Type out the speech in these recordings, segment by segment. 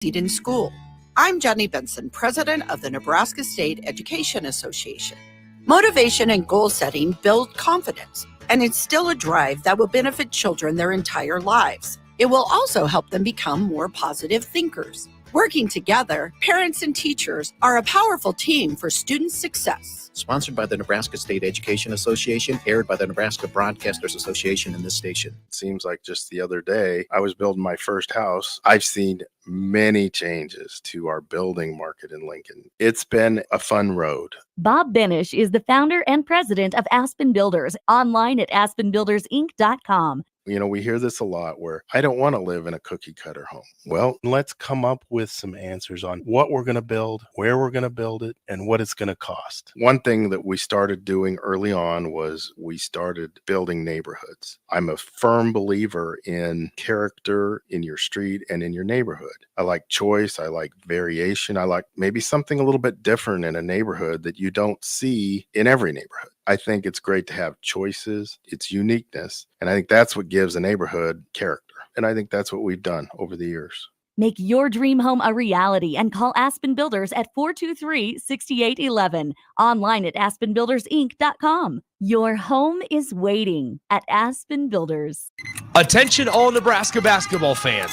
in school. I'm Jenny Benson, president of the Nebraska State Education Association. Motivation and goal setting build confidence and instill a drive that will benefit children their entire lives. It will also help them become more positive thinkers. Working together, parents and teachers are a powerful team for student success. Sponsored by the Nebraska State Education Association, aired by the Nebraska Broadcasters Association in this station. It seems like just the other day, I was building my first house. I've seen many changes to our building market in Lincoln. It's been a fun road. Bob Benish is the founder and president of Aspen Builders, online at aspenbuildersinc.com. You know, we hear this a lot where I don't want to live in a cookie cutter home. Well, let's come up with some answers on what we're going to build, where we're going to build it, and what it's going to cost. One thing that we started doing early on was we started building neighborhoods. I'm a firm believer in character in your street and in your neighborhood. I like choice. I like variation. I like maybe something a little bit different in a neighborhood that you don't see in every neighborhood. I think it's great to have choices, its uniqueness, and I think that's what gives a neighborhood character. And I think that's what we've done over the years. Make your dream home a reality and call Aspen Builders at 423-6811, online at aspenbuildersinc.com. Your home is waiting at Aspen Builders. Attention all Nebraska basketball fans.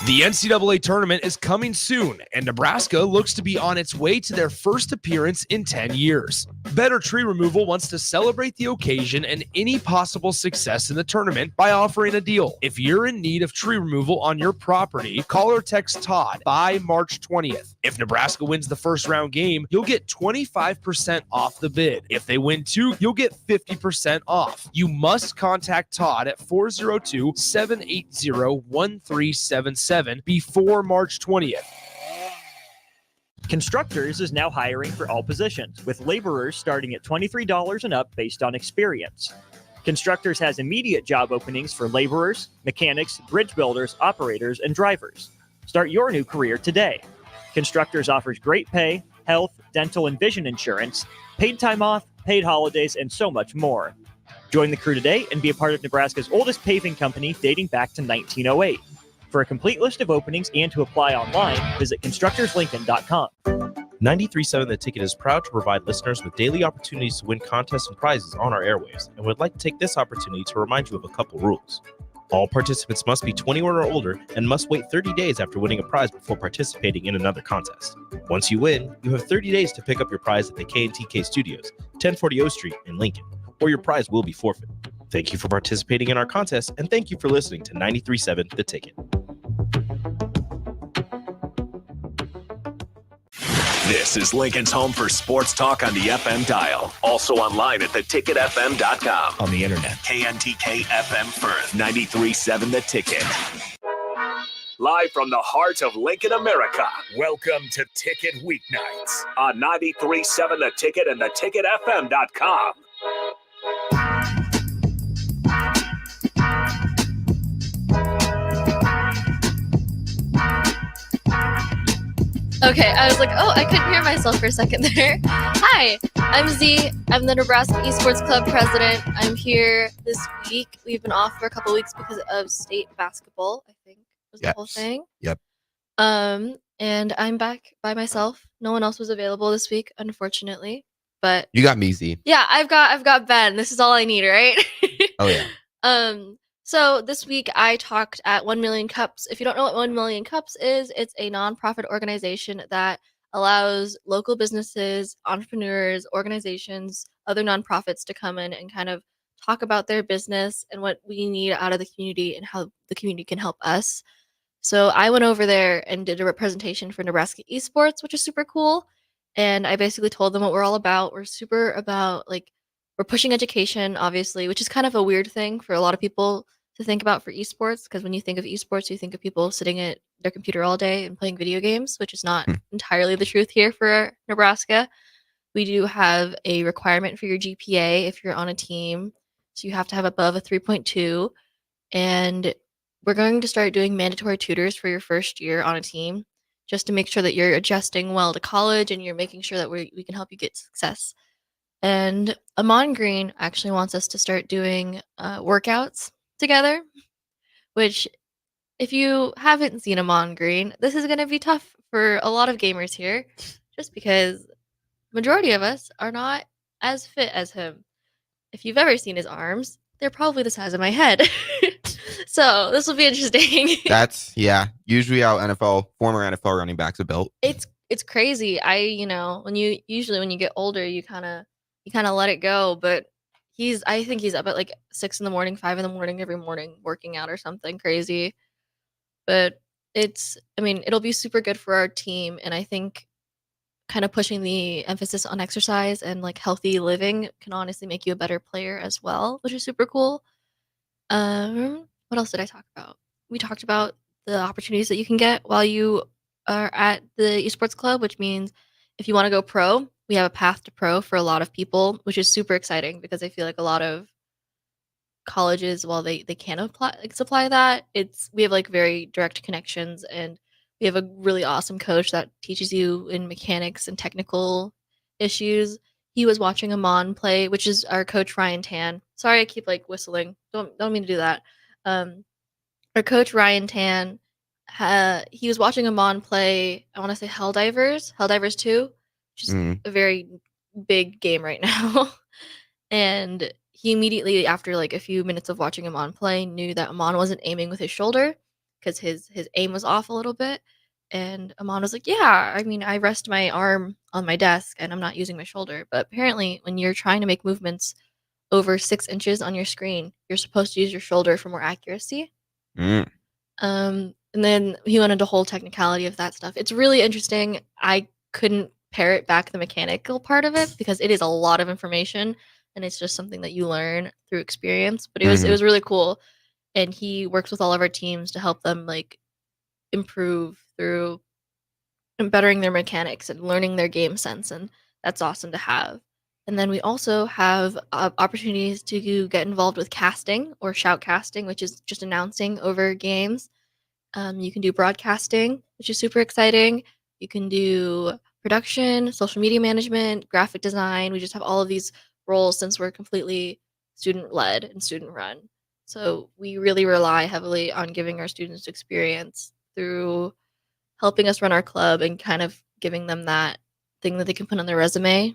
The NCAA tournament is coming soon, and Nebraska looks to be on its way to their first appearance in 10 years. Better Tree Removal wants to celebrate the occasion and any possible success in the tournament by offering a deal. If you're in need of tree removal on your property, call or text Todd by March 20th. If Nebraska wins the first round game, you'll get 25% off the bid. If they win two, you'll get 50% off. You must contact Todd at 402-780-1377 before March 20th. Constructors is now hiring for all positions, with laborers starting at $23 and up based on experience. Constructors has immediate job openings for laborers, mechanics, bridge builders, operators, and drivers. Start your new career today. Constructors offers great pay, health, dental, and vision insurance, paid time off, paid holidays, and so much more. Join the crew today and be a part of Nebraska's oldest paving company dating back to 1908. For a complete list of openings and to apply online, visit constructorslincoln.com. 93.7 The Ticket is proud to provide listeners with daily opportunities to win contests and prizes on our airwaves, and would like to take this opportunity to remind you of a couple rules. All participants must be 21 or older and must wait 30 days after winning a prize before participating in another contest. Once you win, you have 30 days to pick up your prize at the K&TK Studios, 1040 O Street in Lincoln, or your prize will be forfeit. Thank you for participating in our contest, and thank you for listening to 93.7 The Ticket. This is Lincoln's home for sports talk on the FM dial. Also online at theticketfm.com. On the internet. KNTK FM Firth, 93.7 The Ticket. Live from the heart of Lincoln, America. Welcome to Ticket Weeknights on 93.7 The Ticket and theticketfm.com. Okay, I was like, oh, I couldn't hear myself for a second there. Hi, I'm Z. I'm the Nebraska Esports Club president. I'm here this week. We've been off for a couple weeks because of state basketball, I think, was the whole thing. Yep. And I'm back by myself. No one else was available this week, unfortunately. But you got me, Z. Yeah, I've got Ben. This is all I need, right? Oh yeah. So this week I talked at 1 Million Cups. If you don't know what 1 Million Cups is, it's a nonprofit organization that allows local businesses, entrepreneurs, organizations, other nonprofits to come in and kind of talk about their business and what we need out of the community and how the community can help us. So I went over there and did a representation for Nebraska Esports, which is super cool. And I basically told them what we're all about. We're super about, we're pushing education, obviously, which is kind of a weird thing for a lot of people to think about for esports, because when you think of esports, you think of people sitting at their computer all day and playing video games, which is not entirely the truth here for Nebraska. We do have a requirement for your GPA if you're on a team. So you have to have above a 3.2. And we're going to start doing mandatory tutors for your first year on a team, just to make sure that you're adjusting well to college and you're making sure that we can help you get success. And Amon Green actually wants us to start doing workouts together, which if you haven't seen Amon Green, this is going to be tough for a lot of gamers here, just because majority of us are not as fit as him. If you've ever seen his arms, they're probably the size of my head. So this will be interesting. That's usually how former NFL running backs are built. It's crazy. When you get older, you kind of let it go, but I think he's up at like 6 in the morning, 5 in the morning every morning working out or something crazy. But it'll be super good for our team, and I think kind of pushing the emphasis on exercise and like healthy living can honestly make you a better player as well, which is super cool. What else did I talk about? We talked about the opportunities that you can get while you are at the esports club, which means if you want to go pro, we have a path to pro for a lot of people, which is super exciting because I feel like a lot of colleges, while they can supply that, we have like very direct connections, and we have a really awesome coach that teaches you in mechanics and technical issues. He was watching Amon play, which is our coach Ryan Tan. Sorry, I keep like whistling. Don't mean to do that. Our coach Ryan Tan, he was watching Amon play. I want to say Helldivers 2, which is a very big game right now. And he immediately, after like a few minutes of watching Amon play, knew that Amon wasn't aiming with his shoulder because his aim was off a little bit. And Amon was like, yeah, I rest my arm on my desk and I'm not using my shoulder. But apparently when you're trying to make movements over 6 inches on your screen, you're supposed to use your shoulder for more accuracy. And then he went into whole technicality of that stuff. It's really interesting. I couldn't parrot back the mechanical part of it because it is a lot of information and it's just something that you learn through experience. But it was really cool. And he works with all of our teams to help them like improve through bettering their mechanics and learning their game sense, and that's awesome to have. And then we also have opportunities to get involved with casting or shoutcasting, which is just announcing over games. You can do broadcasting, which is super exciting. You can do production, social media management, graphic design. We just have all of these roles since we're completely student-led and student-run. So we really rely heavily on giving our students experience through helping us run our club and kind of giving them that thing that they can put on their resume,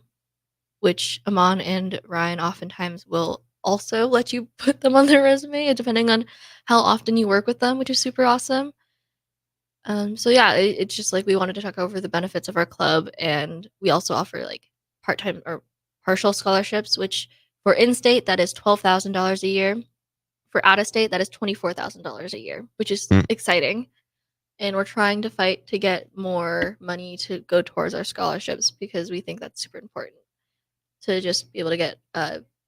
which Amon and Ryan oftentimes will also let you put them on their resume, depending on how often you work with them, which is super awesome. So yeah, it's just like we wanted to talk over the benefits of our club, and we also offer like part-time or partial scholarships, which for in-state, that is $12,000 a year. For out-of-state, that is $24,000 a year, which is exciting. And we're trying to fight to get more money to go towards our scholarships because we think that's super important to just be able to get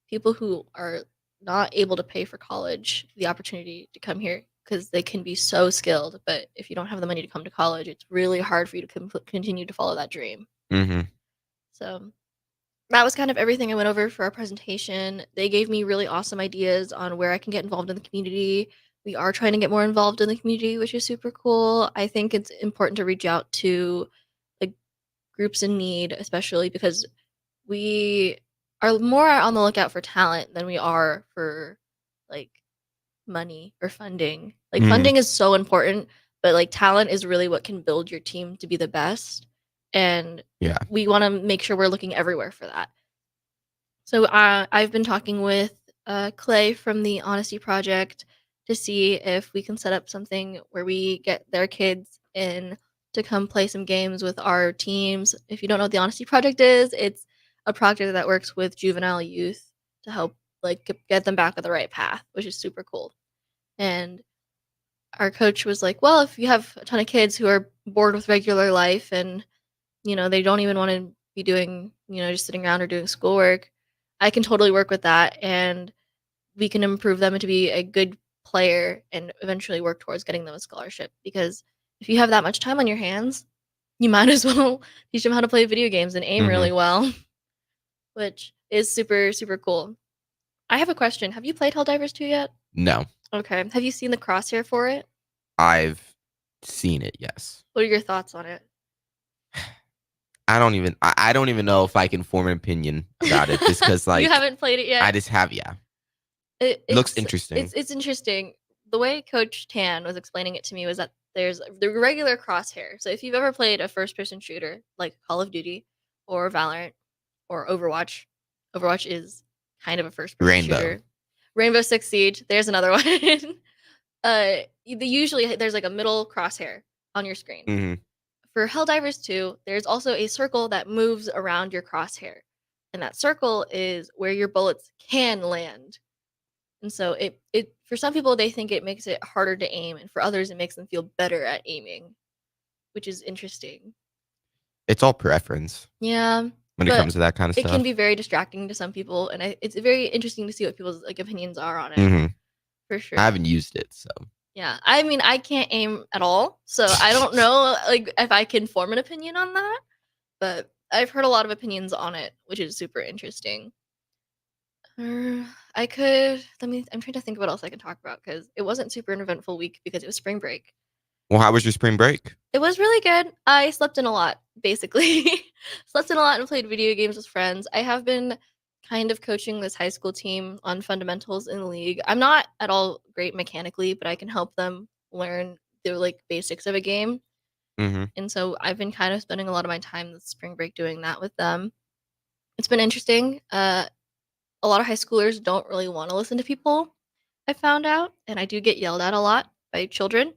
people who are not able to pay for college the opportunity to come here because they can be so skilled. But if you don't have the money to come to college, it's really hard for you to continue to follow that dream. So that was kind of everything I went over for our presentation. They gave me really awesome ideas on where I can get involved in the community. We are trying to get more involved in the community, which is super cool. I think it's important to reach out to like groups in need, especially because we are more on the lookout for talent than we are for like money or funding. Like funding is so important, but like talent is really what can build your team to be the best. And we want to make sure we're looking everywhere for that. So I've been talking with Clay from the Honesty Project to see if we can set up something where we get their kids in to come play some games with our teams. If you don't know what the Honesty Project is, it's a project that works with juvenile youth to help like get them back on the right path, which is super cool. And our coach was like, well, if you have a ton of kids who are bored with regular life and they don't even want to be doing, just sitting around or doing schoolwork, I can totally work with that. And we can improve them to be a good player and eventually work towards getting them a scholarship. Because if you have that much time on your hands, you might as well teach them how to play video games and aim really well, which is super, super cool. I have a question. Have you played Helldivers 2 yet? No. Okay. Have you seen the crosshair for it? I've seen it, yes. What are your thoughts on it? I don't even know if I can form an opinion about it just because like you haven't played it yet. I just have, it looks interesting. It's interesting. the way Coach Tan was explaining it to me was that there's the regular crosshair. So if you've ever played a first-person shooter like Call of Duty or Valorant or Overwatch, Overwatch is kind of a first-person shooter. Rainbow Six Siege, there's another one. Usually there's like a middle crosshair on your screen. Mm-hmm. For Helldivers 2, there's also a circle that moves around your crosshair. And that circle is where your bullets can land. And so it for some people they think it makes it harder to aim, and for others it makes them feel better at aiming, which is interesting. It's all preference. Yeah. When it comes to that kind of it stuff. can be very distracting to some people, and it's very interesting to see what people's like opinions are on it. Mm-hmm. For sure. I haven't used it, so. Yeah, I mean, I can't aim at all, so I don't know like if I can form an opinion on that. But I've heard a lot of opinions on it, which is super interesting. I'm trying to think of what else I can talk about because it wasn't super an eventful week because it was spring break. Well, how was your spring break? It was really good. I slept in a lot, basically. Slept in a lot and played video games with friends. I have been kind of coaching this high school team on fundamentals in the league. I'm not at all great mechanically, but I can help them learn the like basics of a game. Mm-hmm. And so I've been kind of spending a lot of my time this spring break doing that with them. It's been interesting. A lot of high schoolers don't really want to listen to people, I found out, and I do get yelled at a lot by children,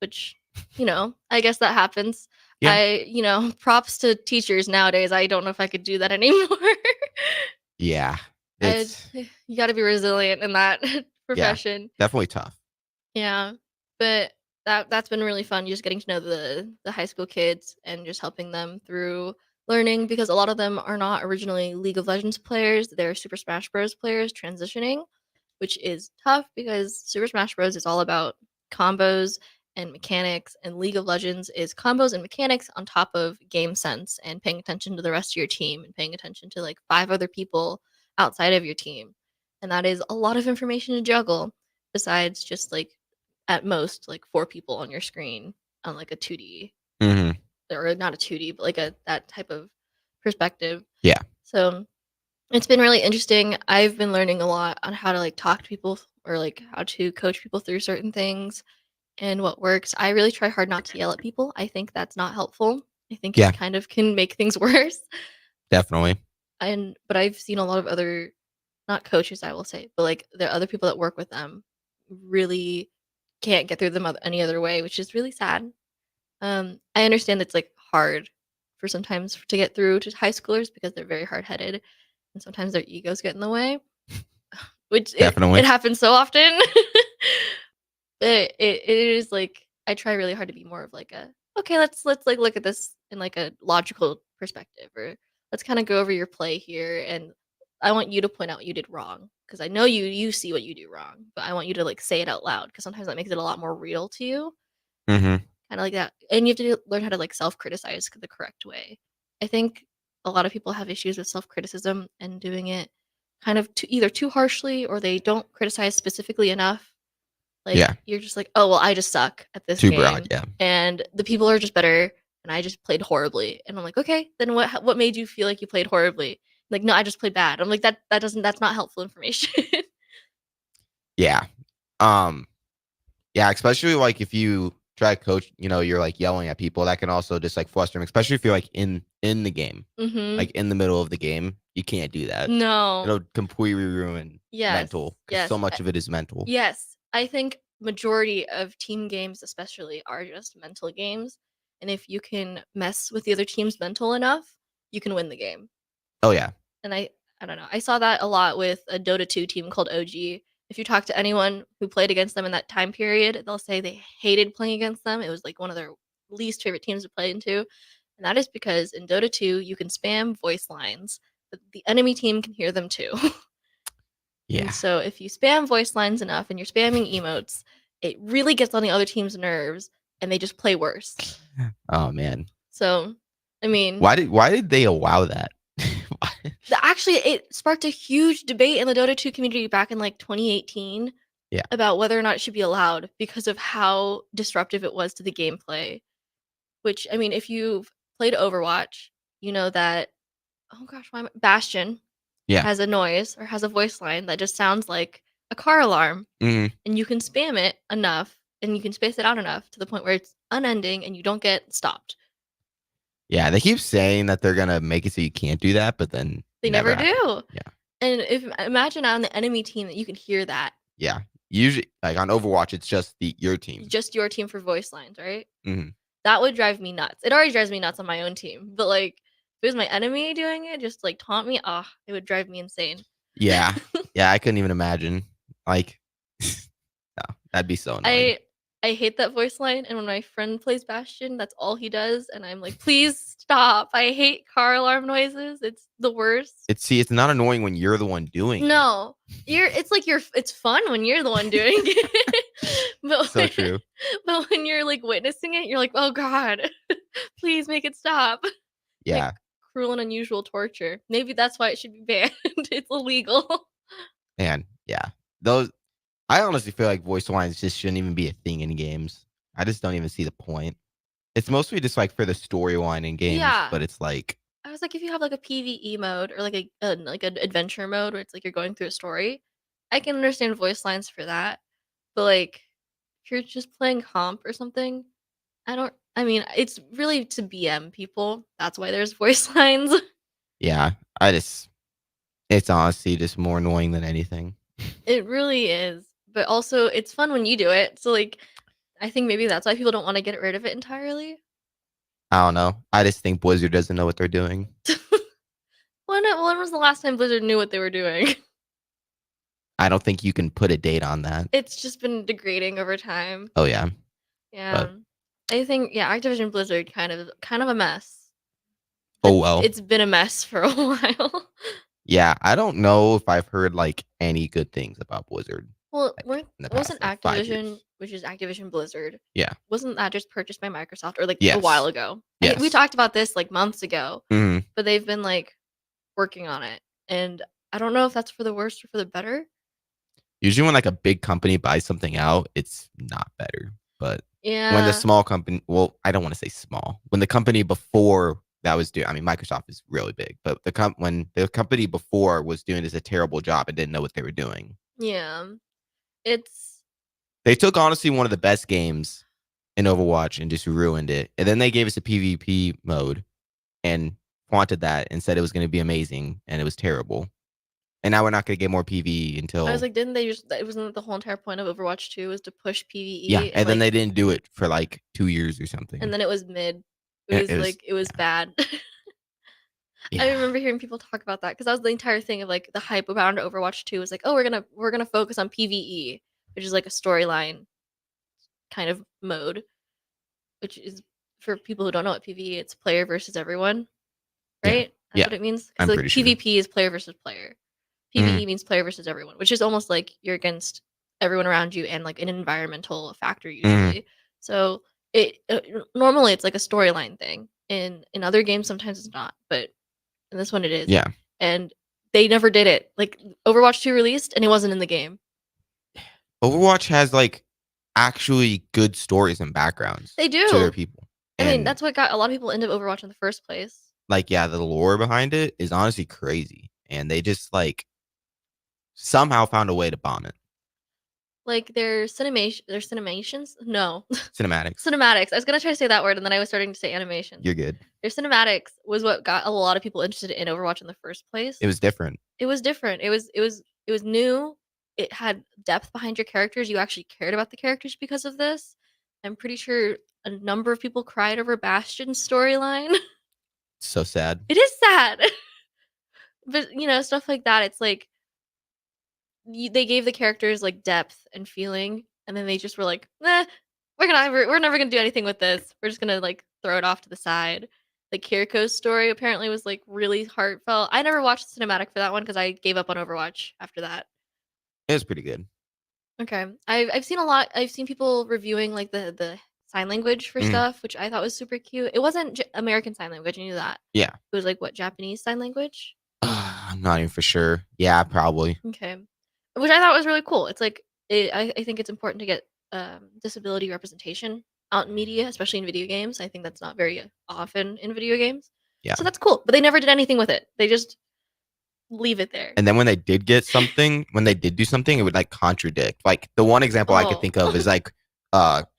which, I guess that happens. Yeah. Props to teachers nowadays. I don't know if I could do that anymore. Yeah. You got to be resilient in that profession. Definitely tough. Yeah, but that's been really fun, just getting to know the high school kids and just helping them through learning, because a lot of them are not originally League of Legends players. They're Super Smash Bros. Players transitioning, which is tough because Super Smash Bros. Is all about combos and mechanics, and League of Legends is combos and mechanics on top of game sense and paying attention to the rest of your team and paying attention to like 5 other people outside of your team. And that is a lot of information to juggle besides just like at most like 4 people on your screen on like a 2D. Mm-hmm. Or not a 2D, but like that type of perspective. Yeah. So it's been really interesting. I've been learning a lot on how to like talk to people or like how to coach people through certain things and what works. I really try hard not to yell at people. I think that's not helpful. I think it kind of can make things worse. Definitely. But I've seen a lot of other, not coaches, I will say, but like there are other people that work with them really can't get through them any other way, which is really sad. I understand it's like hard for sometimes to get through to high schoolers because they're very hard-headed and sometimes their egos get in the way, which it happens so often. But it is like I try really hard to be more of like okay, let's like look at this in like a logical perspective, or let's kind of go over your play here, and I want you to point out what you did wrong because I know you see what you do wrong, but I want you to like say it out loud because sometimes that makes it a lot more real to you. Mm-hmm. Kind of like that, and you have to learn how to like self-criticize the correct way. I think a lot of people have issues with self-criticism and doing it kind of either too harshly or they don't criticize specifically enough. Like you're just like, oh well, I just suck at this game. Too broad, yeah. And the people are just better, and I just played horribly. And I'm like, okay, then what made you feel like you played horribly? Like, no, I just played bad. I'm like, that's not helpful information. Yeah. Yeah, especially like if you try to coach, you're like yelling at people, that can also just like frustrate them, especially if you're like in the game. Mm-hmm. Like in the middle of the game. You can't do that. No. It'll completely ruin mental. Yes. So much of it is mental. Yes. I think majority of team games especially are just mental games. And if you can mess with the other team's mental enough, you can win the game. Oh yeah. And I don't know. I saw that a lot with a Dota 2 team called OG. If you talk to anyone who played against them in that time period, they'll say they hated playing against them. It was like one of their least favorite teams to play into. And that is because in Dota 2, you can spam voice lines, but the enemy team can hear them too. Yeah. And so if you spam voice lines enough and you're spamming emotes, it really gets on the other team's nerves and they just play worse. Oh man. So, I mean, why did they allow that? Actually, it sparked a huge debate in the Dota 2 community back in like 2018 about whether or not it should be allowed because of how disruptive it was to the gameplay. Which, I mean, if you've played Overwatch, you know that, oh gosh, Bastion has a noise or has a voice line that just sounds like a car alarm, Mhm. and you can spam it enough, and you can space it out enough to the point where it's unending and you don't get stopped. Yeah, they keep saying that they're gonna make it so you can't do that, but then They never never happen. do. Yeah. And if imagine on the enemy team that you can hear that. Yeah. Usually, like on Overwatch, it's just your team. Just your team for voice lines, right? Mhm. That would drive me nuts. It already drives me nuts on my own team, but like if it was my enemy doing it, just like taunt me, it would drive me insane. Yeah. Yeah, I couldn't even imagine. Like, no, that'd be so annoying. I hate that voice line, and when my friend plays Bastion, that's all he does, and I'm like, please stop. I hate car alarm noises. It's the worst. It's not annoying when you're the one doing it. No, it's fun when you're the one doing it. but So true. But when you're like witnessing it, you're like, oh god, please make it stop. Yeah. Like cruel and unusual torture. Maybe that's why it should be banned. It's illegal. And yeah. Those I honestly feel like voice lines just shouldn't even be a thing in games. I just don't even see the point. It's mostly just like for the storyline in games, Yeah. but it's like I was like, if you have like a PvE mode or like an adventure mode where it's like you're going through a story, I can understand voice lines for that. But like, if you're just playing comp or something, I don't. I mean, it's really to BM people. That's why there's voice lines. yeah, it's honestly just more annoying than anything. It really is. But also, it's fun when you do it. So like, I think maybe that's why people don't want to get rid of it entirely. I don't know. I just think Blizzard doesn't know what they're doing. When was the last time Blizzard knew what they were doing? I don't think you can put a date on that. It's just been degrading over time. Oh yeah. Yeah. I think Activision Blizzard kind of a mess. Oh well. It's been a mess for a while. Yeah, I don't know if I've heard like any good things about Blizzard. Well, in the past, wasn't like, 5 Activision, years. which is Activision Blizzard, Yeah. wasn't that just purchased by Microsoft or like a Yes. while ago? Yes. We talked about this like months ago, Mhm. but they've been like working on it, and I don't know if that's for the worst or for the better. Usually when like a big company buys something out, it's not better. But Yeah. when the small company, well, I don't want to say small. When the company before that was doing, I mean, Microsoft is really big, but when the company before was doing this a terrible job and didn't know what they were doing. Yeah. It's They took honestly one of the best games in Overwatch and just ruined it. And then they gave us a PvP mode and wanted that and said it was going to be amazing, and it was terrible. And now we're not going to get more PvE until I was like, didn't they just? It wasn't the whole entire point of Overwatch 2 was to push PvE. yeah, and then like, they didn't do it for like 2 years or something. and then it was mid. It It was yeah. bad. Yeah. I remember hearing people talk about that because that was the entire thing of like the hype around Overwatch 2 was like, oh, we're gonna focus on PvE, which is like a storyline kind of mode, which is for people who don't know what PvE, it's player versus everyone, Yeah. right? That's Yeah. what it means. I'm Like pretty sure. PvP is player versus player. PvE means player versus everyone, which is almost like you're against everyone around you and like an environmental factor usually. So it normally it's like a storyline thing. In other games, sometimes it's not, but in this one it is. Yeah. And they never did it. Like Overwatch 2 released and it wasn't in the game. Overwatch has like actually good stories and backgrounds They to their do. people. I mean, And, that's what got a lot of people into Overwatch in the first place. like, yeah, the lore behind it is honestly crazy. And they just like somehow found a way to bomb it. Like their cinemations? No. Cinematics. Cinematics. I was gonna try to say that word and then I was starting to say animations. You're good. Their cinematics was what got a lot of people interested in Overwatch in the first place. It was different. It was different. It was new. It had depth behind your characters. You actually cared about the characters because of this. I'm pretty sure a number of people cried over Bastion's storyline. So sad. It is sad. But stuff like that, it's like they gave the characters like depth and feeling, and then they just were like, we're never gonna do anything with this. We're just gonna like throw it off to the side. Like Kiriko's story apparently was like really heartfelt. I never watched the cinematic for that one because I gave up on Overwatch after that. It was pretty good. Okay, I've seen a lot. I've seen people reviewing like the sign language for stuff, which I thought was super cute. It wasn't American Sign Language. I knew that. Yeah. It was like what, Japanese Sign Language? I'm not even for sure. Yeah, probably. Okay. Which I thought was really cool. It's like I think it's important to get disability representation out in media, especially in video games. I think that's not very often in video games. Yeah. So that's cool. But they never did anything with it. They just leave it there. And then when they did do something, it would like contradict. Like the one example I could think of is like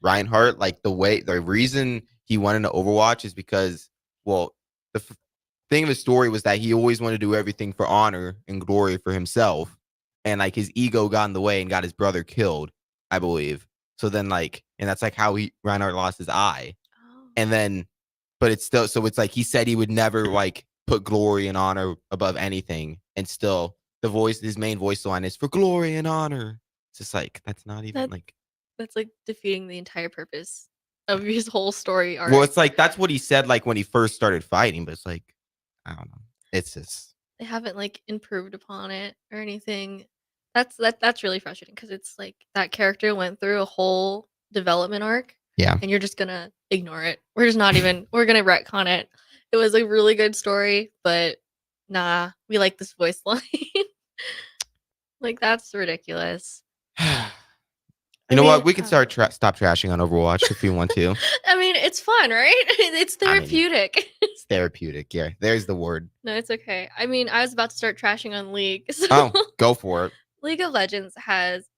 Reinhardt. Like the reason he went into Overwatch is because, well, the thing of his story was that he always wanted to do everything for honor and glory for himself, and like his ego got in the way and got his brother killed, I believe. So then and that's like how Reinhardt lost his eye, and then, but it's still, so it's like he said he would never like put glory and honor above anything, and still his main voice line is for glory and honor. It's just like that's not even that's like defeating the entire purpose of his whole story arc. Well, it's like that's what he said like when he first started fighting, but it's like I don't know. It's just they haven't like improved upon it or anything. That's really frustrating because it's like that character went through a whole development arc. Yeah. And you're just gonna ignore it. We're just not even we're gonna retcon it. It was a really good story, but nah, we like this voice line. Like that's ridiculous. You know what? We can stop trashing on Overwatch if you want to. I mean, it's fun, right? It's therapeutic. It's therapeutic. Yeah, there's the word. No, it's okay. I mean, I was about to start trashing on League. So Oh, go for it. League of Legends has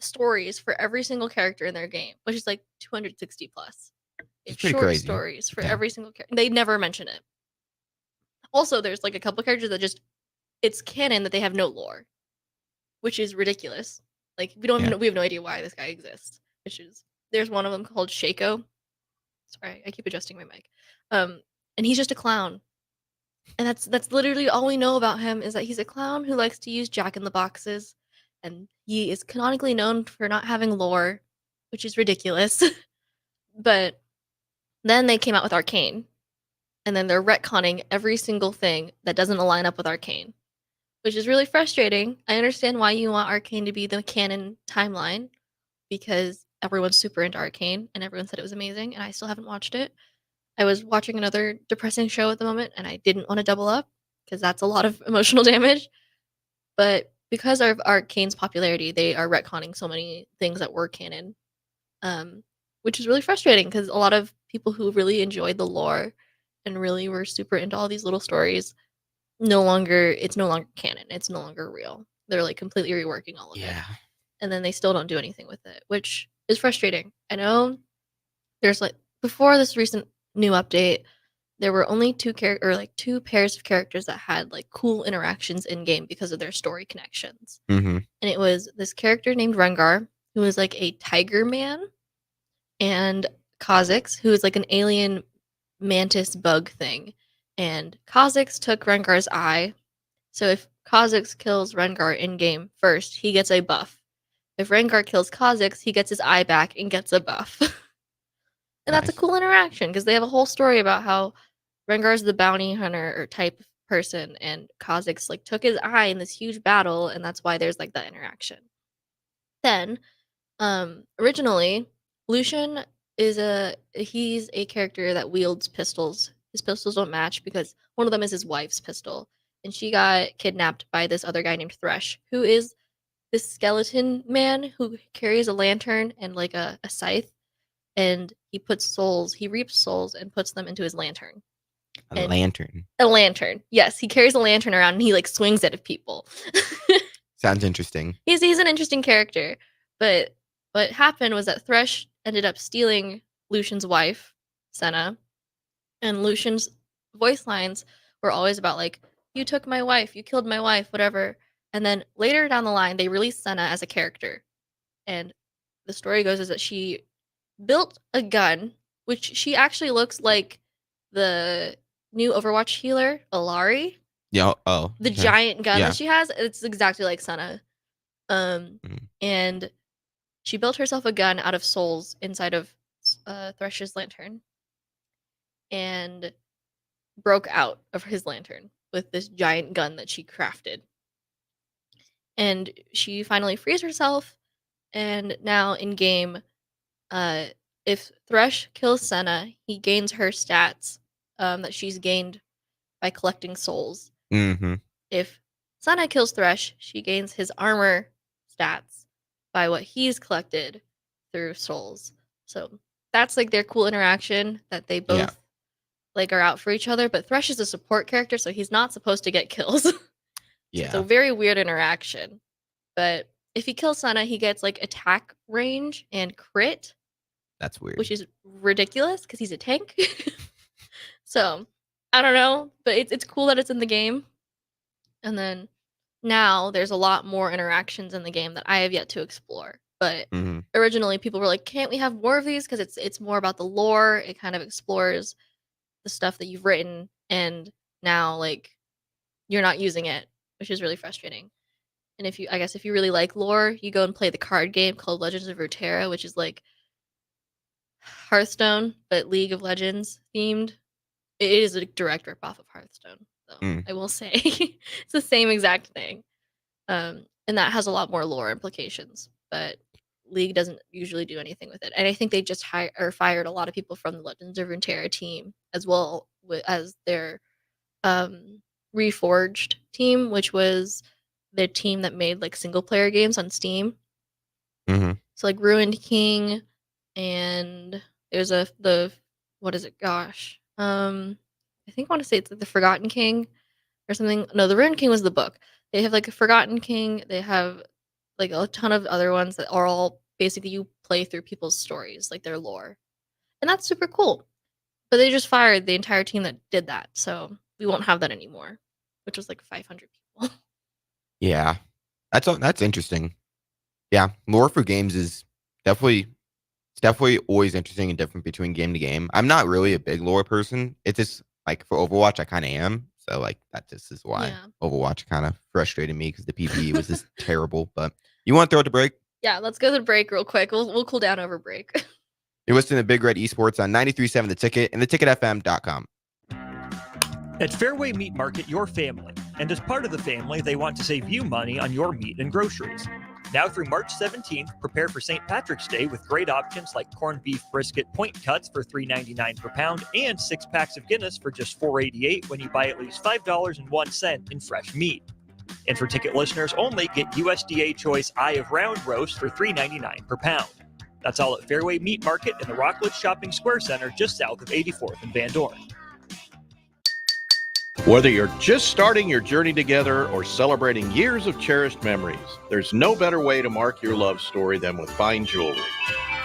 stories for every single character in their game, which is like 260 plus. It's pretty short crazy. Stories for every single character. They never mention it. Also, there's like a couple characters that just it's canon that they have no lore, which is ridiculous. Like we have no idea why this guy exists. There's one of them called Shaco. Sorry, I keep adjusting my mic. And he's just a clown. And that's literally all we know about him is that he's a clown who likes to use Jack-in-the-Boxes, and he is canonically known for not having lore, which is ridiculous. But then they came out with Arcane, and then they're retconning every single thing that doesn't align up with Arcane, which is really frustrating. I understand why you want Arcane to be the canon timeline, because everyone's super into Arcane, and everyone said it was amazing, and I still haven't watched it. I was watching another depressing show at the moment, and I didn't want to double up, because that's a lot of emotional damage. But because of Arcane's popularity, they are retconning so many things that were canon, which is really frustrating, because a lot of people who really enjoyed the lore and really were super into all these little stories, it's no longer canon. It's no longer real. They're like completely reworking all of it. And then they still don't do anything with it, which is frustrating. I know there's like, before this recent new update, there were only two pairs of characters that had like cool interactions in game because of their story connections. Mm-hmm. And it was this character named Rengar, who was like a tiger man, and Kha'Zix, who is like an alien mantis bug thing. And Kha'Zix took Rengar's eye. So if Kha'Zix kills Rengar in game first, he gets a buff. If Rengar kills Kha'Zix, he gets his eye back and gets a buff. And that's a cool interaction, because they have a whole story about how Rengar's the bounty hunter or type person, and Kha'Zix like took his eye in this huge battle, and that's why there's like that interaction. Then, originally, Lucian he's a character that wields pistols. His pistols don't match because one of them is his wife's pistol, and she got kidnapped by this other guy named Thresh, who is this skeleton man who carries a lantern and like a scythe, and he reaps souls and puts them into his lantern. A lantern. A lantern. Yes, he carries a lantern around and he like swings it at people. Sounds interesting. He's an interesting character. But what happened was that Thresh ended up stealing Lucian's wife, Senna, and Lucian's voice lines were always about like, you took my wife, you killed my wife, whatever. And then later down the line, they released Senna as a character. And the story goes is that she built a gun, which she actually looks like the new Overwatch healer, Alari. Yeah. Oh. The giant gun that she has, it's exactly like Senna. And she built herself a gun out of souls inside of Thresh's lantern, and broke out of his lantern with this giant gun that she crafted. And she finally frees herself, and now in game, if Thresh kills Senna, he gains her stats that she's gained by collecting souls. Mm-hmm. If Senna kills Thresh, she gains his armor stats by what he's collected through souls. So that's like their cool interaction, that they both like are out for each other. But Thresh is a support character, so he's not supposed to get kills. It's a Yeah, very weird interaction. But if he kills Senna, he gets like attack range and crit, that's weird. which is ridiculous because he's a tank. So I don't know, but it's cool that it's in the game. And then now there's a lot more interactions in the game that I have yet to explore. But Mhm. originally people were like, can't we have more of these? Because it's more about the lore. It kind of explores the stuff that you've written, and now like you're not using it, which is really frustrating. And I guess if you really like lore, you go and play the card game called Legends of Runeterra, which is like Hearthstone but League of Legends themed. It is a direct ripoff of Hearthstone, though. Mm. I will say it's the same exact thing, and that has a lot more lore implications. But League doesn't usually do anything with it, and I think they just fired a lot of people from the Legends of Runeterra team as well as their Reforged team, which was the team that made like single player games on Steam. Mhm. So like Ruined King, and there's the what is it? Gosh, I think I want to say it's like the Forgotten King or something. No, the Ruined King was the book. They have like a Forgotten King. They have like a ton of other ones that are all basically you play through people's stories, like their lore, and that's super cool. But they just fired the entire team that did that, so we won't have that anymore, which was like 500 people. Yeah, that's interesting. Yeah, lore for games is definitely it's definitely always interesting and different between game to game. I'm not really a big lore person. It's just like for Overwatch, I kind of am. So like that just is why Yeah. Overwatch kind of frustrated me because the PvE was just terrible. But you want to throw it to break? Yeah, let's go to the break real quick. We'll cool down over break. You're listening to Big Red Esports on 93.7 The Ticket and theticketfm.com. At Fairway Meat Market, your family. And as part of the family, they want to save you money on your meat and groceries. Now through March 17th, prepare for St. Patrick's Day with great options like corned beef brisket point cuts for $3.99 per pound and 6 packs of Guinness for just $4.88 when you buy at least $5.01 in fresh meat. And for ticket listeners only, get USDA Choice Eye of Round roast for $3.99 per pound. That's all at Fairway Meat Market in the Rockledge Shopping Square Center just south of 84th and Van Dorn. Whether you're just starting your journey together or celebrating years of cherished memories, there's no better way to mark your love story than with fine jewelry.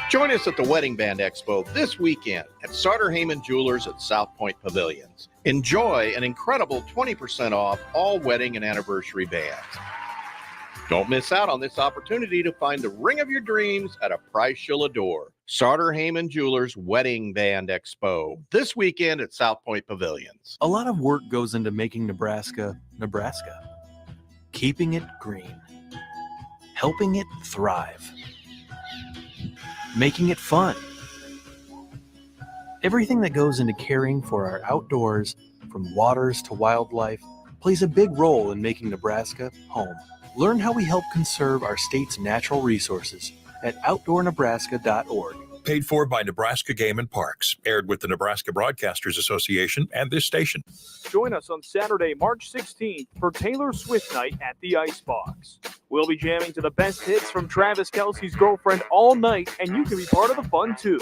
Join us at the Wedding Band Expo this weekend at Sartor Heyman Jewelers at South Point Pavilions. Enjoy an incredible 20% off all wedding and anniversary bands. Don't miss out on this opportunity to find the ring of your dreams at a price you'll adore. Sartor Heyman Jewelers Wedding Band Expo this weekend at South Point Pavilions. A lot of work goes into making Nebraska, Nebraska. Keeping it green. Helping it thrive. Making it fun. Everything that goes into caring for our outdoors, from waters to wildlife, plays a big role in making Nebraska home. Learn how we help conserve our state's natural resources at outdoornebraska.org. Paid for by Nebraska Game and Parks. Aired with the Nebraska Broadcasters Association and this station. Join us on Saturday, March 16th for Taylor Swift Night at the Icebox. We'll be jamming to the best hits from Travis Kelce's Girlfriend all night, and you can be part of the fun too.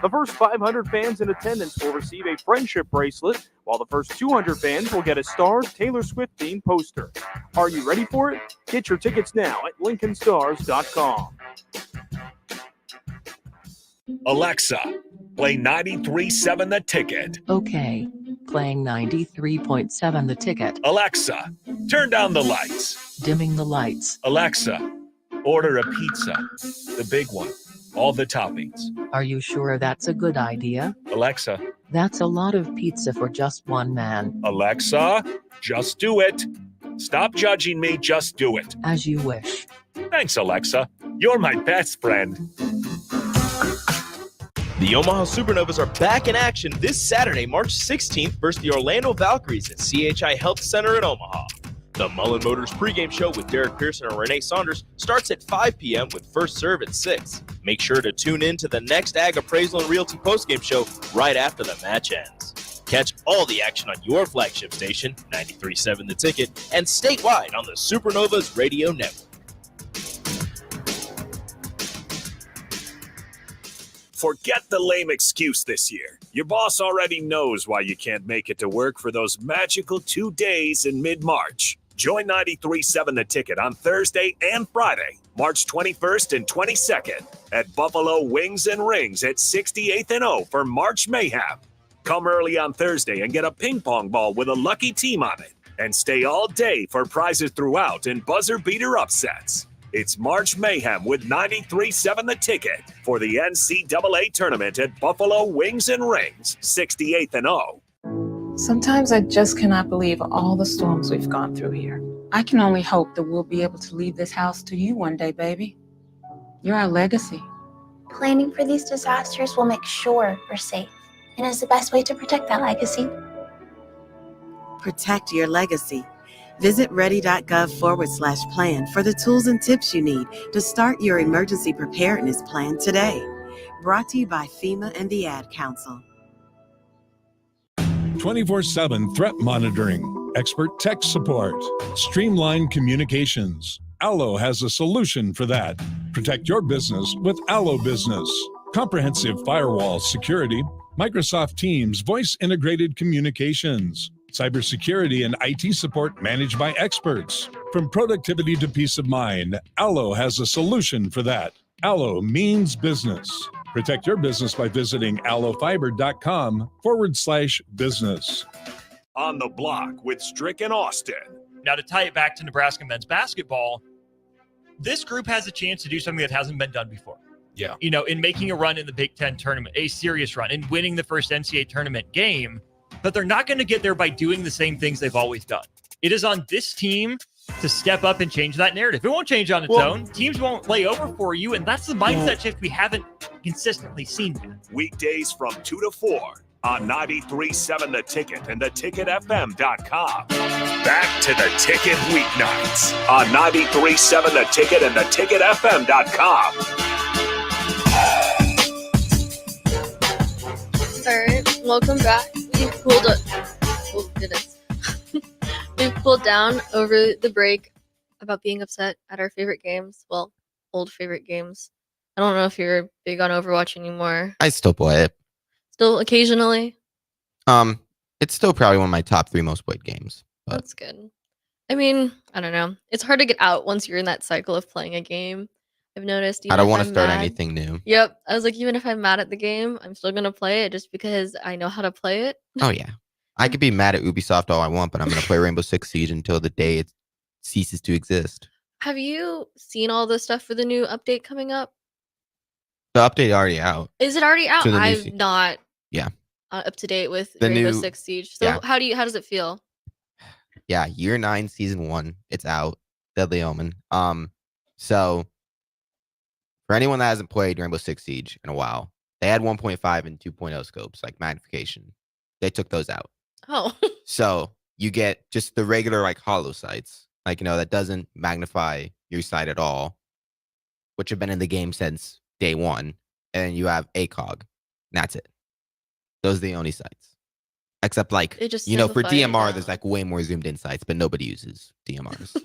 The first 500 fans in attendance will receive a friendship bracelet, while the first 200 fans will get a Stars Taylor Swift themed poster. Are you ready for it? Get your tickets now at LincolnStars.com. Alexa, play 93.7 The Ticket. Okay, playing 93.7 The Ticket. Alexa, turn down the lights. Dimming the lights. Alexa, order a pizza. The big one. All the toppings. Are you sure that's a good idea? Alexa. That's a lot of pizza for just one man. Alexa, just do it. Stop judging me, just do it. As you wish. Thanks, Alexa. You're my best friend. The Omaha Supernovas are back in action this Saturday, March 16th versus the Orlando Valkyries at CHI Health Center in Omaha. The Mullen Motors pregame show with Derek Pearson and Renee Saunders starts at 5 p.m. with first serve at 6. Make sure to tune in to the next Ag Appraisal and Realty postgame show right after the match ends. Catch all the action on your flagship station, 93.7 The Ticket, and statewide on the Supernovas Radio Network. Forget the lame excuse this year. Your boss already knows why you can't make it to work for those magical 2 days in mid-March. Join 93.7 The Ticket on Thursday and Friday, March 21st and 22nd at Buffalo Wings and Rings at 68th and O for March Mayhem. Come early on Thursday and get a ping pong ball with a lucky team on it. And stay all day for prizes throughout and buzzer beater upsets. It's March Mayhem with 93.7 The Ticket for the NCAA tournament at Buffalo Wings and Rings, 68th and O. Sometimes I just cannot believe all the storms we've gone through here. I can only hope that we'll be able to leave this house to you one day, baby. You're our legacy. Planning for these disasters will make sure we're safe and is the best way to protect that legacy. Protect your legacy. Visit ready.gov/plan for the tools and tips you need to start your emergency preparedness plan today. Brought to you by FEMA and the Ad Council. 24/7 threat monitoring, expert tech support, streamlined communications. Allo has a solution for that. Protect your business with Allo Business. Comprehensive firewall security, Microsoft Teams voice-integrated communications, cybersecurity and IT support managed by experts. From productivity to peace of mind, Allo has a solution for that. Allo means business. Protect your business by visiting allofiber.com/business. On the Block with Strick and Austin. Now, to tie it back to Nebraska men's basketball, this group has a chance to do something that hasn't been done before. Yeah. You know, in making a run in the Big Ten tournament, a serious run, in winning the first NCAA tournament game, but they're not going to get there by doing the same things they've always done. It is on this team to step up and change that narrative. It won't change on its own. Teams won't lay over for you, and that's the mindset shift we haven't consistently seen yet. Weekdays from 2 to 4 on 93.7 The Ticket and theticketfm.com. Back to The Ticket weeknights on 93.7 The Ticket and theticketfm.com. All right, welcome back. We've pulled up. Oh goodness. We've pulled down over the break about being upset at our favorite games. Well, old favorite games. I don't know if you're big on Overwatch anymore. I still play it. Still occasionally. It's still probably one of my top 3 most played games. But That's good. I mean, I don't know. It's hard to get out once you're in that cycle of playing a game. I've noticed. I don't want want to start anything new. Yep. I was like, even if I'm mad at the game, I'm still going to play it just because I know how to play it. Oh, yeah. I could be mad at Ubisoft all I want, but I'm going to play Rainbow Six Siege until the day it ceases to exist. Have you seen all the stuff for the new update coming up? The update already out. Is it already out? To the new I'm not Yeah. Up to date with The Rainbow new- Six Siege. So yeah. how does it feel? Yeah, Year 9, Season 1. It's out. Deadly Omen. So for anyone that hasn't played Rainbow Six Siege in a while, they had 1.5 and 2.0 scopes, like magnification. They took those out. Oh. So you get just the regular like hollow sights, like, that doesn't magnify your sight at all, which have been in the game since day one. And you have ACOG. And that's it. Those are the only sights. Except like, They just for simplify it DMR, down. there's like way more zoomed in sights, but nobody uses DMRs. So.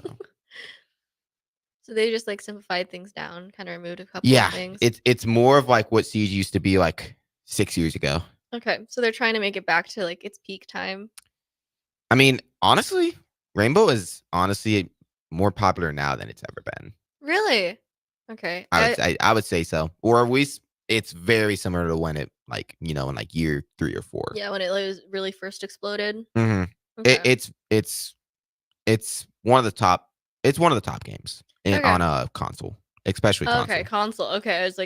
So they just like simplified things down, kind of removed a couple Yeah, of things. it's more of like what Siege used to be like 6 years ago. Okay, so they're trying to make it back to like its peak time. I mean, honestly, Rainbow is honestly more popular now than it's ever been. Really? Okay. I would say so. Or at least it's very similar to when it like, in like year 3 or 4. Yeah, when it was really first exploded. Mm-hmm. Okay. It's one of the top. It's one of the top games Okay. on a console, especially console. Okay, console. Okay, I was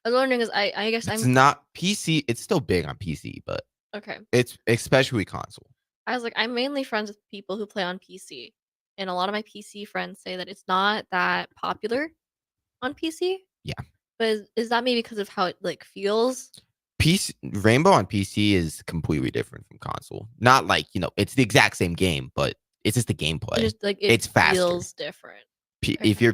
wondering because I guess It's I'm not PC. It's still big on PC, but okay. it's especially console. I was like, I'm mainly friends with people who play on PC, and a lot of my PC friends say that it's not that popular on PC. Yeah. But is that maybe because of how it like feels? PC Rainbow on PC is completely different from console. Not like, it's the exact same game, but it's just the gameplay. Just like it it's faster. feels different. If you're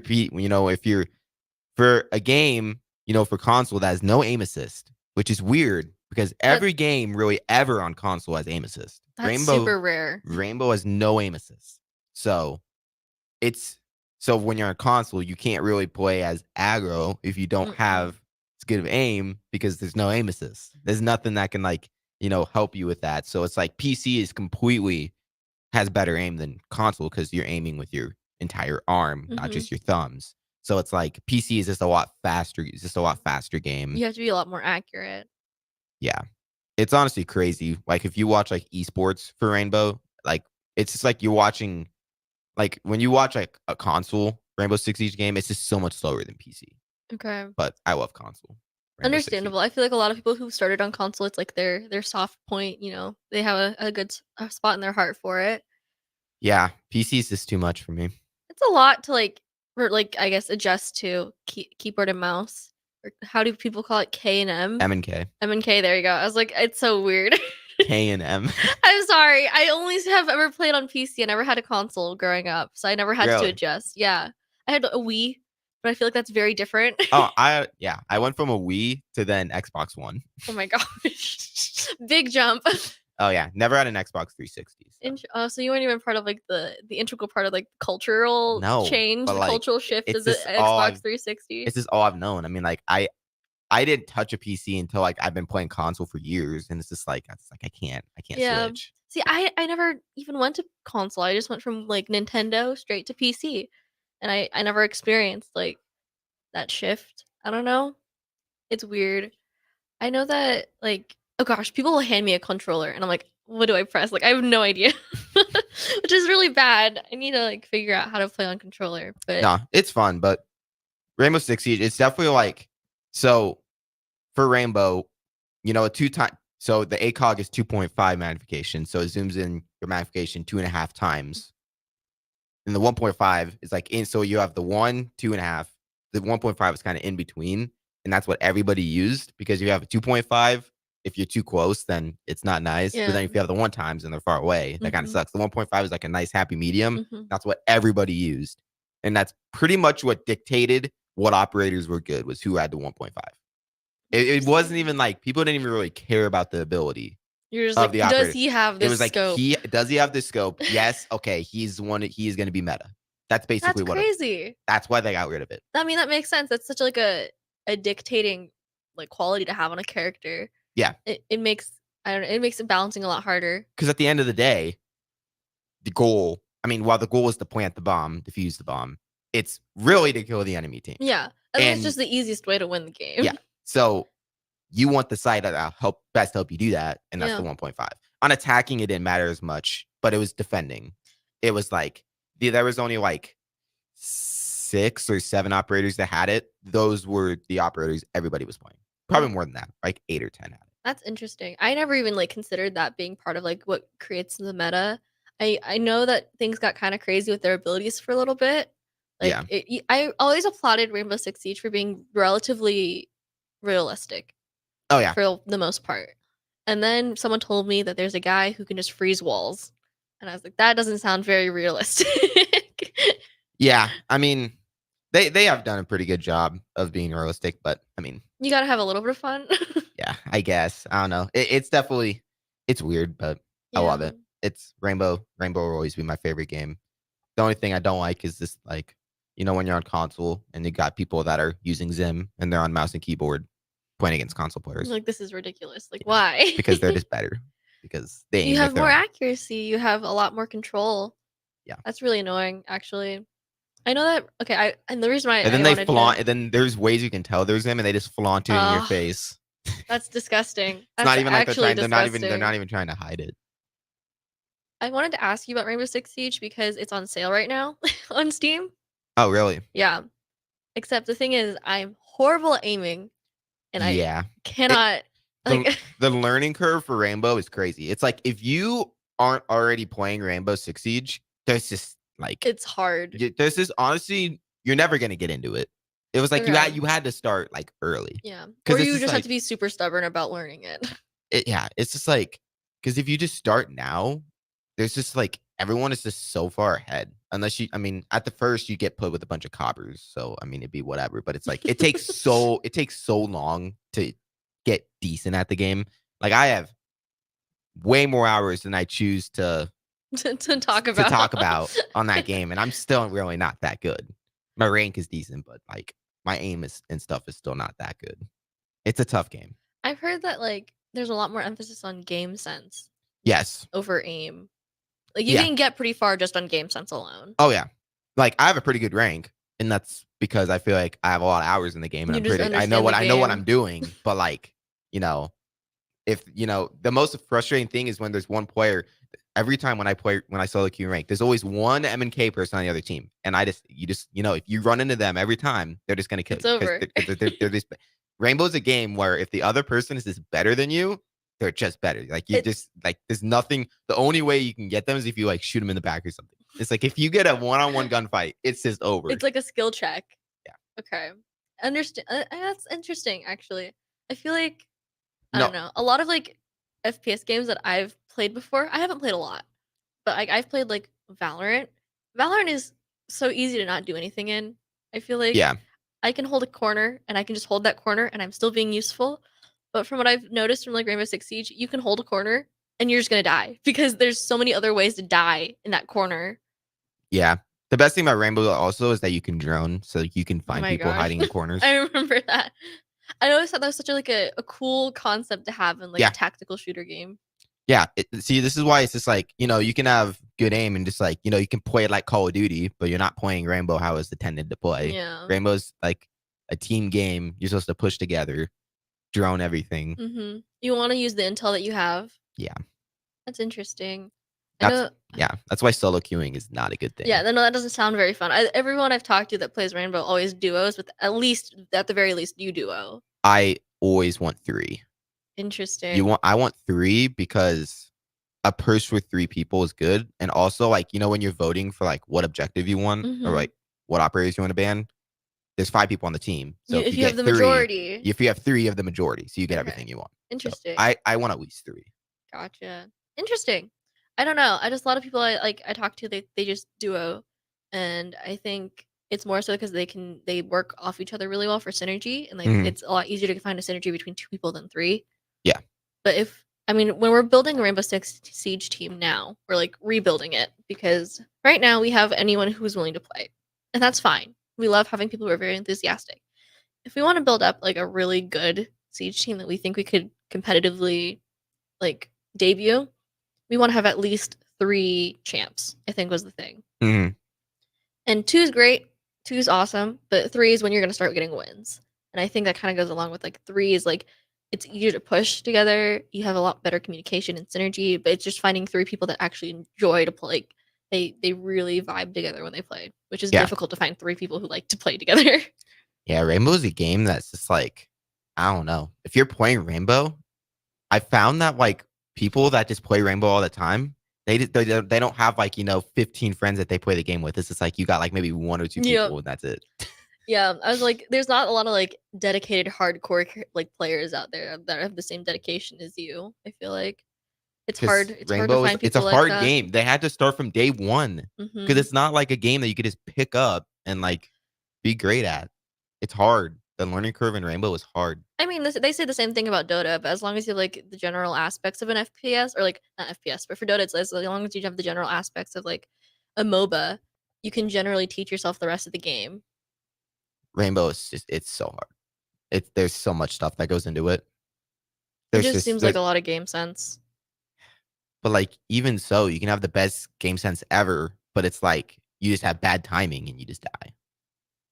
for a game, for console that has no aim assist, which is weird because every game really ever on console has aim assist. That's super rare. Rainbow has no aim assist. So when you're on console, you can't really play as aggro if you don't have as good of aim because there's no aim assist. There's nothing that can help you with that. So it's like PC is completely has better aim than console because you're aiming with your entire arm, not just your thumbs. So it's like PC is just a lot faster. It's just a lot faster game. You have to be a lot more accurate. Yeah. It's honestly crazy. Like if you watch like esports for Rainbow, like it's just like you're watching, like when you watch like a console Rainbow Six Siege game, it's just so much slower than PC. Okay. But I love console. Understandable. I feel like a lot of people who started on console, it's like their soft point. You know, they have a good spot in their heart for it. Yeah, PC is just too much for me. It's a lot to like, I guess adjust to keyboard and mouse. Or how do people call it? K and M. M and K. M and K. There you go. I was like, it's so weird. K and M. I'm sorry. I only have ever played on PC. I never had a console growing up, so I never had to Really? adjust. Yeah, I had a Wii, but I feel like that's very different. Oh, I went from a Wii to then Xbox One. Oh my gosh, big jump. Oh yeah, never had an Xbox 360. So you weren't even part of like the integral part of like cultural change, but, the like, cultural shift it's of the just all Xbox I've- 360. It's just all I've known. I mean, like I didn't touch a PC until like I've been playing console for years, and it's just like I can't Yeah. switch. See, I never even went to console. I just went from like Nintendo straight to PC, and I never experienced like that shift. I don't know. It's weird. I know that like, oh gosh, people will hand me a controller and I'm like, what do I press? Like I have no idea. Which is really bad. I need to like figure out how to play on controller. But Nah, it's fun, but Rainbow Six Siege, it's definitely like, so for Rainbow, you know, so the ACOG is 2.5 magnification, so it zooms in your magnification 2.5 times. And the 1.5 is like so you have the 1, 2.5. The 1.5 is kind of in between, and that's what everybody used, because if you have a 2.5, if you're too close, then it's not nice. But then if you have the 1 times and they're far away, that kind of sucks. The 1.5 is like a nice happy medium. That's what everybody used. And that's pretty much what dictated what operators were good, was who had the 1.5. It wasn't even like people didn't even really care about the ability. you're just of like, the does operator. he have It this was like scope? does he have the scope? Yes. Okay. He's going to be meta. That's basically That's what crazy. that's why they got rid of it. I mean, that makes sense. That's such like a dictating like quality to have on a character. Yeah. It makes I don't know, it makes it balancing a lot harder. Because at the end of the day, the goal, I mean, while the goal is to plant the bomb, defuse the bomb, it's really to kill the enemy team. Yeah. I think it's And- just the easiest way to win the game. Yeah. So you want the side that best help you do that, and that's Yeah. the 1.5. On attacking, it didn't matter as much, but it was defending. It was like there was only like 6 or 7 operators that had it. Those were the operators everybody was playing. Probably more than that, like 8 or 10 had it. That's interesting. I never even like considered that being part of like what creates the meta. I know that things got kind of crazy with their abilities for a little bit. Like Yeah. I always applauded Rainbow Six Siege for being relatively realistic Oh yeah. for the most part. And then someone told me that there's a guy who can just freeze walls. And I was like, that doesn't sound very realistic. Yeah. I mean, they have done a pretty good job of being realistic, but I mean, You gotta have a little bit of fun. yeah, I guess. I don't know. It's definitely weird, but I love it. It's Rainbow. Rainbow will always be my favorite game. The only thing I don't like is this, like, you know, when you're on console and you got people that are using Zim and they're on mouse and keyboard playing against console players Like, this is ridiculous. Like, why? because they're just better. Because they You aim have with their more own. accuracy. You have a lot more control. Yeah. That's really annoying, actually. I know that. Okay, and the reason why And then I they wanted flaunt. to, And then there's ways you can tell there's Zim, and they just flaunt it in your Ugh. face. that's disgusting. It's That's not even like they're actually trying. They're not disgusting. even trying to hide it. I wanted to ask you about Rainbow Six Siege because it's on sale right now on Steam. Oh really? Yeah. Except the thing is, I'm horrible at aiming, and Yeah. I cannot like. The learning curve for Rainbow is crazy. It's like if you aren't already playing Rainbow Six Siege, there's just like It's hard. there's this honestly, you're never gonna get into it. It was like Okay. you had to start like early. Yeah. 'Cause Or it's you just have like- to be super stubborn about learning it. It's just like, because if you just start now, there's just like everyone is just so far ahead. Unless I mean, at the first you get put with a bunch of coppers, so I mean it'd be whatever. But it's like it takes so long to get decent at the game. Like I have way more hours than I choose to to talk about. talk about on that game, and I'm still really not that good. My rank is decent, but like my aim and stuff is still not that good. It's a tough game. I've heard that like there's a lot more emphasis on game sense Yes. over aim. Like you Yeah. can get pretty far just on game sense alone. Oh yeah. Like I have a pretty good rank, and that's because I feel like I have a lot of hours in the game, and You I'm just pretty. I understand know what the I know what game. I'm doing. But like, if the most frustrating thing is when there's one player. Every time when I solo queue rank, there's always one M&K person on the other team, and if you run into them every time, they're just gonna kill It's you. over. They're this. Rainbow's a game where if the other person is just better than you, they're just better. Like there's nothing. The only way you can get them is if you like shoot them in the back or something. It's like if you get a one-on-one gunfight, it's just over. It's like a skill check. Yeah. Okay. Understand. That's interesting, actually. I feel like I No. don't know. A lot of like FPS games that I've played before. I haven't played a lot, but like I've played like Valorant. Valorant is so easy to not do anything in. I feel like Yeah. I can hold a corner and I can just hold that corner and I'm still being useful. But from what I've noticed from like Rainbow Six Siege, you can hold a corner and you're just gonna die because there's so many other ways to die in that corner. Yeah. The best thing about Rainbow also is that you can drone, so you can Oh find my people gosh. hiding in corners. I remember that. I always thought that was such a cool concept to have in like Yeah. a tactical shooter game. Yeah. See, this is why it's just like, you can have good aim and just like, you can play it like Call of Duty, but you're not playing Rainbow how it's intended to play. Yeah. Rainbow's like a team game. You're supposed to push together, drone everything. Mm-hmm. You want to use the intel that you have. Yeah. That's interesting. I know. That's why solo queuing is not a good thing. Yeah, no, that doesn't sound very fun. Everyone I've talked to that plays Rainbow always duos with at the very least, you duo. I always want 3. Interesting. I want 3 because a purse with 3 people is good. And also like, when you're voting for like what objective you want Mhm. or like what operators you want to ban, there's 5 people on the team. So If you get have the 3, majority. if you have 3 of the majority, so you get Okay. everything you want. Interesting. So I want at least 3. Gotcha. Interesting. I don't know. A lot of people I talk to, they just duo, and I think it's more so because they work off each other really well for synergy, and like Mhm. it's a lot easier to find a synergy between 2 people than 3. Yeah. But when we're building a Rainbow Six Siege team now, we're like rebuilding it because right now we have anyone who's willing to play, and that's fine. We love having people who are very enthusiastic. If we want to build up like a really good Siege team that we think we could competitively like debut, we want to have at least 3 champs, I think was the thing. Mhm. And 2 is great. 2 is awesome, but 3 is when you're going to start getting wins. And I think that kind of goes along with like 3 is like it's easier to push together. You have a lot better communication and synergy, but it's just finding 3 people that actually enjoy to play. They really vibe together when they play, which is Yeah. difficult to find 3 people who like to play together. Yeah, Rainbow's a game that's just like, I don't know. If you're playing Rainbow, I found that like people that just play Rainbow all the time, they don't have like 15 friends that they play the game with. It's just like you got like maybe 1 or 2 people, Yep. and that's it. Yeah, I was like, there's not a lot of like dedicated hardcore like players out there that have the same dedication as you. I feel like it's 'Cause hard. It's hard to Rainbow find it's a people like hard that. game. They had to start from day 1 because Mhm. it's not like a game that you could just pick up and like be great at. It's hard. The learning curve in Rainbow is hard. I mean, they say the same thing about Dota, but as long as you have like the general aspects of an FPS, or like not FPS, but for Dota, it's as long as you have the general aspects of like a MOBA, you can generally teach yourself the rest of the game. Rainbow is it's so hard. There's so much stuff that goes into it. It just seems like a lot of game sense. But like even so, you can have the best game sense ever, but it's like you just have bad timing and you just die.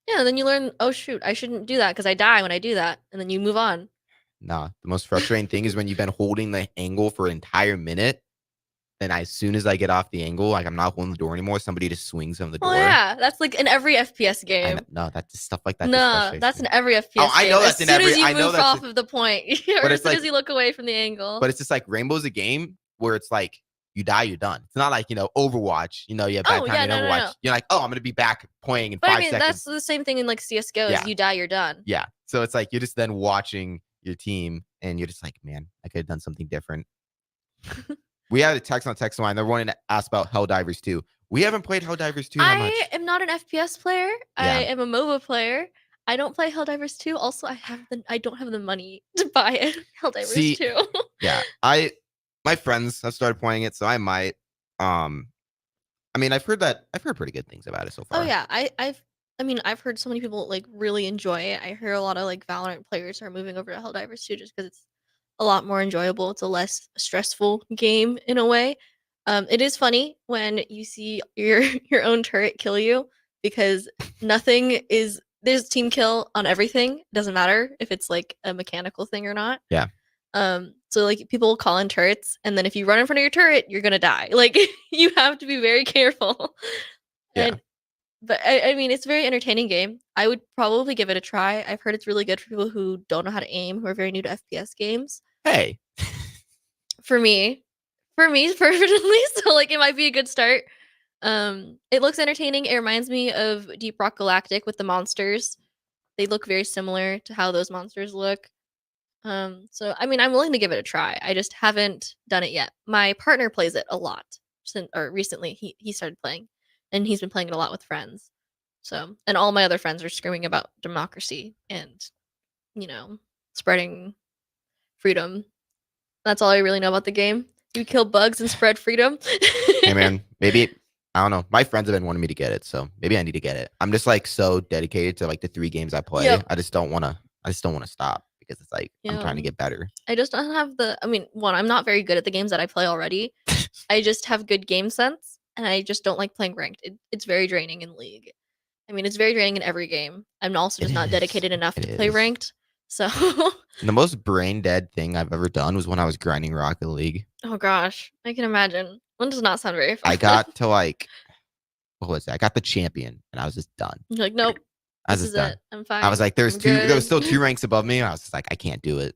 Yeah, then you learn, oh shoot, I shouldn't do that because I die when I do that, and then you move on. Nah, the most frustrating thing is when you've been holding the angle for an entire minute. Then as soon as I get off the angle, like I'm not holding the door anymore, somebody just swings on the door. Oh yeah, that's like in every FPS game. No, that's just stuff like that. just No, frustrates that's me. in every FPS Oh, I game. know that's as in soon every- as you I know move that's off in- of the point, or But as it's soon like- as you look away from the angle. But it's just like Rainbow's a game where it's like you die, you're done. It's not like Overwatch. You have bad Oh, time yeah, in no, no, Overwatch. no. You're like, oh, I'm gonna be back playing in But 5 I mean, seconds. that's the same thing in like CS:GO. Yeah. Is you die, you're done. Yeah. So it's like you're just then watching your team and you're just like, man, I could have done something different. We had a text on text line. They're wanting to ask about Helldivers 2. We haven't played Helldivers 2 that much. I am not an FPS player. I am a MOBA player. I don't play Helldivers 2. Also, I don't have the money to buy it. Helldivers See, 2. Yeah. My friends have started playing it, so I might. I mean, I've heard pretty good things about it so far. Oh yeah, I've heard so many people like really enjoy it. I hear a lot of like Valorant players are moving over to Helldivers 2 just because it's a lot more enjoyable. It's a less stressful game in a way. It is funny when you see your own turret kill you because there's team kill on everything. Doesn't matter if it's like a mechanical thing or not. Yeah. So like people will call in turrets, and then if you run in front of your turret, you're gonna die. Like you have to be very careful. Yeah. But I mean, it's a very entertaining game. I would probably give it a try. I've heard it's really good for people who don't know how to aim, who are very new to FPS games. Hey. For me personally, so like it might be a good start. It looks entertaining. It reminds me of Deep Rock Galactic with the monsters. They look very similar to how those monsters look. So I mean, I'm willing to give it a try. I just haven't done it yet. My partner plays it a lot recently. He started playing, and he's been playing it a lot with friends. So, and all my other friends are screaming about democracy and, spreading freedom. That's all I really know about the game. You kill bugs and spread freedom. Hey man, maybe I don't know. My friends have been wanting me to get it, so maybe I need to get it. I'm just like so dedicated to like the 3 games I play. Yep. I just don't want to stop because it's like I'm trying to get better. I just don't have I'm not very good at the games that I play already. I just have good game sense, and I just don't like playing ranked. It's very draining in League. I mean, it's very draining in every game. I'm also just not dedicated enough to play ranked. So The most brain dead thing I've ever done was when I was grinding Rocket League. oh gosh, I can imagine. One does not sound very fun. I got to like, what was it? I got the champion, and I was just done. You're like, nope. I was This just is done. it. I'm fine. I was like, there was I'm still good. 2 ranks above me. I was just like, I can't do it.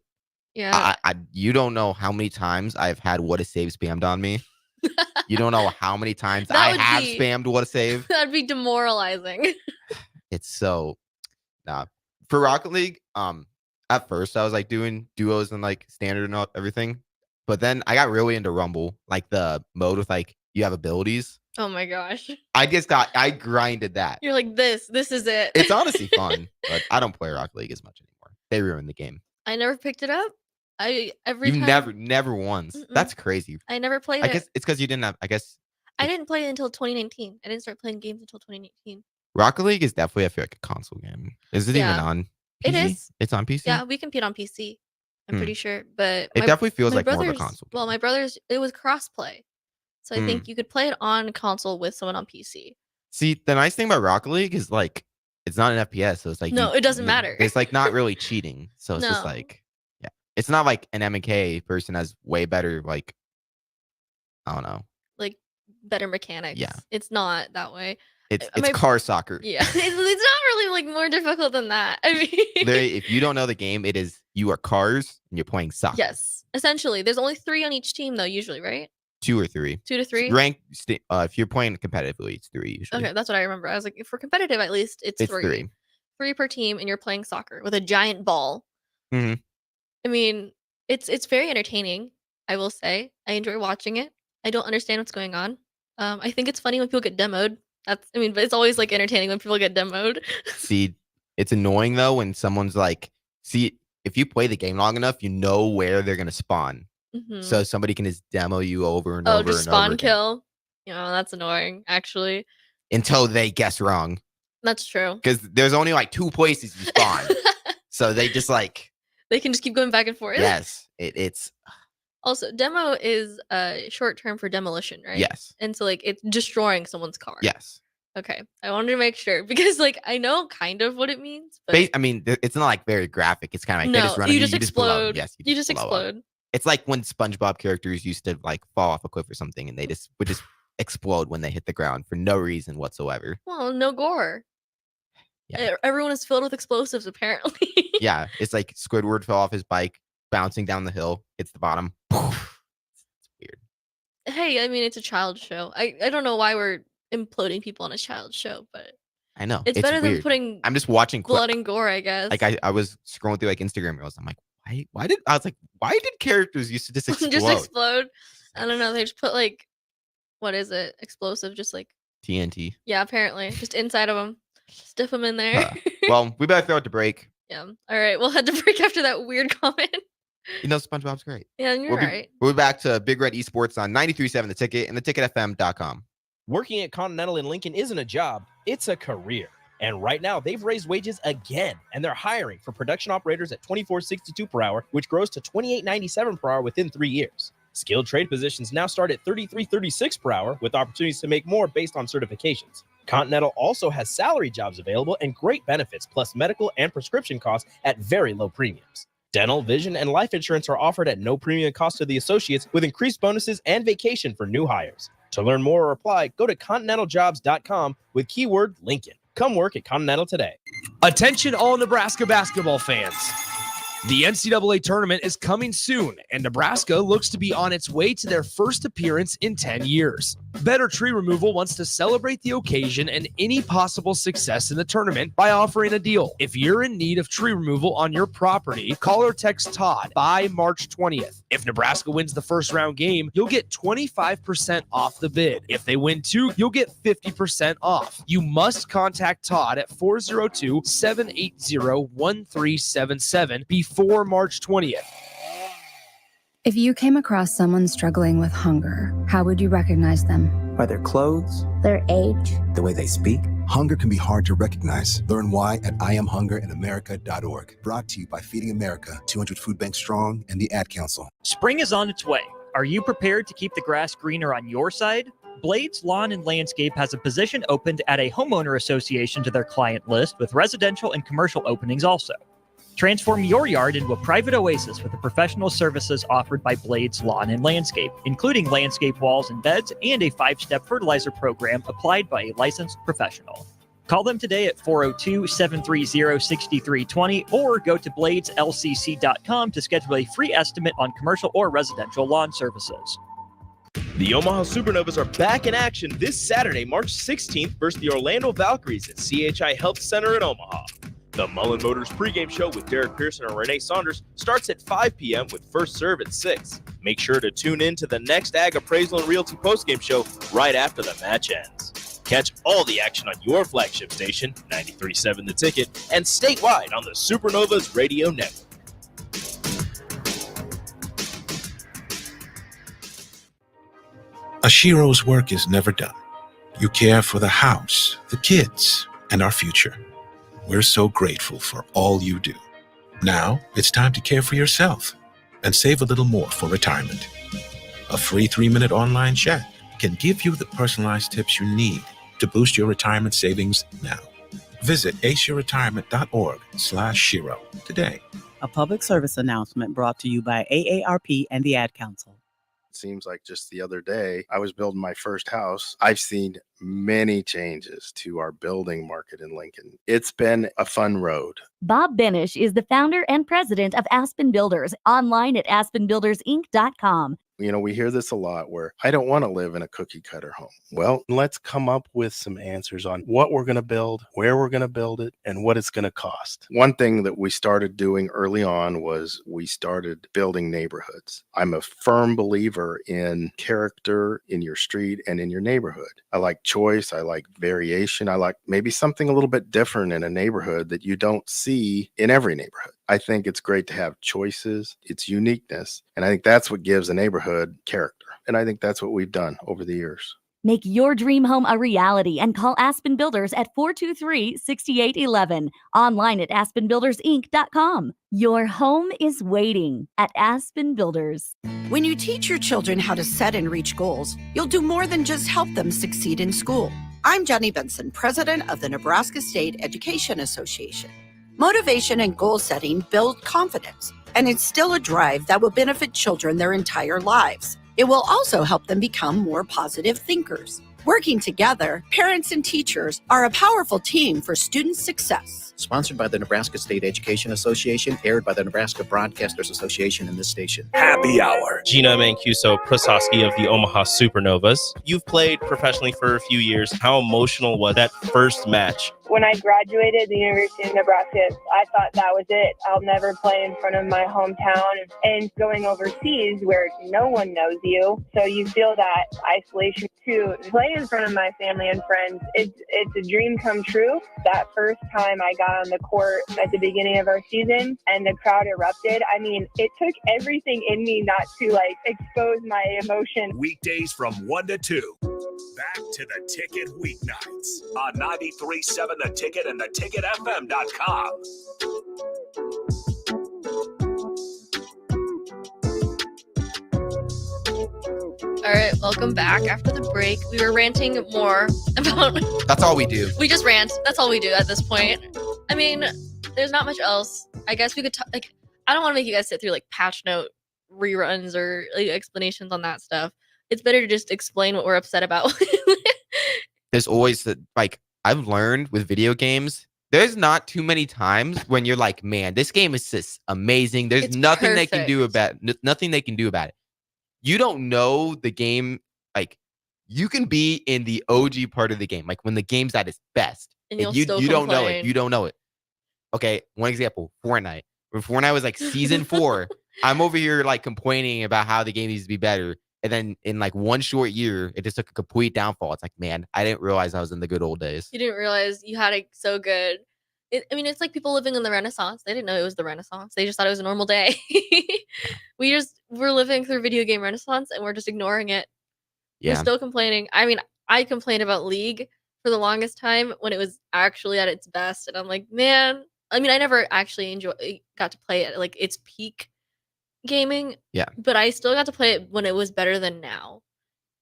Yeah. You don't know how many times I've had what a save spammed on me. You don't know how many times That I would have be- spammed what a save. That'd be demoralizing. It's so for Rocket League. At first I was like doing duos and like standard and everything, but then I got really into Rumble, like the mode with like you have abilities. Oh my gosh. I grinded that. You're like, this is it. It's honestly fun, but I don't play Rocket League as much anymore. They ruined the game. I never picked it up. Every You time never once. Mm-mm. That's crazy. I never played I it. guess it's because you didn't have. I guess I didn't play it until 2019. I didn't start playing games until 2019. Rocket League is definitely I feel like a console game. Is it Yeah. even on? It PC? is. It's on PC. Yeah, we compete on PC. I'm pretty sure, but It definitely feels my like more of a brothers- console Well, my brothers, it was crossplay, so I think you could play it on console with someone on PC. See, the nice thing about Rocket League is like it's not an FPS, so it's like No, it doesn't matter. It's like not really cheating, so it's just No. like it's not like an MK person has way better like I don't know. Like better mechanics. Yeah. It's not that way. It's My- car soccer. Yeah, it's not really like more difficult than that. I mean, If you don't know the game, it is you are cars and you're playing soccer. yes, essentially. There's only 3 on each team though, usually, right? 2 or 3. 2 to 3. If you're playing competitively, it's 3 usually. Okay, that's what I remember. I was like, if we're competitive, at least it's It's 3. 3. 3 per team, and you're playing soccer with a giant ball. Mhm. I mean, it's very entertaining. I will say, I enjoy watching it. I don't understand what's going on. I think it's funny when people get demoed. But it's always like entertaining when people get demoed. See, it's annoying though when someone's like, see, if you play the game long enough, you know where they're gonna spawn. Mhm. So somebody can just demo you over and Oh, over just and over spawn again kill. That's annoying. Actually, until they guess wrong. that's true. Because there's only like 2 places you spawn. So they just like They can just keep going back and forth. yes, it's Also, demo is short term for demolition, right? Yes. And so like it's destroying someone's car. yes. Okay. I wanted to make sure because like I know kind of what it means, but I mean, it's not like very graphic. It's kind of like they no, just run you at just you just blow. explode. Yes, you just blow up. explode. It's like when SpongeBob characters used to like fall off a cliff or something, and they just would just explode when they hit the ground for no reason whatsoever. Well, no gore. Yeah. Everyone is filled with explosives apparently. Yeah, it's like Squidward fell off his bike, bouncing down the hill, hits the bottom. It's weird. Hey, I mean it's a child show. I don't know why we're imploding people on a child show, but I know it's better weird. than putting I'm just watching blood and gore, I guess. Like I was scrolling through like Instagram reels. I'm like, why did characters used to just explode? just explode. I don't know. They just put like, what is it? Explosive, just like TNT. yeah, apparently, just inside of them. Stiff them in there. Well, we better throw it to break. Yeah. All right, we'll head to break after that weird comment. You know, SpongeBob's great. Yeah, you're right. We'll be back to Big Red Esports on 93.7 The Ticket and theticketfm.com. Working at Continental in Lincoln isn't a job, it's a career. And right now, they've raised wages again, and they're hiring for production operators at $24.62 per hour, which grows to $28.97 per hour within 3 years. Skilled trade positions now start at $33.36 per hour with opportunities to make more based on certifications. Continental also has salary jobs available and great benefits, plus medical and prescription costs at very low premiums. Dental, vision, and life insurance are offered at no premium cost to the associates with increased bonuses and vacation for new hires. To learn more or apply, go to continentaljobs.com with keyword Lincoln. Come work at Continental today. Attention all Nebraska basketball fans. The NCAA tournament is coming soon, and Nebraska looks to be on its way to their first appearance in 10 years. Better Tree Removal wants to celebrate the occasion and any possible success in the tournament by offering a deal. If you're in need of tree removal on your property, call or text Todd by March 20th. If Nebraska wins the first round game, you'll get 25% off the bid. If they win two, you'll get 50% off. You must contact Todd at 402-780-1377 before March 20th. If you came across someone struggling with hunger, how would you recognize them? By their clothes, their age, the way they speak. Hunger can be hard to recognize. Learn why at IamHungerInAmerica.org. Brought to you by Feeding America, 200 Food Banks Strong, and the Ad Council. Spring is on its way. Are you prepared to keep the grass greener on your side? Blades Lawn and Landscape has a position opened at a homeowner association to their client list with residential and commercial openings also. Transform your yard into a private oasis with the professional services offered by Blades Lawn and Landscape, including landscape walls and beds and a 5-step fertilizer program applied by a licensed professional. Call them today at 402-730-6320 or go to bladeslcc.com to schedule a free estimate on commercial or residential lawn services. The Omaha Supernovas are back in action this Saturday, March 16th versus the Orlando Valkyries at CHI Health Center in Omaha. The Mullen Motors pregame show with Derek Pearson and Renee Saunders starts at 5 p.m. with first serve at 6. Make sure to tune in to the next Ag Appraisal and Realty postgame show right after the match ends. Catch all the action on your flagship station, 93.7 The Ticket, and statewide on the Supernovas Radio Network. Ashiro's work is never done. You care for the house, the kids, and our future. We're so grateful for all you do. Now it's time to care for yourself and save a little more for retirement. A free 3-minute online chat can give you the personalized tips you need to boost your retirement savings now. Visit aceyourretirement.org/Shiro today. A public service announcement brought to you by AARP and the Ad Council. It seems like just the other day, I was building my first house. I've seen many changes to our building market in Lincoln. It's been a fun road. Bob Benish is the founder and president of Aspen Builders, online at aspenbuildersinc.com. You know, we hear this a lot where I don't want to live in a cookie cutter home. Well, let's come up with some answers on what we're going to build, where we're going to build it, and what it's going to cost. One thing that we started doing early on was we started building neighborhoods. I'm a firm believer in character in your street and in your neighborhood. I like choice. I like variation. I like maybe something a little bit different in a neighborhood that you don't see in every neighborhood. I think it's great to have choices, its uniqueness, and I think that's what gives a neighborhood character. And I think that's what we've done over the years. Make your dream home a reality and call Aspen Builders at 423-6811. Online at aspenbuildersinc.com. Your home is waiting at Aspen Builders. When you teach your children how to set and reach goals, you'll do more than just help them succeed in school. I'm Jenny Benson, president of the Nebraska State Education Association. Motivation and goal setting build confidence and instill a drive that will benefit children their entire lives. It will also help them become more positive thinkers. Working together, parents and teachers are a powerful team for student success. Sponsored by the Nebraska State Education Association, aired by the Nebraska Broadcasters Association and this station. Happy Hour. Gina Mancuso-Prososki of the Omaha Supernovas. You've played professionally for a few years. How emotional was that first match? When I graduated the University of Nebraska, I thought that was it. I'll never play in front of my hometown. And going overseas where no one knows you, so you feel that isolation. To play in front of my family and friends, it's a dream come true. That first time I got on the court at the beginning of our season and the crowd erupted, I mean, it took everything in me not to expose my emotion. Weekdays from 1 to 2. Back to the Ticket weeknights on 93.7 The Ticket and theticketfm.com. All right, welcome back after the break. We were ranting more about. That's all we do. We just rant. That's all we do at this point. I mean, there's not much else. I guess we could like. I don't want to make you guys sit through like patch note reruns or like, explanations on that stuff. It's better to just explain what we're upset about. There's always like I've learned with video games. There's not too many times when you're like, man, this game is just amazing. There's nothing they can do about nothing they can do about it. You don't know the game. Like you can be in the OG part of the game, like when the game's at its best, And and you'll still you don't know it. complain. You don't know it. Okay, one example: Fortnite. When Fortnite was like season 4, I'm over here like complaining about how the game needs to be better, and then in like one short year, it just took a complete downfall. It's like, man, I didn't realize I was in the good old days. You didn't realize you had it so good. I mean, it's like people living in the Renaissance. They didn't know it was the Renaissance. They just thought it was a normal day. We're living through video game Renaissance and we're just ignoring it. We're Yeah. still complaining. I mean, I complained about League for the longest time when it was actually at its best. And I'm like, man, I mean, I never actually got to play it at like its peak gaming. Yeah. But I still got to play it when it was better than now.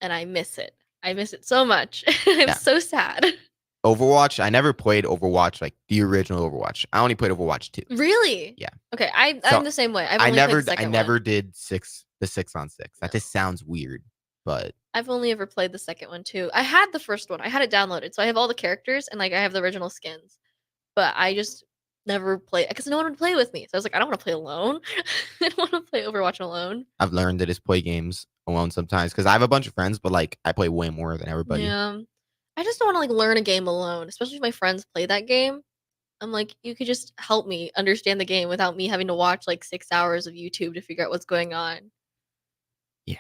And I miss it. I miss it so much. I'm so sad. Overwatch. I never played Overwatch, like the original Overwatch. I only played Overwatch 2. Really? Yeah. Okay, I'm So, the same way. I've I only played never, the I second never one. did the 6-on-6. That just sounds weird, but I've only ever played the second one too. I had the first one. I had it downloaded, so I have all the characters and like I have the original skins. But I just never played because no one would play with me. So I was like, I don't want to play alone. I don't want to play Overwatch alone. I've learned to just play games alone sometimes because I have a bunch of friends, but like I play way more than everybody. Yeah. I just don't want to like learn a game alone, especially if my friends play that game. I'm like, you could just help me understand the game without me having to watch like 6 hours of YouTube to figure out what's going on. Yeah.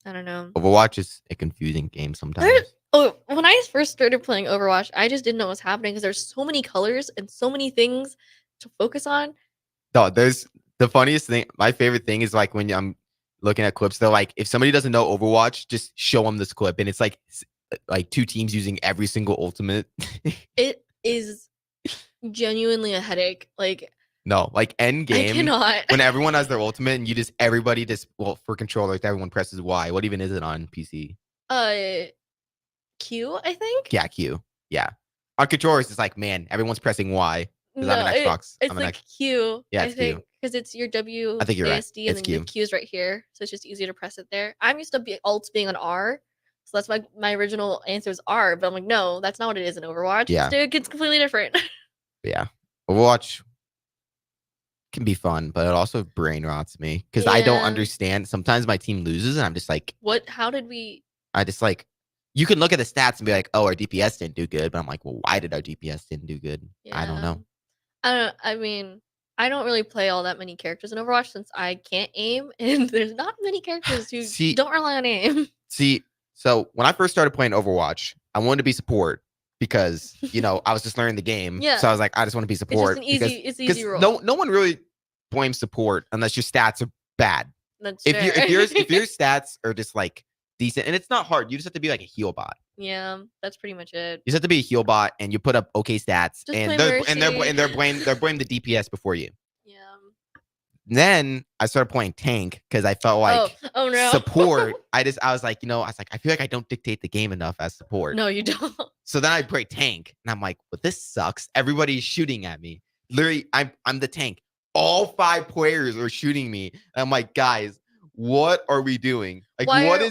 I don't know. Overwatch is a confusing game sometimes. When I first started playing Overwatch, I just didn't know what was happening because there's so many colors and so many things to focus on. No, there's the funniest thing. My favorite thing is like when I'm looking at clips, they're like, if somebody doesn't know Overwatch, just show them this clip. And it's like 2 teams using every single ultimate. It is genuinely a headache. Like, No, like end game. cannot. When everyone has their ultimate and everybody for controllers, everyone presses Y. What even is it on PC? Q, I think. Yeah, Q. Yeah. On controllers, it's like, man, everyone's pressing Y. Because I'm an Xbox. It's I'm an like Q. Yeah, I it's think Q. because it's your W. I think you're right. ASD, and It's then the Q. Q is right here, so it's just easier to press it there. I'm used to ults being on R, so that's my original answer is R. But I'm like, no, that's not what it is in Overwatch. Yeah. It's completely different. But yeah. Overwatch can be fun, but it also brain rots me because I don't Yeah. understand. Sometimes my team loses and I'm just like, What? How did we? I just like, you can look at the stats and be like, oh, our DPS didn't do good. But I'm like, well, why did our DPS didn't do good? I don't know. I mean, I don't really play all that many characters in Overwatch since I can't aim, and there's not many characters who don't rely on aim. See, so when I first started playing Overwatch, I wanted to be support because, I was just learning the game. Yeah. So I was like, I just want to be support. an easy- it's an easy role. No one really blames support unless your stats are bad. That's If your fair. stats are just like decent, and it's not hard, you just have to be like a heal bot. Yeah, that's pretty much it. You just have to be a heal bot, and you put up okay stats, Just and play they're Mercy. blame the DPS before you. Yeah. Then I started playing tank because I felt like oh no. support. I was like, I feel like I don't dictate the game enough as support. No, you don't. So then I play tank, and I'm like, but this sucks. Everybody's shooting at me. Literally, I'm the tank. All 5 players are shooting me. And I'm like, guys, what are we doing? Like, what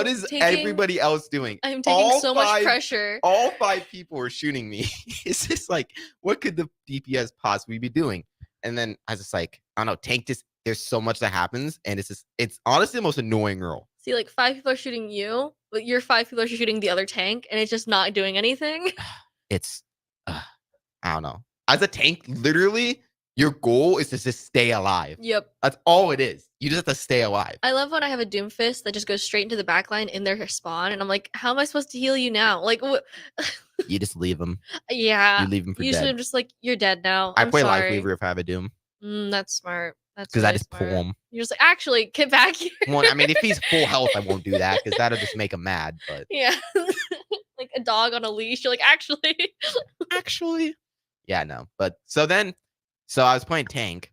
is everybody else doing? I'm taking so much pressure. All 5 people are shooting me. It's just like, what could the DPS possibly be doing? And then I was just like, I don't know, tank just, there's so much that happens, and it's honestly the most annoying role. See, like 5 people are shooting you, but your 5 people are shooting the other tank, and it's just not doing anything. It's, I don't know. As a tank, literally, your goal is to just stay alive. Yep. That's all it is. You just have to stay alive. I love when I have a Doomfist that just goes straight into the backline in their spawn, and I'm like, how am I supposed to heal you now? Like, what? You just leave them. Yeah. You leave them for Usually dead. I'm just like, you're dead now. I I'm play sorry. Life Weaver if I have a Doom. That's smart. That's Because I really just smart. pull him. You're just like, actually, get back here. Well, I mean, if he's full health, I won't do that because that'll just make him mad. But Yeah. Like a dog on a leash. You're like, actually. yeah, no. But so I was playing tank,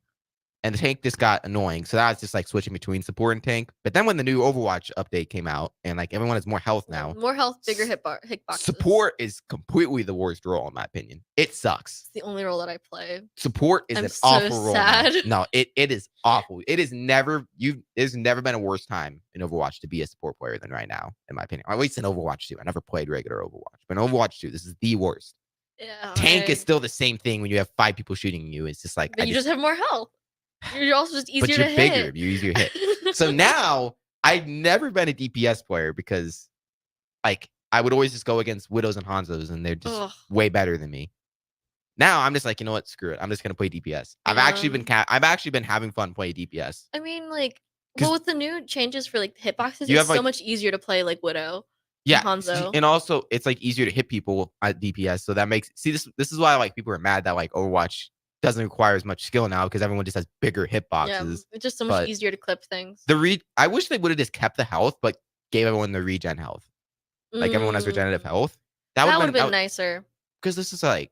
And the tank just got annoying. So now it's just like switching between support and tank. But then when the new Overwatch update came out and like everyone has more health now, More health, bigger hitboxes. support is completely the worst role in my opinion. It sucks. It's the only role that I play. Support is I'm an so awful role. sad. No, it is awful. There's never been a worse time in Overwatch to be a support player than right now, in my opinion. Or at least in Overwatch 2. I never played regular Overwatch, but in Overwatch 2, this is the worst. Yeah. Tank is still the same thing when you have 5 people shooting you. It's just like But you just have more health. You're also just easier but you're to bigger. hit. You're easier to hit. So now I've never been a DPS player because like I would always just go against Widows and Hanzos and they're just way better than me. Now I'm just like, you know what? Screw it. I'm just gonna play DPS. I've actually been having fun playing DPS. I mean, like, well, with the new changes for like the hitboxes, you it's have, so much easier to play like Widow. Yeah, and Hanzo. and also it's like easier to hit people at DPS. So that makes this is why like people are mad that like Overwatch doesn't require as much skill now because everyone just has bigger hitboxes. Yeah, it's just so much easier to clip things. I wish they would have just kept the health, but gave everyone the regen health. Like everyone has regenerative health. That would have been nicer. Because this is like,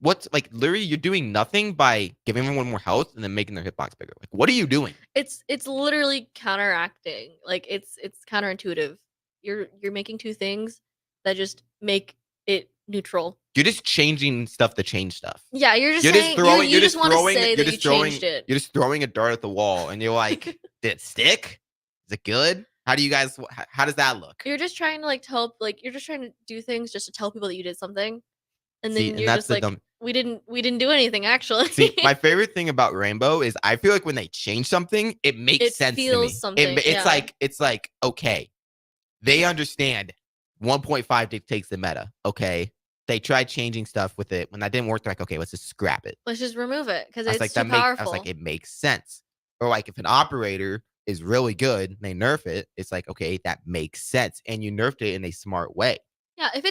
what's like literally you're doing nothing by giving everyone more health and then making their hitbox bigger. Like, what are you doing? It's literally counteracting. Like it's counterintuitive. You're making two things that just make it neutral. You're just changing stuff to change stuff. Yeah, you're just saying, you just want to say that you changed it. You're just throwing a dart at the wall, and you're like, "Did it stick? Is it good? How do you guys? How does that look?" You're just trying to like tell, like you're just trying to do things just to tell people that you did something, and then See, and you're that's just like, we didn't do anything actually. See, my favorite thing about Rainbow is I feel like when they change something, it makes sense to me. Feels something. It's like okay, they understand 1.5 dictates the meta. Okay. They tried changing stuff with it. When that didn't work, they're like, okay, let's just scrap it. Let's just remove it because it's like, too powerful. I was like, it makes sense. Or like if an operator is really good, they nerf it. It's like, okay, that makes sense. And you nerfed it in a smart way. Yeah, if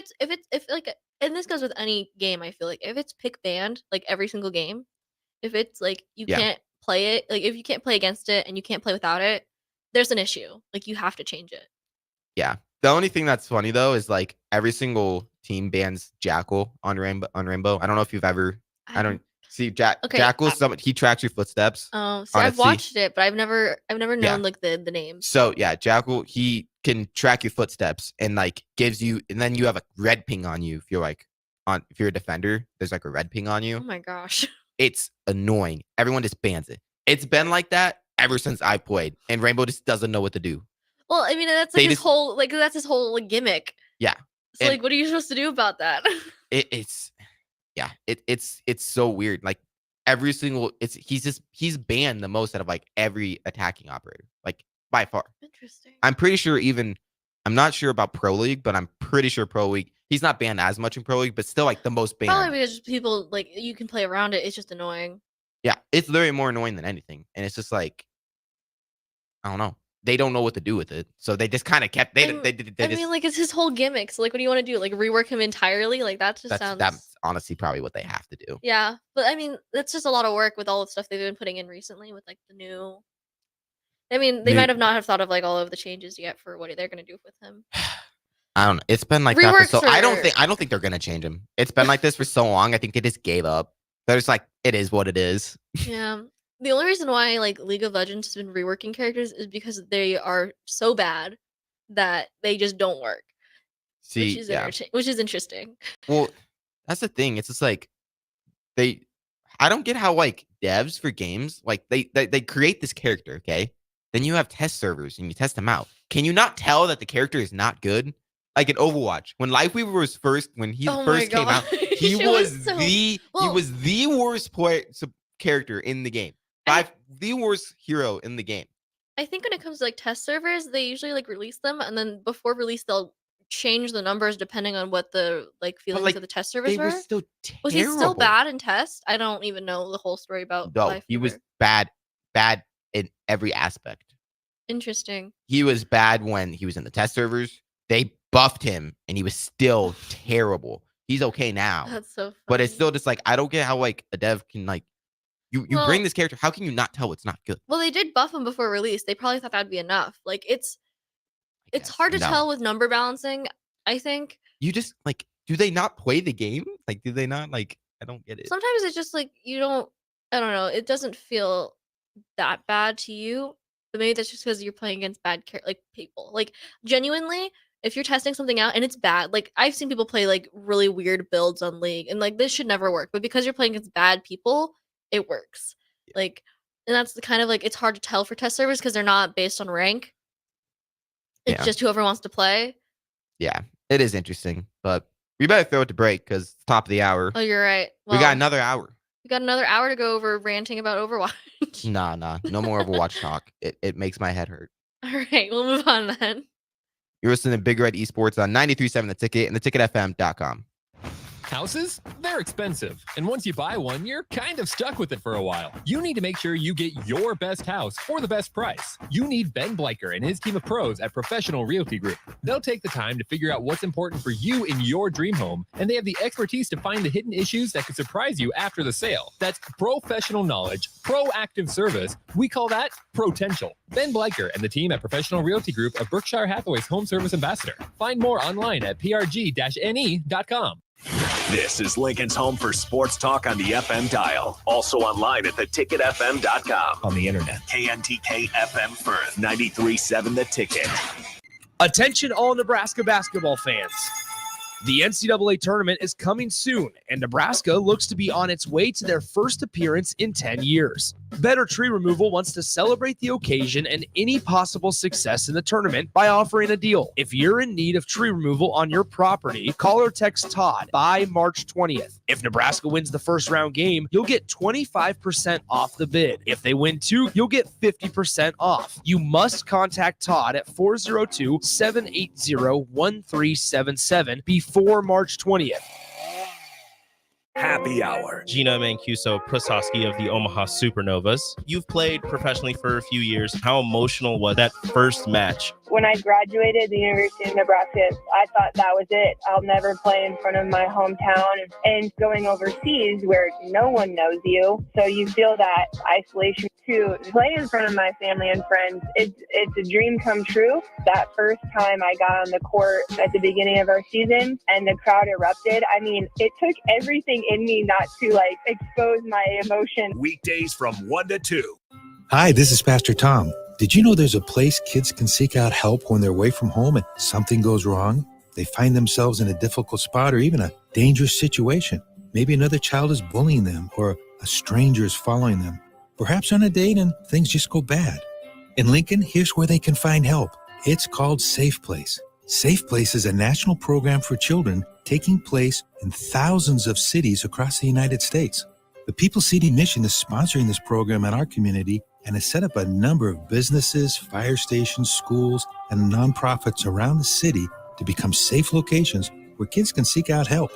like, and this goes with any game, I feel like if it's pick banned, like every single game, if it's like you can't play it, like if you can't play against it and you can't play without it, there's an issue. Like you have to change it. Yeah. The only thing that's funny though is like every single team bans Jackal on Rainbow. I don't know if you've ever. I don't see Jackal. He tracks your footsteps. Oh, so I've watched it, but I've never known like the name. So yeah, Jackal, he can track your footsteps and like gives you, and then you have a red ping on you if you're like if you're a defender. There's like a red ping on you. Oh my gosh, it's annoying. Everyone just bans it. It's been like that ever since I played, and Rainbow just doesn't know what to do. Well, I mean, that's like that's his whole like gimmick. Yeah. So like, what are you supposed to do about that? It's so weird. Like every single, he's banned the most out of like every attacking operator, like by far. Interesting. I'm pretty sure I'm not sure about Pro League, but I'm pretty sure Pro League, he's not banned as much in Pro League, but still like the most banned. Probably because people like you can play around it. It's just annoying. Yeah, it's literally more annoying than anything, and it's just like I don't know. They don't know what to do with it, so they just kind of kept. I mean, like it's his whole gimmick. So, like, what do you want to do? Like, rework him entirely? Like, that just sounds. That's honestly probably what they have to do. Yeah, but I mean, that's just a lot of work with all the stuff they've been putting in recently with like the new. I mean, they might have not have thought of like all of the changes yet for what they're gonna do with him. I don't know. It's been like that for so. I don't think they're gonna change him. It's been like this for so long. I think they just gave up. They're just like, it is what it is. Yeah. The only reason why like League of Legends has been reworking characters is because they are so bad that they just don't work. See, which is interesting. Well, that's the thing. It's just like I don't get how like devs for games like they create this character, okay? Then you have test servers and you test them out. Can you not tell that the character is not good? Like in Overwatch, when Lifeweaver was first came out, he was the worst character in the game. The worst hero in the game. I think when it comes to like test servers, they usually like release them, and then before release, they'll change the numbers depending on what the like feelings of the test servers were. Still was he still bad in test? I don't even know the whole story about. No, he was bad in every aspect. Interesting. He was bad when he was in the test servers. They buffed him, and he was still terrible. He's okay now. That's so funny. But it's still just like I don't get how like a dev can like. You bring this character. How can you not tell it's not good? Well, they did buff him before release. They probably thought that'd be enough. Like it's hard to tell with number balancing. I think you just like. Do they not play the game? Like, do they not like? I don't get it. Sometimes it's just like you don't. I don't know, it doesn't feel that bad to you, but maybe that's just because you're playing against bad people. Like, genuinely, if you're testing something out and it's bad, like, I've seen people play, like, really weird builds on League, and, like, this should never work, but because you're playing against bad people, it works. Like, and that's the kind of, like, it's hard to tell for test servers because they're not based on rank. It's Yeah. just whoever wants to play. Yeah, it is interesting, but we better throw it to break because it's top of the hour. Oh, you're right. We got another hour. We got another hour to go over ranting about Overwatch. Nah, no more Overwatch talk. It makes my head hurt. All right, we'll move on then. You're listening to Big Red Esports on 93.7 The Ticket and theticketfm.com. Houses? They're expensive. And once you buy one, you're kind of stuck with it for a while. You need to make sure you get your best house for the best price. You need Ben Bleicher and his team of pros at Professional Realty Group. They'll take the time to figure out what's important for you in your dream home, and they have the expertise to find the hidden issues that could surprise you after the sale. That's professional knowledge, proactive service. We call that potential. Ben Bleicher and the team at Professional Realty Group of Berkshire Hathaway's home service ambassador. Find more online at prg-ne.com. This is Lincoln's home for sports talk on the FM dial. Also online at theticketfm.com. On the internet. KNTK FM Firth, 93.7 The Ticket. Attention all Nebraska basketball fans. The NCAA tournament is coming soon, and Nebraska looks to be on its way to their first appearance in 10 years. Better Tree Removal wants to celebrate the occasion and any possible success in the tournament by offering a deal. If you're in need of tree removal on your property, call or text Todd by March 20th. If Nebraska wins the first round game, you'll get 25% off the bid. If they win two, you'll get 50% off. You must contact Todd at 402-780-1377 before March 20th. Happy Hour. Gina Mancuso Pusowski of the Omaha Supernovas. You've played professionally for a few years. How emotional was that first match? When I graduated the University of Nebraska, I thought that was it. I'll never play in front of my hometown, and going overseas where no one knows you. So you feel that isolation to play in front of my family and friends. It's a dream come true. That first time I got on the court at the beginning of our season and the crowd erupted, I mean, it took everything in me not to expose my emotion. Weekdays from 1 to 2. Hi, this is Pastor Tom. Did you know there's a place kids can seek out help when they're away from home and something goes wrong? They find themselves in a difficult spot or even a dangerous situation. Maybe another child is bullying them or a stranger is following them. Perhaps on a date and things just go bad. In Lincoln, here's where they can find help. It's called Safe Place. Safe Place is a national program for children taking place in thousands of cities across the United States. The People City Mission is sponsoring this program in our community and has set up a number of businesses, fire stations, schools, and nonprofits around the city to become safe locations where kids can seek out help.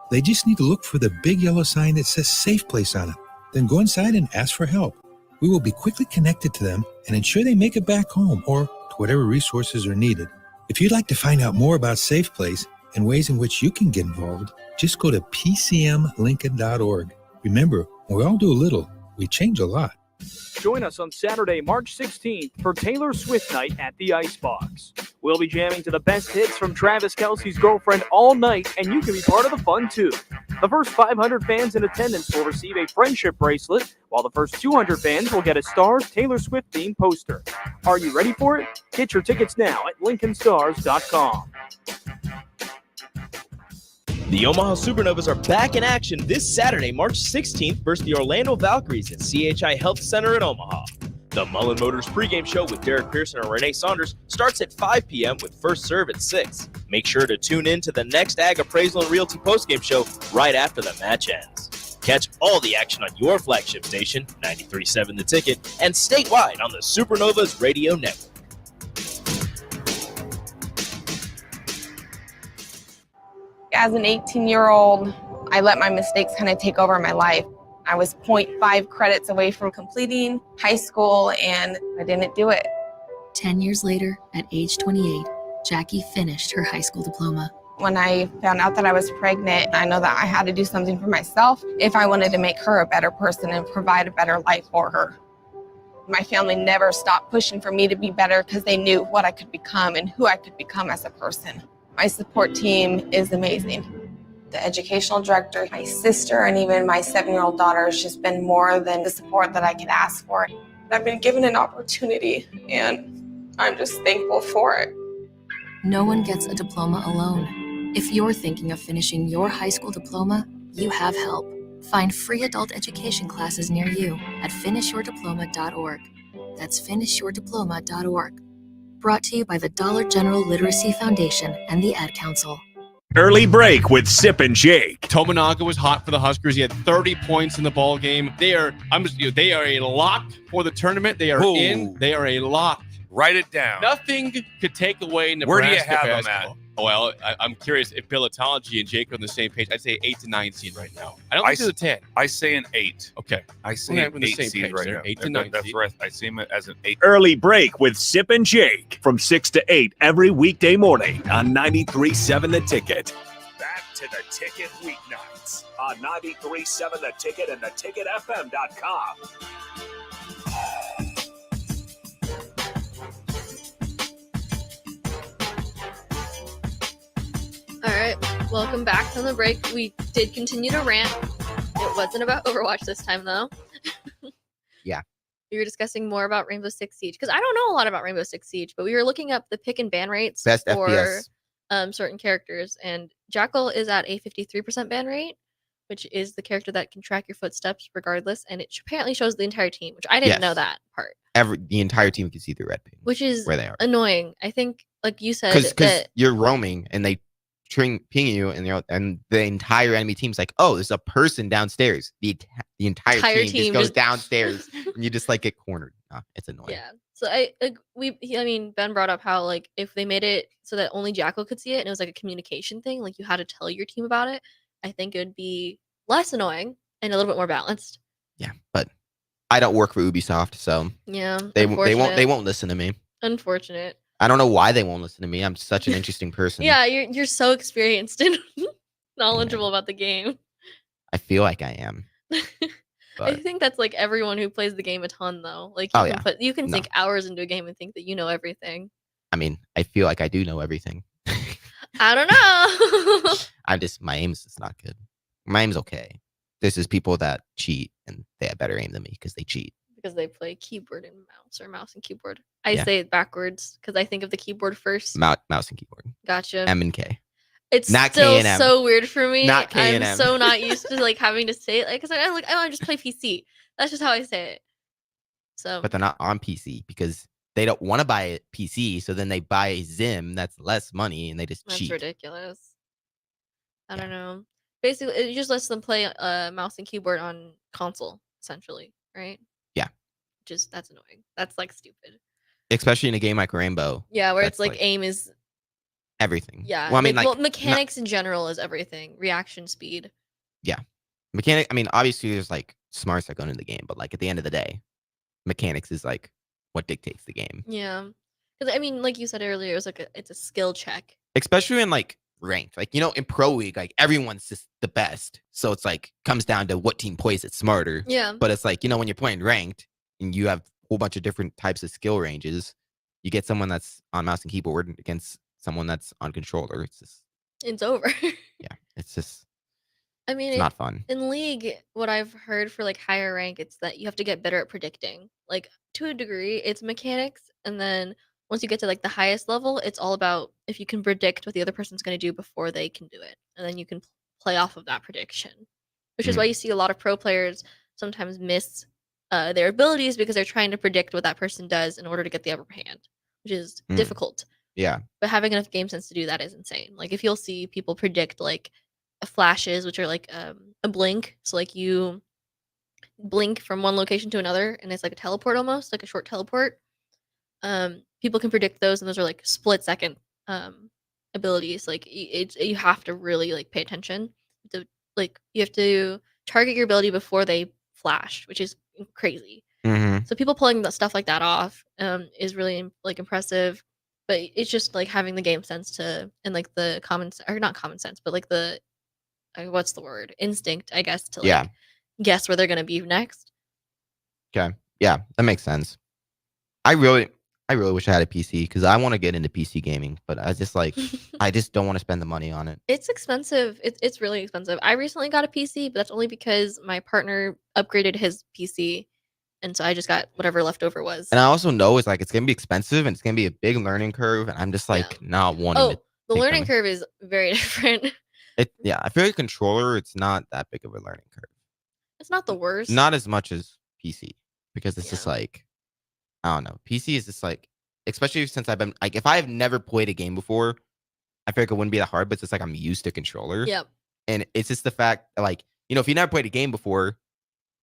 They just need to look for the big yellow sign that says Safe Place on it. Then go inside and ask for help. We will be quickly connected to them and ensure they make it back home or to whatever resources are needed. If you'd like to find out more about Safe Place and ways in which you can get involved, just go to pcmlincoln.org. Remember, when we all do a little, we change a lot. Join us on Saturday, March 16th for Taylor Swift Night at the Icebox. We'll be jamming to the best hits from Travis Kelce's Girlfriend all night, and you can be part of the fun too. The first 500 fans in attendance will receive a friendship bracelet, while the first 200 fans will get a Stars Taylor Swift themed poster. Are you ready for it? Get your tickets now at lincolnstars.com. The Omaha Supernovas are back in action this Saturday, March 16th versus the Orlando Valkyries at CHI Health Center in Omaha. The Mullen Motors pregame show with Derek Pearson and Renee Saunders starts at 5 p.m. with first serve at 6. Make sure to tune in to the next Ag Appraisal and Realty postgame show right after the match ends. Catch all the action on your flagship station, 93.7 The Ticket, and statewide on the Supernovas Radio Network. As an 18-year-old, I let my mistakes kind of take over my life. I was 0.5 credits away from completing high school, and I didn't do it. 10 years later, at age 28, Jackie finished her high school diploma. When I found out that I was pregnant, I know that I had to do something for myself if I wanted to make her a better person and provide a better life for her. My family never stopped pushing for me to be better because they knew what I could become and who I could become as a person. My support team is amazing. The educational director, my sister, and even my 7-year-old daughter has just been more than the support that I could ask for. I've been given an opportunity, and I'm just thankful for it. No one gets a diploma alone. If you're thinking of finishing your high school diploma, you have help. Find free adult education classes near you at finishyourdiploma.org. That's finishyourdiploma.org. Brought to you by the Dollar General Literacy Foundation and the Ad Council. Early break with Sip and Jake. Tominaga was hot for the Huskers. He had 30 points in the ball game. They are a lock for the tournament. They are in. They are a lock. Write it down. Nothing could take away Nebraska. Where do you have basketball. them at? Well, I'm curious if Billetology and Jake are on the same page. I'd say 8 to 9 seed right now. I don't think it's a 10. I say an 8. Okay. I say an 8 seed right now. 8 to 9 That's seed. right. I see him as an 8. Early break with Sip and Jake from 6 to 8 every weekday morning on 93.7 The Ticket. Back to The Ticket weeknights on 93.7 The Ticket and theticketfm.com. All right, welcome back from the break. We did continue to rant. It wasn't about Overwatch this time, though. Yeah. We were discussing more about Rainbow Six Siege because I don't know a lot about Rainbow Six Siege, but we were looking up the pick and ban rates Best for FPS. Certain characters, and Jackal is at a 53% ban rate, which is the character that can track your footsteps regardless, and it apparently shows the entire team, which I didn't know Yes. that part. The entire team can see the red ping, Which is where they are. annoying. I think, like you said, Because that you're roaming and they ping you, and the entire enemy team's like, oh, there's a person downstairs. The entire team just goes downstairs, and you just like get cornered. It's annoying. Yeah. So Ben brought up how like if they made it so that only Jackal could see it and it was like a communication thing, like you had to tell your team about it, I think it would be less annoying and a little bit more balanced. Yeah, but I don't work for Ubisoft, so Yeah. they won't listen to me. Unfortunate. I don't know why they won't listen to me. I'm such an interesting person. Yeah, you're so experienced and knowledgeable about the game. I feel like I am. I But think that's like everyone who plays the game a ton though. Like you can sink hours into a game and think that you know everything. I mean, I feel like I do know everything. I don't know. My aim is just not good. My aim's okay. There's just people that cheat and they have better aim than me because they cheat. Because they play keyboard and mouse or mouse and keyboard. I Yeah. say it backwards because I think of the keyboard first. Mouse and keyboard. Gotcha. M and K. It's not still K and M. so weird for me. Not K and I'm M. so not used to like having to say it because I want to just play PC. That's just how I say it. So But they're not on PC because they don't want to buy a PC. So then they buy a Zim that's less money and they just that's cheat. ridiculous. I don't know. Basically, it just lets them play mouse and keyboard on console, essentially, right? Yeah. That's annoying. That's like stupid. Especially in a game like Rainbow. Yeah, where that's it's like aim is everything. yeah. Well, I mean, like mechanics in general is everything. Reaction speed. yeah. Mechanic. I mean, obviously there's like smarts that go into the game, but like at the end of the day, mechanics is like what dictates the game. Yeah, because I mean, like you said earlier, it was like it's a skill check. Especially in like ranked, like in Pro League, like everyone's just the best. So it's like comes down to what team plays it smarter. Yeah. But it's like when you're playing ranked and you have a whole bunch of different types of skill ranges, you get someone that's on mouse and keyboard against someone that's on controller. It's just It's over. yeah, it's just I mean, it's not fun. In League, what I've heard for like higher rank, it's that you have to get better at predicting. Like to a degree, it's mechanics, and then once you get to like the highest level, it's all about if you can predict what the other person's going to do before they can do it, and then you can play off of that prediction. Which is why you see a lot of pro players sometimes miss their abilities because they're trying to predict what that person does in order to get the upper hand, which is difficult. Yeah. But having enough game sense to do that is insane. Like if you'll see people predict like flashes, which are like a blink, so like you blink from one location to another and it's like a teleport, almost like a short teleport. People can predict those, and those are like split second abilities. Like you have to really like pay attention to, like you have to target your ability before they flash, which is crazy. So people pulling that stuff like that off is really like impressive. But it's just like having the game sense to, and like the not common sense, but like the what's the word, instinct, I guess, to like guess where they're gonna be next. Okay. Yeah, that makes sense. I really I really wish I had a PC because I want to get into PC gaming, but I just I just don't want to spend the money on it. It's expensive. It's really expensive. I recently got a PC, but that's only because my partner upgraded his PC, and so I just got whatever leftover was. And I also know it's gonna be expensive and it's gonna be a big learning curve, and I'm just not wanting to. The take learning them. curve is very different. I feel like controller, it's not that big of a learning curve. It's not the worst. Not as much as PC because it's just I don't know. PC is just especially since I've been if I've never played a game before, I feel like it wouldn't be that hard, but it's just I'm used to controller. Yep. And it's just the fact if you never played a game before,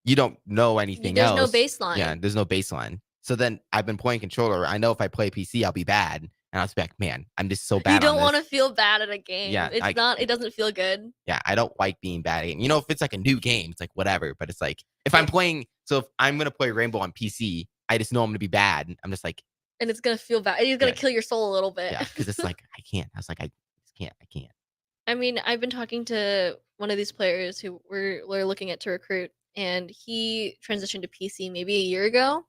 you don't know anything There's else. no baseline. Yeah, there's no baseline. So then I've been playing controller. I know if I play PC, I'll be bad. And I was like, man, I'm just so bad. You don't want to feel bad at a game. Yeah, It doesn't feel good. Yeah, I don't like being bad at a game. If it's a new game, it's whatever. But it's if I'm playing, so if I'm gonna play Rainbow on PC, I just know I'm gonna be bad. I'm just and it's gonna feel bad. It's gonna kill your soul a little bit. Yeah, because it's I can't. I was I just can't. I can't. I mean, I've been talking to one of these players who we're looking at to recruit, and he transitioned to PC maybe a year ago,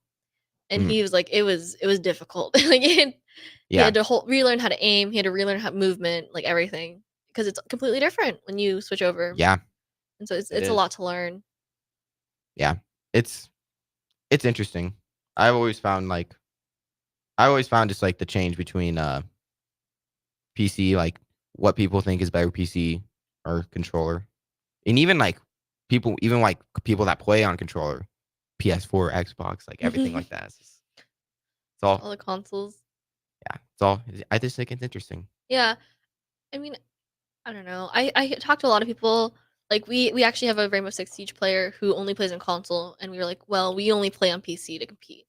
and he was it was difficult. He had to relearn how to aim. He had to relearn how movement, everything, because it's completely different when you switch over. Yeah, and so it's a lot to learn. Yeah, it's interesting. I've always found just the change between PC, what people think is better, PC or controller, and even people that play on controller, PS4, Xbox, everything like that. It's all the consoles. Yeah, it's all. I just think it's interesting. Yeah, I mean, I don't know. I talked to a lot of people. We actually have a Rainbow Six Siege player who only plays on console, and we were well, we only play on PC to compete.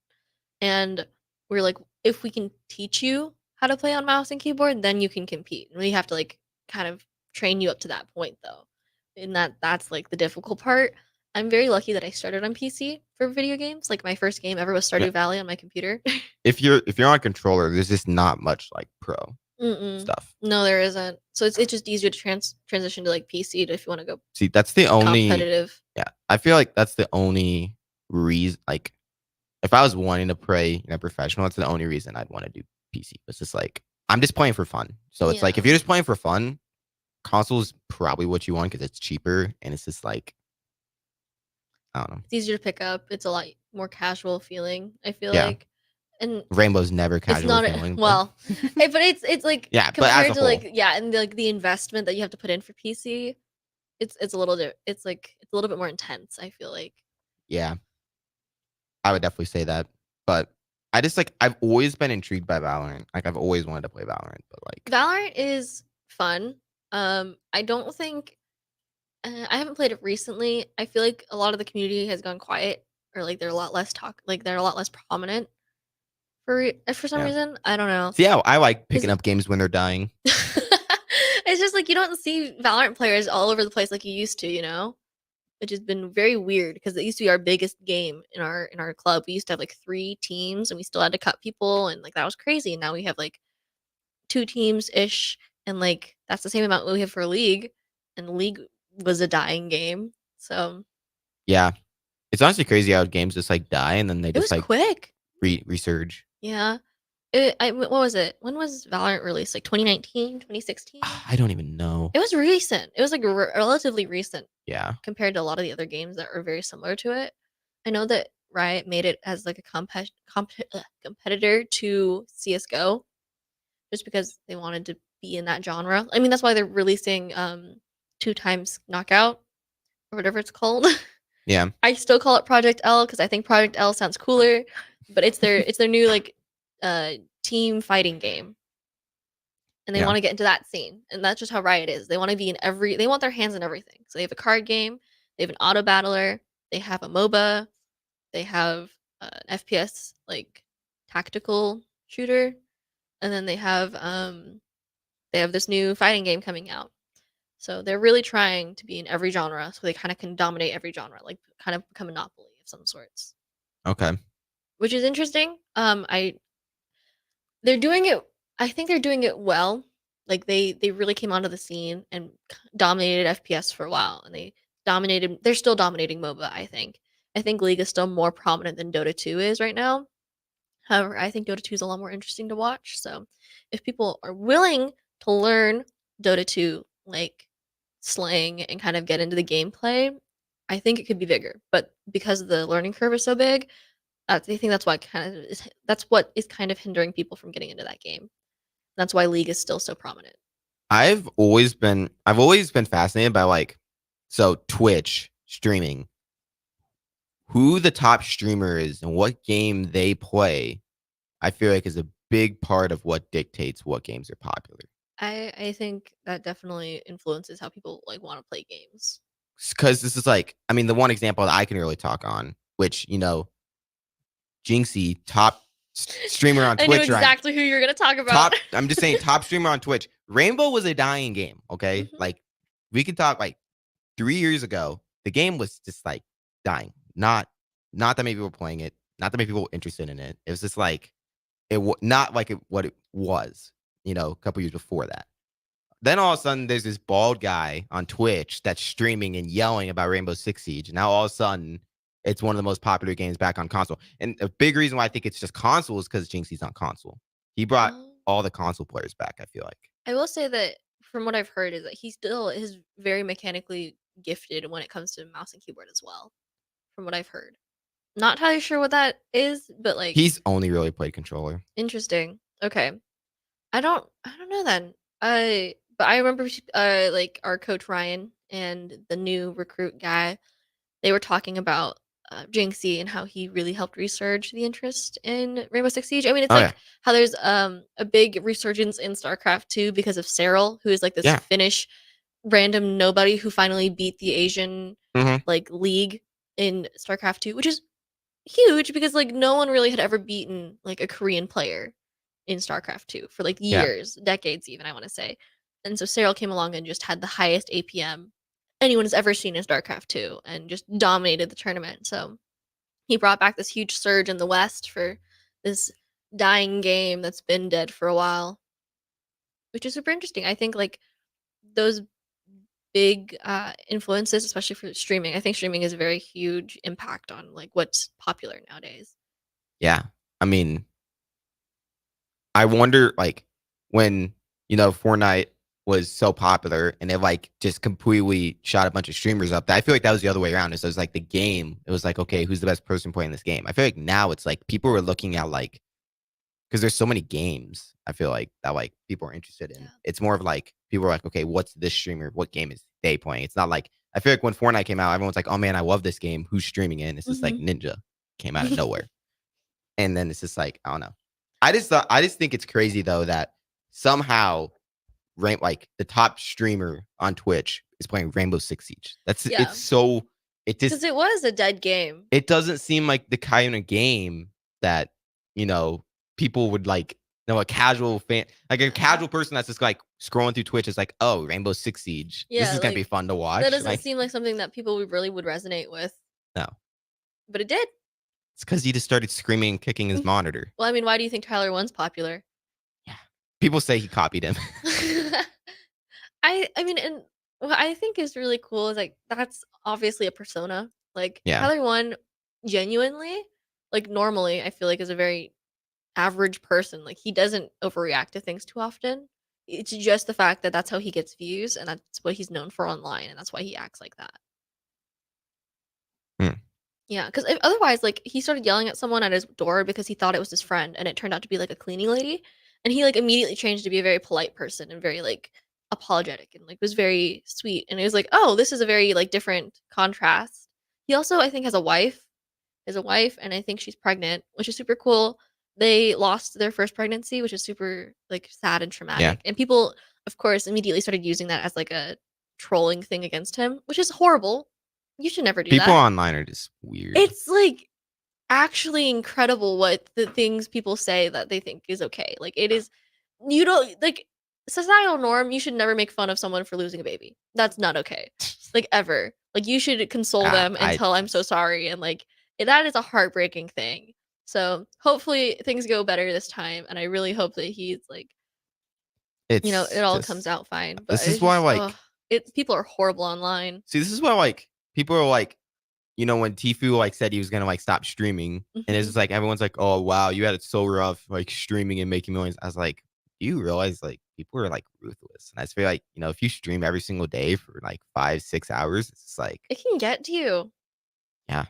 And we we're if we can teach you how to play on mouse and keyboard, then you can compete. And we have to kind of train you up to that point though. And that's the difficult part. I'm very lucky that I started on PC for video games. My first game ever was Stardew Valley on my computer. If you're on controller, there's just not much pro stuff. No, there isn't. So it's just easier to transition to PC if you want to go. See, that's the only competitive. Yeah, I feel that's the only reason. If I was wanting to play professional, that's the only reason I'd want to do PC. It's just I'm just playing for fun. So it's if you're just playing for fun, console is probably what you want because it's cheaper and it's just I don't know. It's easier to pick up. It's a lot more casual feeling. I feel and Rainbow's never casual feeling. Well, but it's yeah, compared but as to and the investment that you have to put in for PC, it's a little it's a little bit more intense. I feel yeah, I would definitely say that. But I just I've always been intrigued by Valorant. I've always wanted to play Valorant, but Valorant is fun. I don't think I haven't played it recently. I feel a lot of the community has gone quiet, or they're a lot less they're a lot less prominent for some reason. I don't know. See, yeah, I like picking up games when they're dying. It's just you don't see Valorant players all over the place like you used to, which has been very weird because it used to be our biggest game in our club. We used to have 3 teams, and we still had to cut people, and that was crazy. And now we have 2 teams ish, and that's the same amount we have for a league, and the league was a dying game. So yeah, it's honestly crazy how games just die and then they just quick resurge. Yeah. What was it? When was Valorant released? 2019, 2016? I don't even know. It was recent. It was relatively recent. Yeah. Compared to a lot of the other games that are very similar to it. I know that Riot made it as a competitor to CS:GO, just because they wanted to be in that genre. I mean, that's why they're releasing 2 times knockout or whatever it's called. Yeah. I still call it Project L because I think Project L sounds cooler, but it's their new team fighting game. And they want to get into that scene. And that's just how Riot is. They want to be in they want their hands in everything. So they have a card game, they have an auto battler, they have a MOBA, they have an FPS tactical shooter, and then they have this new fighting game coming out. So they're really trying to be in every genre, so they kind of can dominate every genre, kind of become a monopoly of some sorts. Okay. Which is interesting. They're doing it. I think they're doing it well. They really came onto the scene and dominated FPS for a while, and they're still dominating MOBA. I think League is still more prominent than Dota 2 is right now. However, I think Dota 2 is a lot more interesting to watch. So if people are willing to learn Dota 2, like slang and kind of get into the gameplay, I think it could be bigger. But because the learning curve is so big, I think that's what is kind of hindering people from getting into that game. That's why League is still so prominent. I've always been fascinated by like, so Twitch streaming, who the top streamer is and what game they play. I feel like is a big part of what dictates what games are popular. I think that definitely influences how people like want to play games. Because this is like, I mean, the one example that I can really talk on, which, you know, Jinxie, top streamer on I Twitch. knew exactly who you were gonna talk about. I'm just saying, top streamer on Twitch. Rainbow was a dying game. Okay, like we could talk like 3 years ago, the game was just like dying. Not that many people were playing it. Not that many people were interested in it. It was just like not like what it was. You know, a couple years before that. Then all of a sudden, there's this bald guy on Twitch that's streaming and yelling about Rainbow Six Siege. Now all of a sudden, it's one of the most popular games back on console. And a big reason why I think it's just console is because Jinxie's on console. He brought all the console players back, I feel like. I will say that from what I've heard is that he still is very mechanically gifted when it comes to mouse and keyboard as well. From what I've heard. Not entirely sure what that is, but like He's only really played controller. interesting. Okay. I don't know then. But I remember like our coach Ryan and the new recruit guy, they were talking about Jinxie and how he really helped resurge the interest in Rainbow Six Siege. I mean, it's how there's a big resurgence in StarCraft 2 because of Cyril, who is like this Finnish random nobody who finally beat the Asian like league in StarCraft 2, which is huge because like no one really had ever beaten like a Korean player in StarCraft 2 for like years, decades even, I want to say. And so Cyril came along and just had the highest APM anyone has ever seen in StarCraft 2 and just dominated the tournament. So he brought back this huge surge in the West for this dying game that's been dead for a while, which is super interesting. I think like those big influences, especially for streaming. I think streaming is a very huge impact on like what's popular nowadays. Yeah. I mean, I wonder like when, you know, Fortnite was so popular and it like just completely shot a bunch of streamers up. I feel like that was the other way around. It was like the game. It was like, okay, who's the best person playing this game? I feel like now it's like people are looking at like, because there's so many games, I feel like that like people are interested in. It's more of like people are like, okay, what's this streamer? What game is they playing? It's not like I feel like when Fortnite came out, everyone's like, oh man, I love this game. Who's streaming it? And it's just like Ninja came out of nowhere. And then it's just like, I don't know. I just think it's crazy though that somehow like the top streamer on Twitch is playing Rainbow Six Siege. It's so it just because it was a dead game. It doesn't seem like the kind of game that, you know, people would like, you know, a casual fan, like a casual person that's just like scrolling through Twitch is like, oh, Rainbow Six Siege. Yeah, this is gonna be fun to watch. That doesn't like, seem like something that people really would resonate with. No. But it did. It's because he just started screaming and kicking his monitor. Well, I mean, why do you think Tyler 1's popular? People say he copied him. I mean, and what I think is really cool is like that's obviously a persona. Like Tyler 1 genuinely, like normally, I feel like is a very average person. Like he doesn't overreact to things too often. It's just the fact that that's how he gets views and that's what he's known for online and that's why he acts like that. Yeah, because otherwise, like he started yelling at someone at his door because he thought it was his friend, and it turned out to be like a cleaning lady, and he like immediately changed to be a very polite person and very like apologetic and like was very sweet, and it was like, oh, this is a very like different contrast. He also, I think, has a wife, and I think she's pregnant, which is super cool. They lost their first pregnancy, which is super like sad and traumatic, and people, of course, immediately started using that as like a trolling thing against him, which is horrible. You should never do that. People online are just weird. It's like actually incredible what the things people say that they think is okay. Like it is, you don't like societal norm. You should never make fun of someone for losing a baby. That's not okay. Like ever. Like you should console them and tell I'm so sorry. And like that is a heartbreaking thing. So hopefully things go better this time. And I really hope that he's like, it's you know, it all comes out fine. But this is why like people are horrible online. See, this is why like people are like you know, when Tfue like said he was gonna like stop streaming, and it's just like everyone's like, oh wow, you had it so rough, like streaming and making millions. I was like, do you realize like people are like ruthless? And I just feel like, you know, if you stream every single day for like 5-6 hours, it's just like, It can get to you. yeah.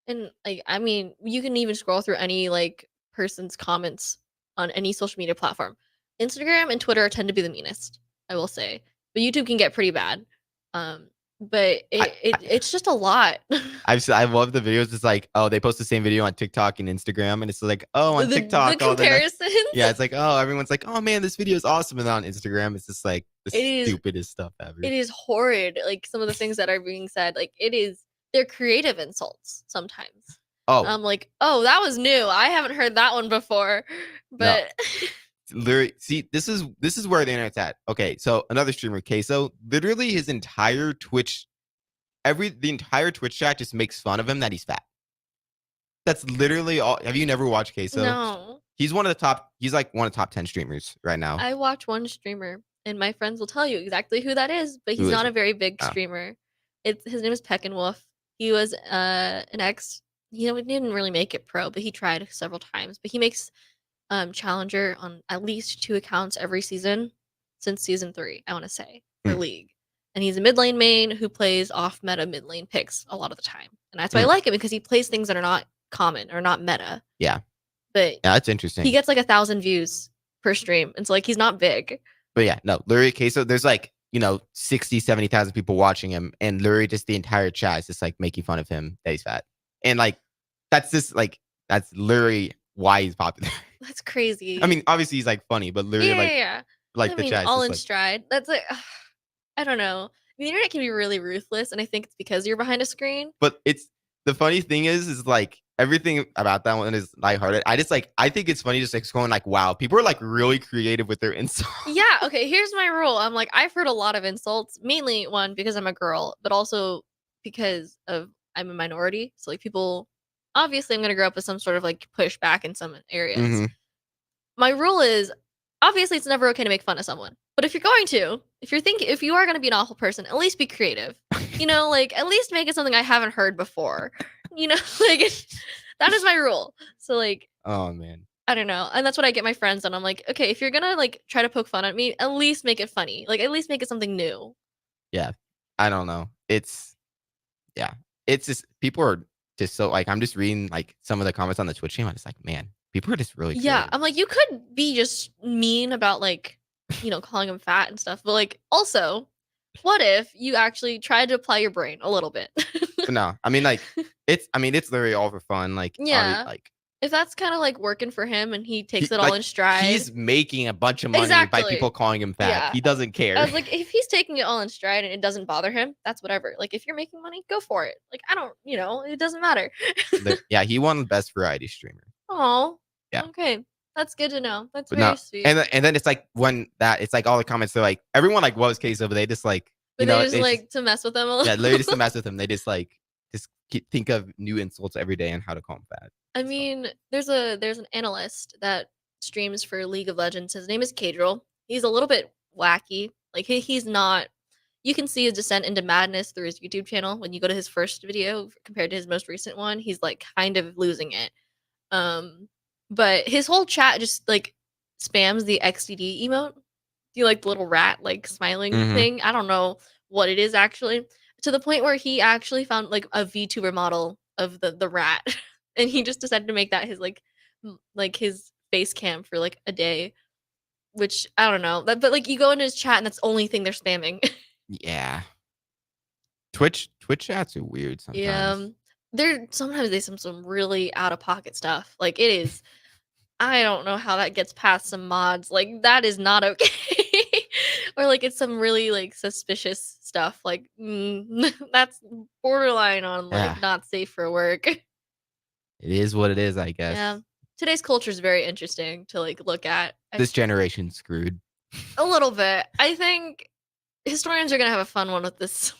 And like, I mean, you can even scroll through any like person's comments on any social media platform. Instagram and Twitter tend to be the meanest, I will say. But YouTube can get pretty bad. But it's just a lot. I love the videos. It's like, oh, they post the same video on TikTok and Instagram, and it's like, oh, on The TikTok, comparisons. yeah, it's like, oh, everyone's like, oh man, this video is awesome, and then on Instagram, it's just like the It is- stupidest stuff ever. It is horrid. Like some of the things that are being said, like they're creative insults sometimes. Oh. I'm like, oh, that was new. I haven't heard that one before. But Literally, see, this is where the internet's at. Okay, so another streamer, Queso, literally his entire Twitch, the entire Twitch chat just makes fun of him that he's fat. That's literally all. Have you never watched Queso? No. He's like one of the top 10 streamers right now. I watch one streamer, and my friends will tell you exactly who that is, but Who he's is not it? a very big Oh. streamer. His name is Peckinwolf. He was an ex. He didn't really make it pro, but he tried several times. But he makes Challenger on at least 2 accounts every season since season 3, I want to say, for League. And he's a mid lane main who plays off meta mid lane picks a lot of the time. And that's why I like him, because he plays things that are not common or not meta. Yeah. But Yeah, that's interesting. he gets like 1,000 views per stream. And so like he's not big. But yeah, no, literally Queso, there's like, you know, 60, 70,000 people watching him, and literally just the entire chat is just like making fun of him that he's fat. And like, that's literally why he's popular. That's crazy. I mean, obviously he's like funny, but literally like I the mean, chat is all just in like, stride. That's like, I don't know. The internet can be really ruthless, and I think it's because you're behind a screen. but it's the funny thing is like everything about that one is lighthearted. I think it's funny just like going like, wow, people are like really creative with their insults. Yeah, okay, here's my rule. I'm like, I've heard a lot of insults, mainly one because I'm a girl, but also because of I'm a minority. So like people, obviously I'm going to grow up with some sort of like pushback in some areas. Mhm. My rule is, obviously it's never okay to make fun of someone. But if you're going to, if you are going to be an awful person, at least be creative. You know, like at least make it something I haven't heard before. You know, like that is my rule. So like, Oh man. I don't know. And that's what I get my friends on. I'm like, okay, if you're gonna like try to poke fun at me, at least make it funny. Like at least make it something new. Yeah. I don't know. It's just people are just so like, I'm just reading like some of the comments on the Twitch channel. It's like, man, people are just really Yeah. I'm like, you could be just mean about like, you know, calling him fat and stuff. But like also, what if you actually tried to apply your brain a little bit? But no, I mean like it's literally all for fun. Like Yeah. like If that's kind of like working for him and he takes he- it all like, in stride. he's making a bunch of money by Exactly. people calling him fat. Yeah. He doesn't care. I was like, if he's taking it all in stride and it doesn't bother him, that's whatever. Like, if you're making money, go for it. Like, I don't, you know, it doesn't matter. Yeah, he won best variety streamer. Oh, Yeah. okay. That's good to know. That's But very no, sweet. and then it's like it's like all the comments are like everyone like was Queso, but they just like but you know they just they like to mess with them a little. yeah, literally just to mess with him. They just think of new insults every day and how to call him fat. I mean, there's an analyst that streams for League of Legends. His name is Cadril. He's a little bit wacky. Like he's not. You can see his descent into madness through his YouTube channel. When you go to his first video compared to his most recent one, he's like kind of losing it. But his whole chat just like spams the XDD emote. You like the little rat like smiling Mhm. thing. I don't know what it is actually. To the point where he actually found like a VTuber model of the rat, and he just decided to make that his like his face cam for like a day. Which I don't know. But like you go into his chat and that's the only thing they're spamming. Yeah. Twitch chats are weird sometimes. Yeah. Sometimes they some really out of pocket stuff. Like it is I don't know how that gets past some mods. Like that is not okay. Or like it's some really like suspicious stuff. Like that's borderline on like Yeah. not safe for work. It is what it is, I guess. Yeah. Today's culture is very interesting to like look at. This generation's screwed. A little bit. I think historians are gonna have a fun one with this.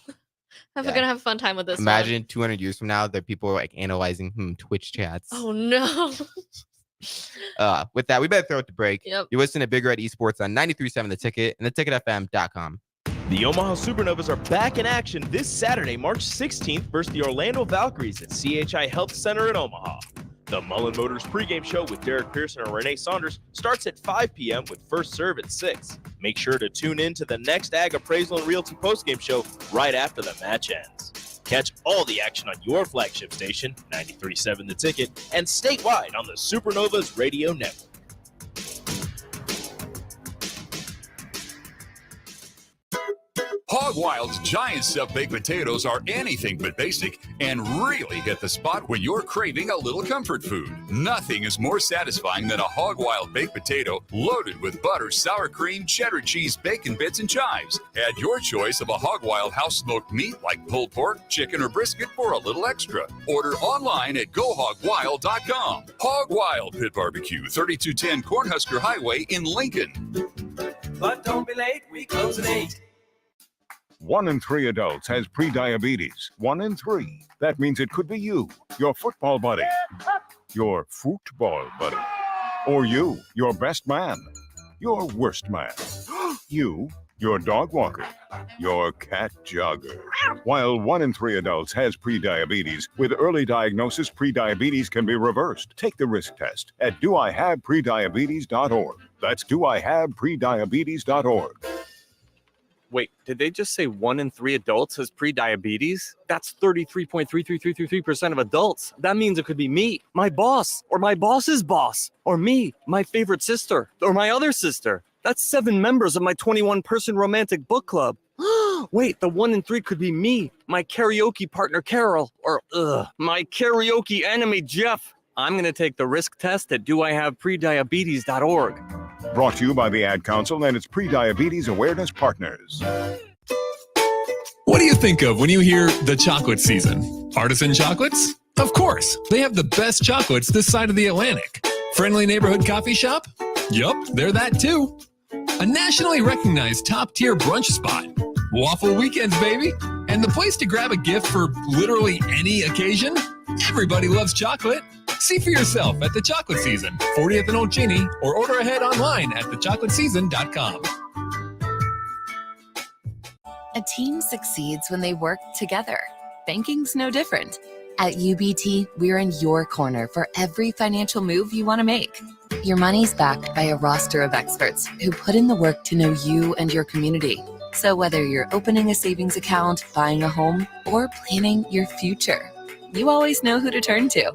Yeah. Gonna have a fun time with this. Imagine 200 years from now that people are like analyzing Twitch chats. Oh no. With that, we better throw it to break. Yep. You listen to Big Red Esports on 93.7 The Ticket and theticketfm.com. The Omaha Supernovas are back in action this Saturday, March 16th versus the Orlando Valkyries at CHI Health Center in Omaha. The Mullen Motors pregame show with Derek Pearson and Renee Saunders starts at 5 p.m. with first serve at 6. Make sure to tune in to the next Ag Appraisal and Realty postgame show right after the match ends. Catch all the action on your flagship station, 93.7 The Ticket, and statewide on the Supernovas Radio Network. Hog Wild's giant stuffed baked potatoes are anything but basic and really hit the spot when you're craving a little comfort food. Nothing is more satisfying than a Hog Wild baked potato loaded with butter, sour cream, cheddar cheese, bacon bits, and chives. Add your choice of a Hog Wild house-smoked meat like pulled pork, chicken, or brisket for a little extra. Order online at GoHogWild.com. Hog Wild Pit Barbecue, 3210 Cornhusker Highway in Lincoln. But don't be late, we close at 8. 1 in 3 adults has prediabetes. 1 in 3. That means it could be you, your football buddy, your football buddy, or you, your best man, your worst man, you, your dog walker, your cat jogger. While 1 in 3 adults has prediabetes, with early diagnosis, prediabetes can be reversed. Take the risk test at doihaveprediabetes.org. That's doihaveprediabetes.org. Wait, did they just say 1 in 3 adults has prediabetes? That's 33.33333% of adults. That means it could be me, my boss, or my boss's boss, or me, my favorite sister, or my other sister. That's 7 members of my 21-person romantic book club. Wait, the 1 in 3 could be me, my karaoke partner Carol, or my karaoke enemy Jeff. I'm going to take the risk test at doihaveprediabetes.org. Brought to you by the Ad Council and its Prediabetes Awareness Partners. What do you think of when you hear the chocolate season? Artisan chocolates? Of course, they have the best chocolates this side of the Atlantic. Friendly neighborhood coffee shop? Yup, they're that too. A nationally recognized top-tier brunch spot. Waffle weekends, baby. And the place to grab a gift for literally any occasion? Everybody loves chocolate. See for yourself at the Chocolate Season, 40th and Old Cheney, or order ahead online at thechocolateseason.com. A team succeeds when they work together. Banking's no different. At UBT, we're in your corner for every financial move you want to make. Your money's backed by a roster of experts who put in the work to know you and your community. So whether you're opening a savings account, buying a home, or planning your future, you always know who to turn to.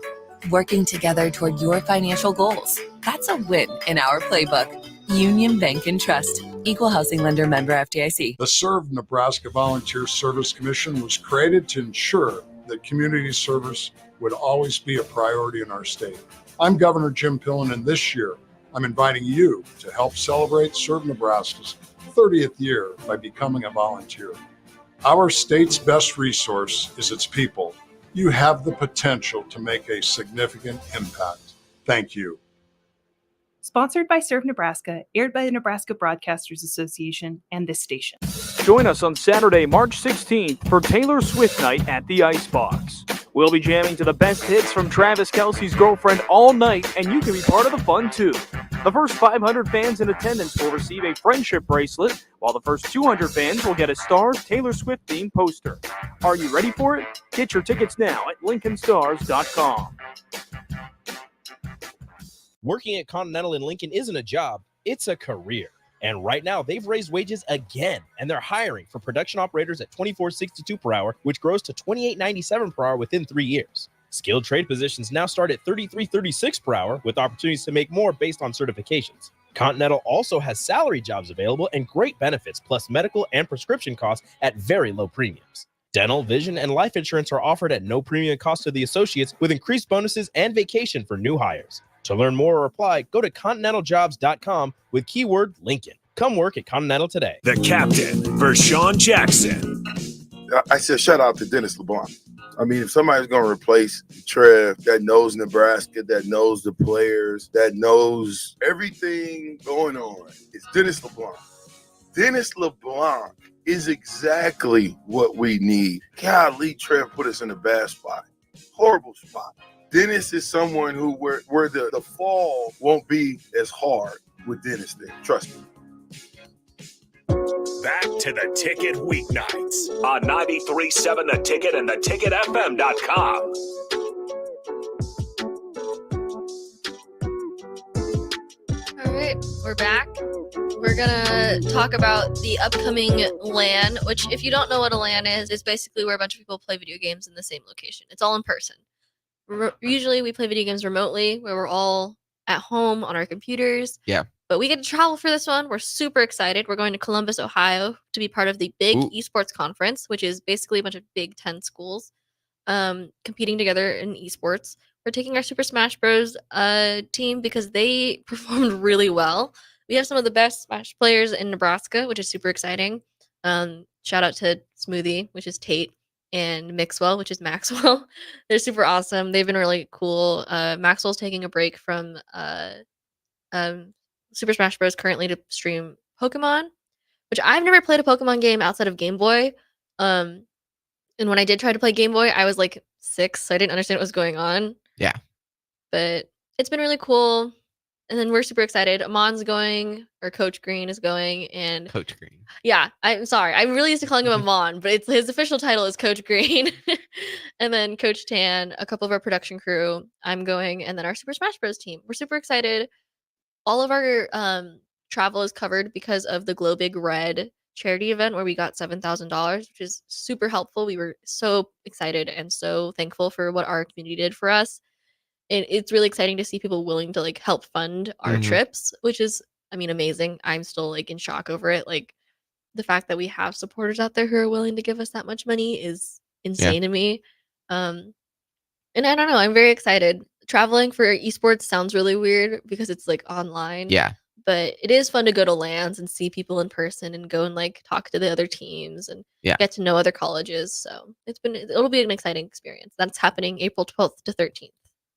Working together toward your financial goals. That's a win in our playbook. Union Bank and Trust. Equal housing lender, member FDIC. The Serve Nebraska Volunteer Service Commission was created to ensure that community service would always be a priority in our state. I'm Governor Jim Pillen, and this year I'm inviting you to help celebrate Serve Nebraska's 30th year by becoming a volunteer. Our state's best resource is its people. You have the potential to make a significant impact. Thank you. Sponsored by Serve Nebraska, aired by the Nebraska Broadcasters Association and this station. Join us on Saturday, March 16th for Taylor Swift Night at the Icebox. We'll be jamming to the best hits from Travis Kelce's girlfriend all night, and you can be part of the fun too. The first 500 fans in attendance will receive a friendship bracelet, while the first 200 fans will get a Stars Taylor Swift themed poster. Are you ready for it? Get your tickets now at LincolnStars.com. Working at Continental in Lincoln isn't a job, it's a career. And right now, they've raised wages again, and they're hiring for production operators at $24.62 per hour, which grows to $28.97 per hour within 3 years. Skilled trade positions now start at $33.36 per hour, with opportunities to make more based on certifications. Continental also has salary jobs available and great benefits, plus medical and prescription costs at very low premiums. Dental, vision, and life insurance are offered at no premium cost to the associates, with increased bonuses and vacation for new hires. To learn more or apply, go to continentaljobs.com with keyword Lincoln. Come work at Continental today. The captain, Vershawn Jackson. I said shout out to Dennis LeBlanc. I mean, if somebody's going to replace Trev that knows Nebraska, that knows the players, that knows everything going on, it's Dennis LeBlanc. Dennis LeBlanc is exactly what we need. Golly, Trev put us in a bad spot. Horrible spot. Dennis is someone who where the fall won't be as hard with Dennis there. Trust me. back to the Ticket weeknights on 93.7 The Ticket and theticketfm.com. All right, we're back. We're gonna talk about the upcoming LAN, which, if you don't know what a LAN is, it's basically where a bunch of people play video games in the same location. It's all in person. Usually we play video games remotely, where we're all at home on our computers. Yeah. But we get to travel for this one. We're super excited. We're going to Columbus, Ohio to be part of the Big Esports Conference, which is basically a bunch of Big 10 schools competing together in esports. We're taking our Super Smash Bros. Team because they performed really well. We have some of the best Smash players in Nebraska, which is super exciting. Shout out to Smoothie, which is Tate, and Mixwell, which is Maxwell. They're super awesome. They've been really cool. Maxwell's taking a break from Super Smash Bros. Currently to stream Pokemon, which I've never played a Pokemon game outside of Game Boy. And when I did try to play Game Boy, I was like 6, so I didn't understand what was going on. Yeah. But it's been really cool. And then we're super excited. Amon's going, or Coach Green is going, and Coach Green. Yeah, I'm sorry. I'm really used to calling him Amon, but his official title is Coach Green. And then Coach Tan, a couple of our production crew, I'm going, and then our Super Smash Bros. Team. We're super excited. All of our travel is covered because of the Glow Big Red charity event where we got $7,000, which is super helpful. We were so excited and so thankful for what our community did for us. And it's really exciting to see people willing to like help fund our trips, which is, I mean, amazing. I'm still like in shock over it. Like the fact that we have supporters out there who are willing to give us that much money is insane to me. And I don't know, I'm very excited. Traveling for esports sounds really weird because it's like online. Yeah. But it is fun to go to LANs and see people in person and go and like talk to the other teams and get to know other colleges. So it'll be an exciting experience. That's happening April 12th to 13th.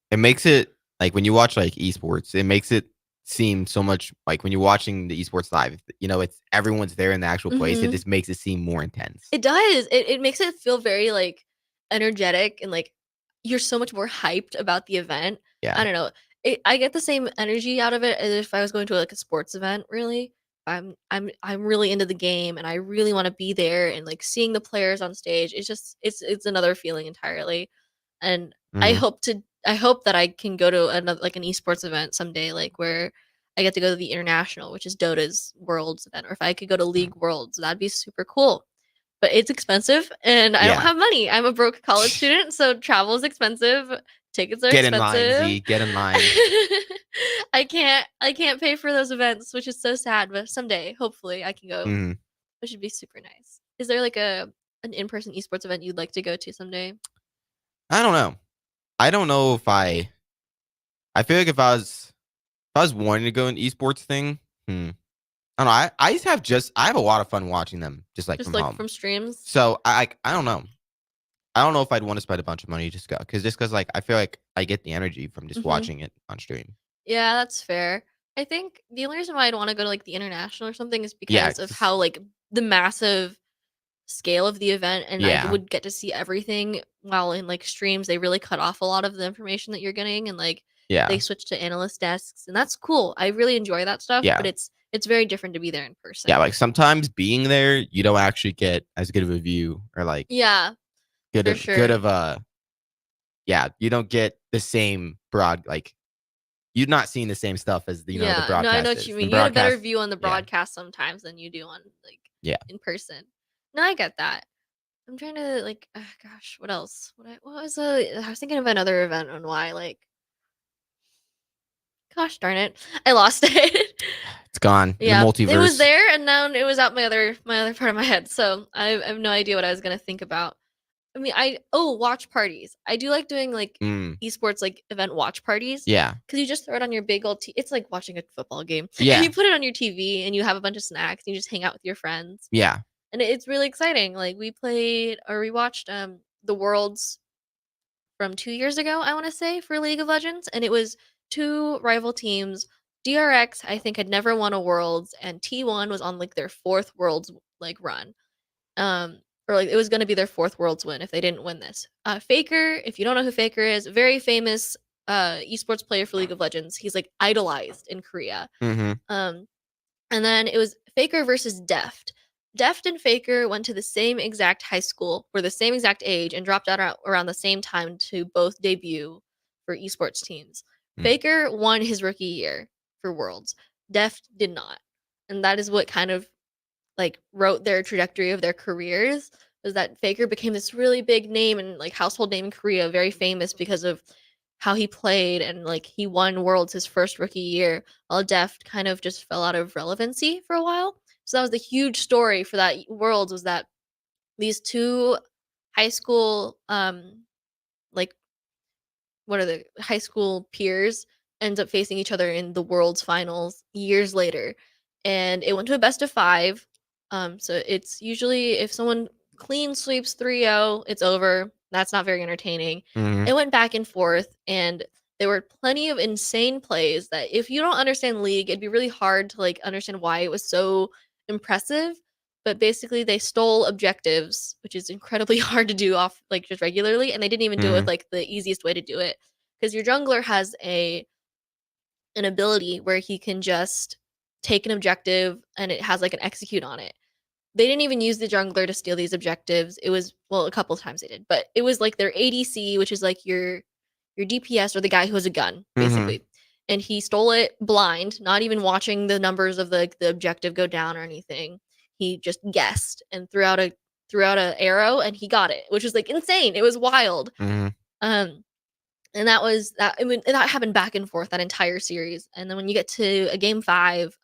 It makes it like when you watch like esports, it makes it seem so much like when you're watching the esports live, you know, it's everyone's there in the actual place. It just makes it seem more intense. It does. It makes it feel very like energetic and like you're so much more hyped about the event. Yeah. I don't know. I get the same energy out of it as if I was going to like a sports event. Really, I'm really into the game and I really want to be there and like seeing the players on stage. It's just it's another feeling entirely. And I hope that I can go to another like an esports event someday, like where I get to go to the international, which is Dota's Worlds event, or if I could go to League Worlds, that'd be super cool. But it's expensive, and I don't have money. I'm a broke college student, so travel is expensive. Tickets are expensive. In line, Z. Get in line. I can't pay for those events, which is so sad. But someday, hopefully, I can go, which would be super nice. Is there like an in-person esports event you'd like to go to someday? I don't know. I don't know if I feel like if I was wanting to go an esports thing, I don't know. I have a lot of fun watching them just from home. From streams. So I don't know. I don't know if I'd want to spend a bunch of money just because like I feel like I get the energy from just watching it on stream. Yeah, that's fair. I think the only reason why I'd want to go to like the international or something is because of how like the massive scale of the event, and I would get to see everything, while in like streams they really cut off a lot of the information that you're getting, and like they switch to analyst desks, and that's cool. I really enjoy that stuff, but it's very different to be there in person. Yeah, like sometimes being there, you don't actually get as good of a view, or like you don't get the same like you're not seeing the same stuff as the broadcast. No, I know what you mean. You have a better view on the broadcast sometimes than you do on like in person. No, I get that. I'm trying to like, gosh, what else? I was thinking of another event on why, like, gosh darn it, I lost it. It's gone. Yeah, the multiverse. It was there, and now it was out my other part of my head. So I have no idea what I was gonna think about. I mean, watch parties. I do like doing like esports like event watch parties. Yeah, because you just throw it on your big old. It's like watching a football game. Yeah, and you put it on your TV, and you have a bunch of snacks, and you just hang out with your friends. Yeah. And it's really exciting. Like we watched the Worlds from 2 years ago, I want to say, for League of Legends, and it was two rival teams. DRX, I think, had never won a Worlds, and T1 was on like their 4th Worlds like run. Or like it was going to be their 4th Worlds win if they didn't win this. Faker, if you don't know who Faker is, very famous esports player for League of Legends. He's like idolized in Korea. And then it was Faker versus Deft. Deft and Faker went to the same exact high school, were the same exact age, and dropped out around the same time to both debut for esports teams. Faker won his rookie year for Worlds. Deft did not. And that is what kind of like wrote their trajectory of their careers, was that Faker became this really big name and like household name in Korea, very famous because of how he played, and like he won Worlds his first rookie year, while Deft kind of just fell out of relevancy for a while. So that was the huge story for that Worlds, was that these two high school like what are the high school peers end up facing each other in the World's finals years later, and it went to a best of 5. So it's usually if someone clean sweeps 3-0, it's over. That's not very entertaining. It went back and forth, and there were plenty of insane plays that if you don't understand League, it'd be really hard to like understand why it was so impressive. But basically they stole objectives, which is incredibly hard to do off like just regularly, and they didn't even do it with like the easiest way to do it, because your jungler has an ability where he can just take an objective and it has like an execute on it. They didn't even use the jungler to steal these objectives. It was, well, a couple of times they did, but it was like their ADC, which is like your DPS, or the guy who has a gun basically. And he stole it blind, not even watching the numbers of the objective go down or anything. He just guessed and threw out a arrow and he got it, which was like insane. It was wild. And that was that. I mean, that happened back and forth that entire series. And then when you get to a game 5,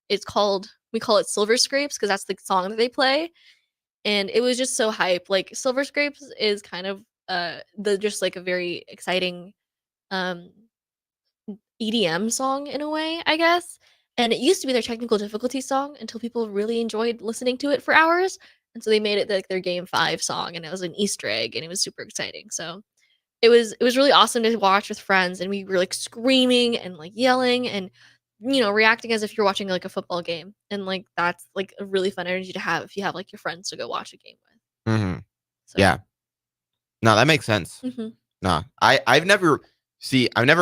it's called, we call it Silver Scrapes because that's the song that they play. And it was just so hype. Like Silver Scrapes is kind of the just like a very exciting EDM song in a way, I guess. And it used to be their technical difficulty song until people really enjoyed listening to it for hours. And so they made it like their game 5 song, and it was an Easter egg, and it was super exciting. So it was really awesome to watch with friends, and we were like screaming and like yelling and reacting as if you're watching like a football game. And like that's like a really fun energy to have if you have like your friends to go watch a game with. Yeah. No, that makes sense. No, I've never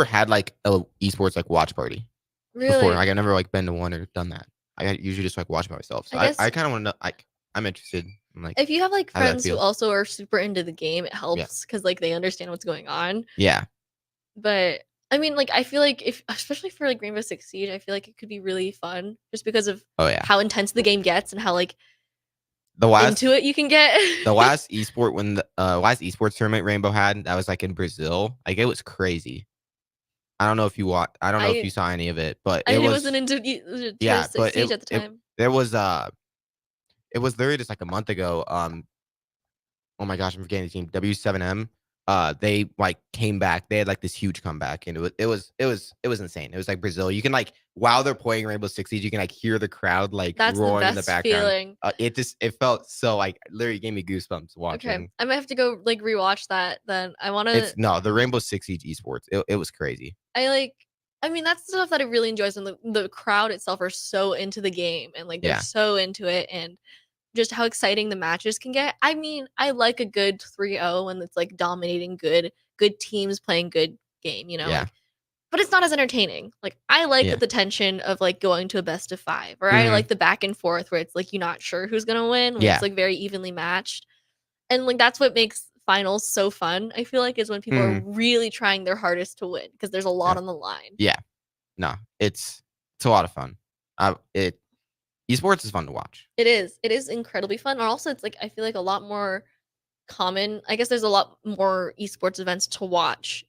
had like a esports like watch party before. Really? Like I've never like been to one or done that. I usually just like watch by myself. So I I kind of want to know. Like I'm interested in like If you have like how that friends who feels. also are super into the game, it helps because like they understand what's going on. Yeah. But I mean, like I feel like if especially for like Rainbow Six Siege, I feel like it could be really fun just because of Oh yeah. how intense the game gets and how like The last into it you can get. the last esport when the last esports tournament Rainbow had, that was like in Brazil. Like it was crazy. I don't know if you watched. I don't know if you saw any of it, but I it was wasn't into yeah. But Siege at the time. there was it was literally just like a month ago. Oh my gosh, I'm forgetting the team. W7M. They like came back. They had like this huge comeback, and it was insane. It was like Brazil. You can like while they're playing Rainbow Six Siege, you can like hear the crowd like That's the roaring in the best background. feeling. It felt so like literally gave me goosebumps watching. Okay, I might have to go like rewatch that. Then I want to. It's no the Rainbow Six Siege esports. It was crazy. I mean, that's the stuff that I really enjoy. And the crowd itself are so into the game and like they're Yeah. so into it, and just how exciting the matches can get. I mean, I like a good 3-0 when it's like dominating good teams playing good game, Yeah. like, but it's not as entertaining. Like I like Yeah. the tension of like going to a best of 5, or I Mhm. like the back and forth where it's like you're not sure who's gonna win, when Yeah. it's like very evenly matched. And like that's what makes finals so fun. I feel like is when people are Mhm. really trying their hardest to win because there's a lot on the line. Yeah. No, it's a lot of fun. Esports is fun to watch. It is. It is incredibly fun. And also it's like I feel like a lot more common. I guess there's a lot more esports events to watch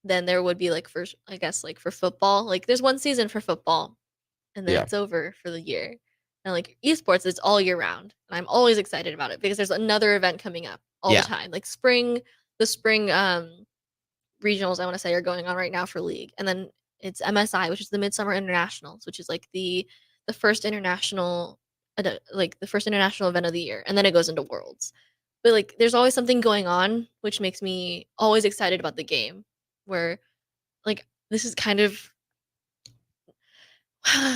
than there would be like for I guess like for football. Like there's one season for football and then Yeah. it's over for the year. And like esports is all year round. And I'm always excited about it because there's another event coming up all Yeah. the time. Like the spring regionals I want to say are going on right now for League. And then it's MSI, which is the Midsummer Internationals, which is like the first international like the first international event of the year, and then it goes into Worlds. But like there's always something going on, which makes me always excited about the game, where like this is kind of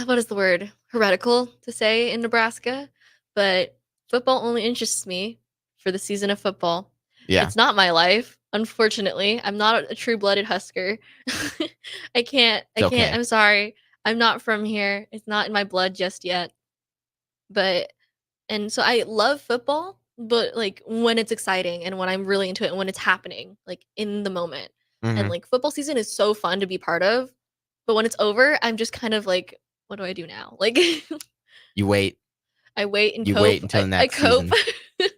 what is the word? Heretical to say in Nebraska, but football only interests me for the season of football. Yeah. It's not my life, unfortunately. I'm not a true-blooded Husker. I can't. okay. I'm sorry. I'm not from here. It's not in my blood just yet. But And so I love football, but like when it's exciting and when I'm really into it and when it's happening, like in the moment. And Mhm. like football season is so fun to be part of. But when it's over, I'm just kind of like, what do I do now? Like You wait. I wait and You cope. wait until the I next cope. season.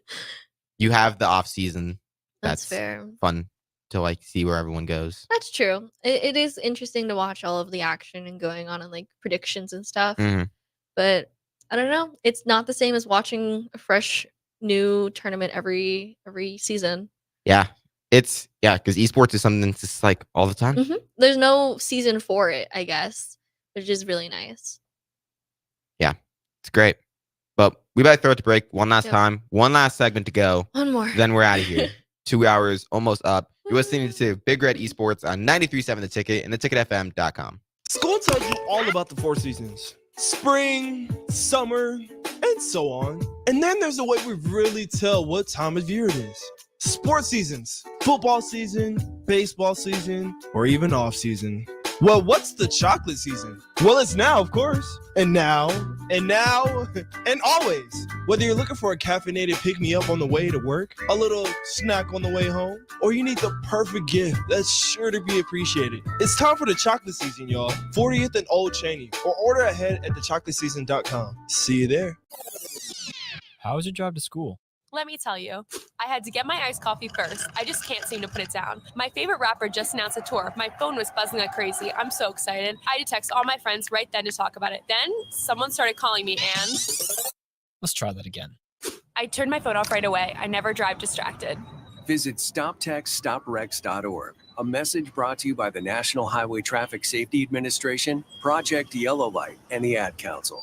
You have the off season. That's That's fair. fun to like see where everyone goes. That's true. It is interesting to watch all of the action and going on and like predictions and stuff. Mhm. But I don't know. It's not the same as watching a fresh new tournament every season. Yeah. Because esports is something that's just like all the time. There's no season for it, I guess, which is really nice. Yeah. It's great. But we better throw it to break one last Yep. time. One last segment to go. One more. Then we're out of here. 2 hours almost up. You're listening to Big Red Esports on 93.7 The Ticket and theticketfm.com. School tells you all about the 4 seasons: spring, summer, and so on. And then there's a way we really tell what time of year it is. Sports seasons: football season, baseball season, or even off season. Well, what's the chocolate season? Well, it's now, of course. And now, and always. Whether you're looking for a caffeinated pick-me-up on the way to work, a little snack on the way home, or you need the perfect gift that's sure to be appreciated, it's time for the chocolate season, y'all. 40th and Old Cheney, or order ahead at thechocolateseason.com. See you there. How was your drive to school? Let me tell you, I had to get my iced coffee first. I just can't seem to put it down. My favorite rapper just announced a tour. My phone was buzzing like crazy. I'm so excited. I had to text all my friends right then to talk about it. Then someone started calling me and... Let's try that again. I turned my phone off right away. I never drive distracted. Visit StopTextStopWrecks.org. A message brought to you by the National Highway Traffic Safety Administration, Project Yellow Light, and the Ad Council.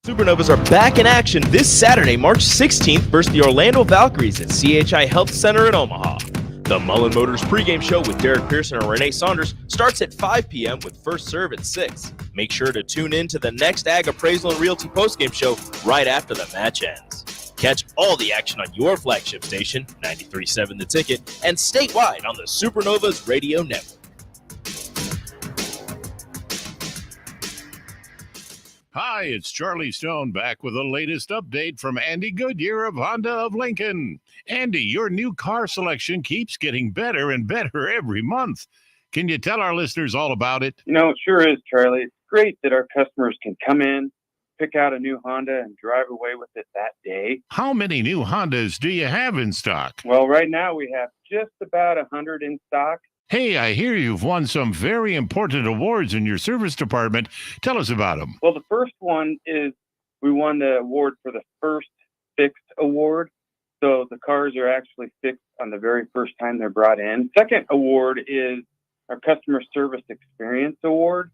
Supernovas are back in action this Saturday, March 16th versus the Orlando Valkyries at CHI Health Center in Omaha. The Mullen Motors pregame show with Derek Pearson and Renee Saunders starts at 5 p.m. with first serve at 6. Make sure to tune in to the next Ag Appraisal and Realty postgame show right after the match ends. Catch all the action on your flagship station, 93.7 The Ticket, and statewide on the Supernovas Radio Network. Hi, it's Charlie Stone back with the latest update from Andy Goodyear of Honda of Lincoln. Andy, your new car selection keeps getting better and better every month. Can you tell our listeners all about it? You know, it sure is, Charlie. It's great that our customers can come in, pick out a new Honda, and drive away with it that day. How many new Hondas do you have in stock? Well, right now we have just about 100 in stock. Hey, I hear you've won some very important awards in your service department. Tell us about them. Well, the first one is we won the award for the first fixed award. So the cars are actually fixed on the very first time they're brought in. Second award is our Customer Service Experience Award.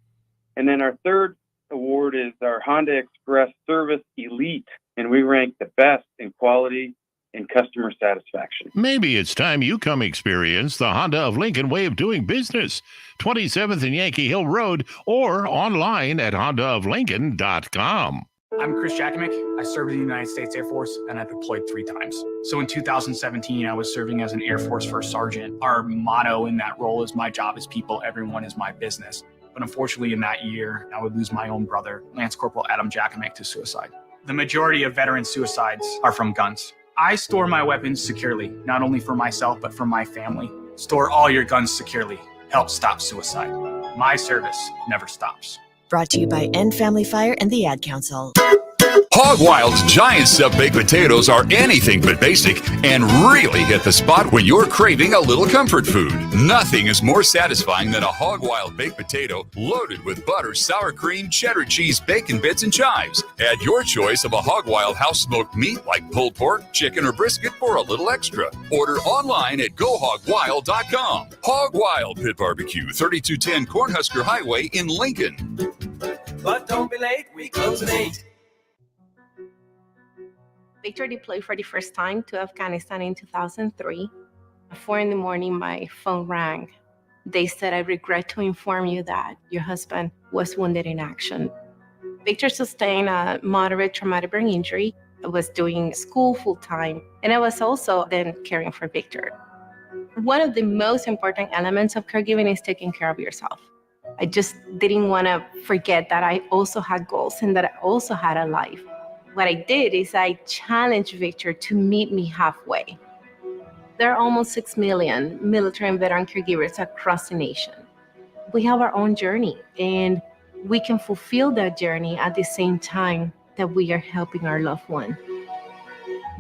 And then our third award is our Honda Express Service Elite. And we rank the best in quality and customer satisfaction. Maybe it's time you come experience the Honda of Lincoln way of doing business. 27th and Yankee Hill Road or online at hondaoflincoln.com. I'm Chris Jakovic. I served in the United States Air Force and I deployed 3 times. So in 2017, I was serving as an Air Force First Sergeant. Our motto in that role is my job is people, everyone is my business. But unfortunately in that year, I would lose my own brother, Lance Corporal Adam Jakovic, to suicide. The majority of veteran suicides are from guns. I store my weapons securely, not only for myself, but for my family. Store all your guns securely. Help stop suicide. My service never stops. Brought to you by End Family Fire and the Ad Council. Hog Wild's giant sub baked potatoes are anything but basic and really hit the spot when you're craving a little comfort food. Nothing is more satisfying than a Hog Wild baked potato loaded with butter, sour cream, cheddar cheese, bacon bits, and chives. Add your choice of a Hog Wild house smoked meat like pulled pork, chicken, or brisket for a little extra. Order online at GoHogWild.com. Hog Wild Pit Barbecue, 3210 Cornhusker Highway in Lincoln. But don't be late, we close at 8. Victor deployed for the first time to Afghanistan in 2003. At 4 a.m, my phone rang. They said, "I regret to inform you that your husband was wounded in action." Victor sustained a moderate traumatic brain injury. I was doing school full-time, and I was also then caring for Victor. One of the most important elements of caregiving is taking care of yourself. I just didn't want to forget that I also had goals and that I also had a life. What I did is I challenged Victor to meet me halfway. There are almost 6 million military and veteran caregivers across the nation. We have our own journey, and we can fulfill that journey at the same time that we are helping our loved one.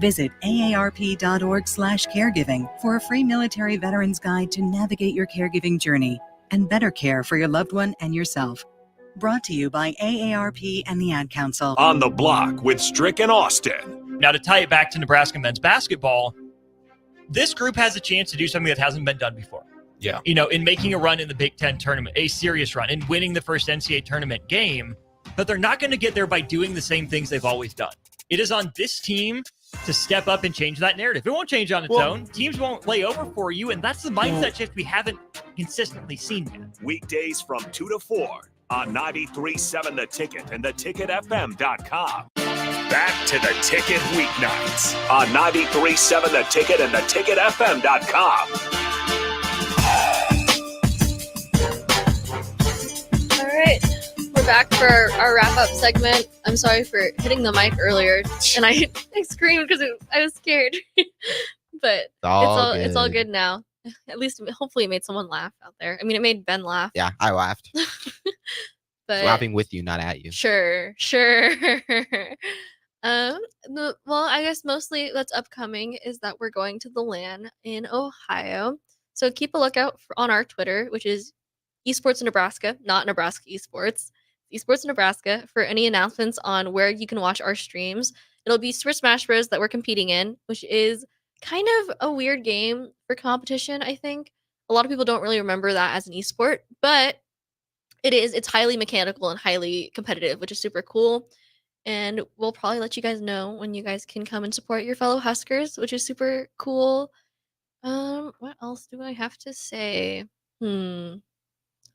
Visit aarp.org/caregiving for a free military veterans guide to navigate your caregiving journey and better care for your loved one and yourself. Brought to you by AARP and the Ad Council. On the Block with Strick and Austin. Now, to tie it back to Nebraska men's basketball, this group has a chance to do something that hasn't been done before. Yeah. You know, in making a run in the Big Ten tournament, a serious run, in winning the first NCAA tournament game, but they're not going to get there by doing the same things they've always done. It is on this team to step up and change that narrative. It won't change on its own. Teams won't lay over for you, and that's the mindset shift we haven't consistently seen yet. Weekdays from 2 to 4 on 93.7 The Ticket and theticketfm.com. Back to The Ticket weeknights on 93.7 The Ticket and theticketfm.com. All right, we're back for our wrap-up segment. I'm sorry for hitting the mic earlier, and I screamed because I was scared. But it's all good now. At least, hopefully, it made someone laugh out there. I mean, it made Ben laugh. Yeah, I laughed. But Laughing with you, not at you. Sure. Well, I guess mostly that's upcoming is that we're going to the LAN in Ohio. So keep a lookout on our Twitter, which is Esports in Nebraska, not Nebraska Esports. Esports in Nebraska for any announcements on where you can watch our streams. It'll be Super Smash Bros. That we're competing in, which is kind of a weird game for competition, I think. A lot of people don't really remember that as an esport, but it is. It's highly mechanical and highly competitive, which is super cool. And we'll probably let you guys know when you guys can come and support your fellow Huskers, which is super cool. What else do I have to say? I don't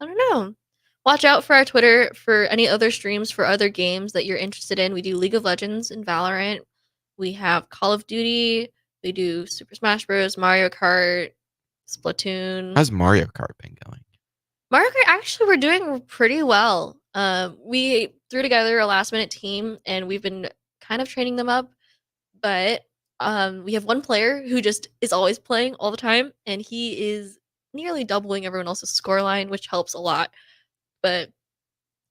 know. Watch out for our Twitter for any other streams for other games that you're interested in. We do League of Legends and Valorant. We have Call of Duty. We do Super Smash Bros, Mario Kart, Splatoon. How's Mario Kart been going? Mario Kart, actually, we're doing pretty well. We threw together a last-minute team, and we've been kind of training them up. But we have one player who just is always playing all the time, and he is nearly doubling everyone else's scoreline, which helps a lot. But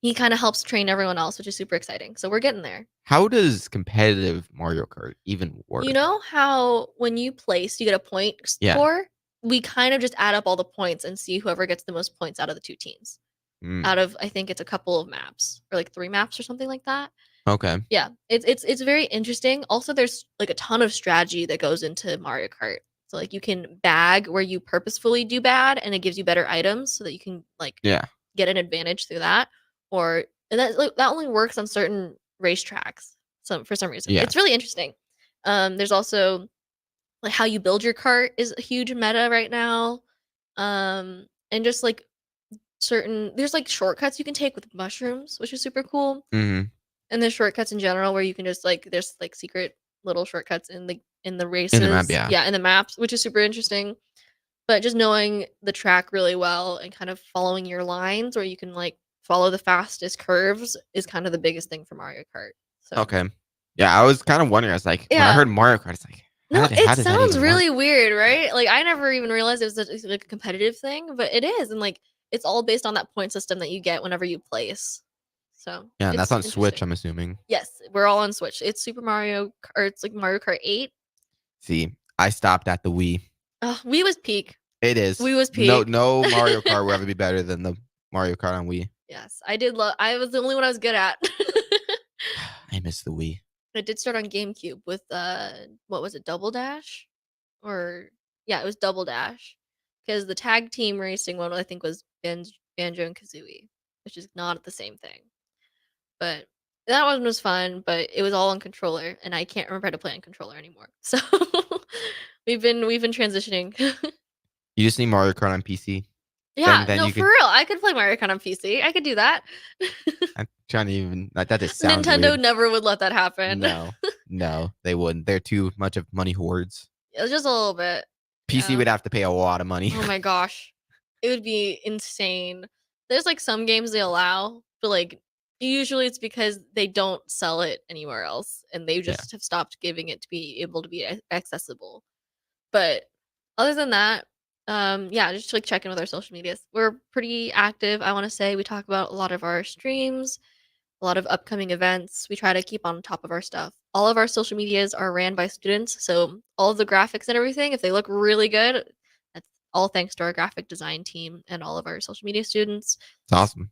he kind of helps train everyone else, which is super exciting. So we're getting there. How does competitive Mario Kart even work? You know how when you place, you get a point score? We kind of just add up all the points and see whoever gets the most points out of the two teams. Out of, I think it's a couple of maps, or like 3 maps or something like that. Okay. Yeah, it's very interesting. Also, there's like a ton of strategy that goes into Mario Kart. So like you can bag where you purposefully do bad, and it gives you better items so that you can get an advantage through that. And that only works on certain racetracks. For some reason, it's really interesting. There's also like how you build your cart is a huge meta right now. And just like there's like shortcuts you can take with mushrooms, which is super cool. Mm-hmm. And there's shortcuts in general where you can just there's like secret little shortcuts in the races. In the map, in the maps, which is super interesting. But just knowing the track really well and kind of following your lines where you can like follow the fastest curves is kind of the biggest thing for Mario Kart. So Okay. Yeah, I was kind of wondering. I was like, when I heard Mario Kart, it's like, how it does that sounds even really work? weird, right? Like I never even realized it was like a competitive thing, but it is, and like it's all based on that point system that you get whenever you place. So Yeah, and that's it's on Switch, interesting. I'm assuming. Yes, we're all on Switch. It's Super Mario, or it's like Mario Kart 8. See, I stopped at the Wii. Wii was peak. It is. Wii was peak. No Mario Kart will ever be better than the Mario Kart on Wii. Yes, I did love. I was the only one I was good at. I miss the Wii. I did start on GameCube with what was it, Double Dash, or it was Double Dash, because the tag team racing one I think was Banjo and Kazooie, which is not the same thing. But that one was fun, but it was all on controller, and I can't remember how to play on controller anymore. So we've been transitioning. You just need Mario Kart on PC. Yeah, Then no, you for could- real. I could play Mario Kart on PC. I could do that. I'm trying to even that just sounds Nintendo weird. never would let that happen. No, they wouldn't. They're too much of money hoards. It's just a little bit. PC Yeah. would have to pay a lot of money. Oh my gosh. It would be insane. There's like some games they allow, but like Usually it's because they don't sell it anywhere else and they just have stopped giving it to be able to be accessible. But other than that, yeah, just like check in with our social medias. We're pretty active. I want to say we talk about a lot of our streams, a lot of upcoming events. We try to keep on top of our stuff. All of our social medias are ran by students, so all of the graphics and everything, if they look really good, that's all thanks to our graphic design team and all of our social media students. It's awesome.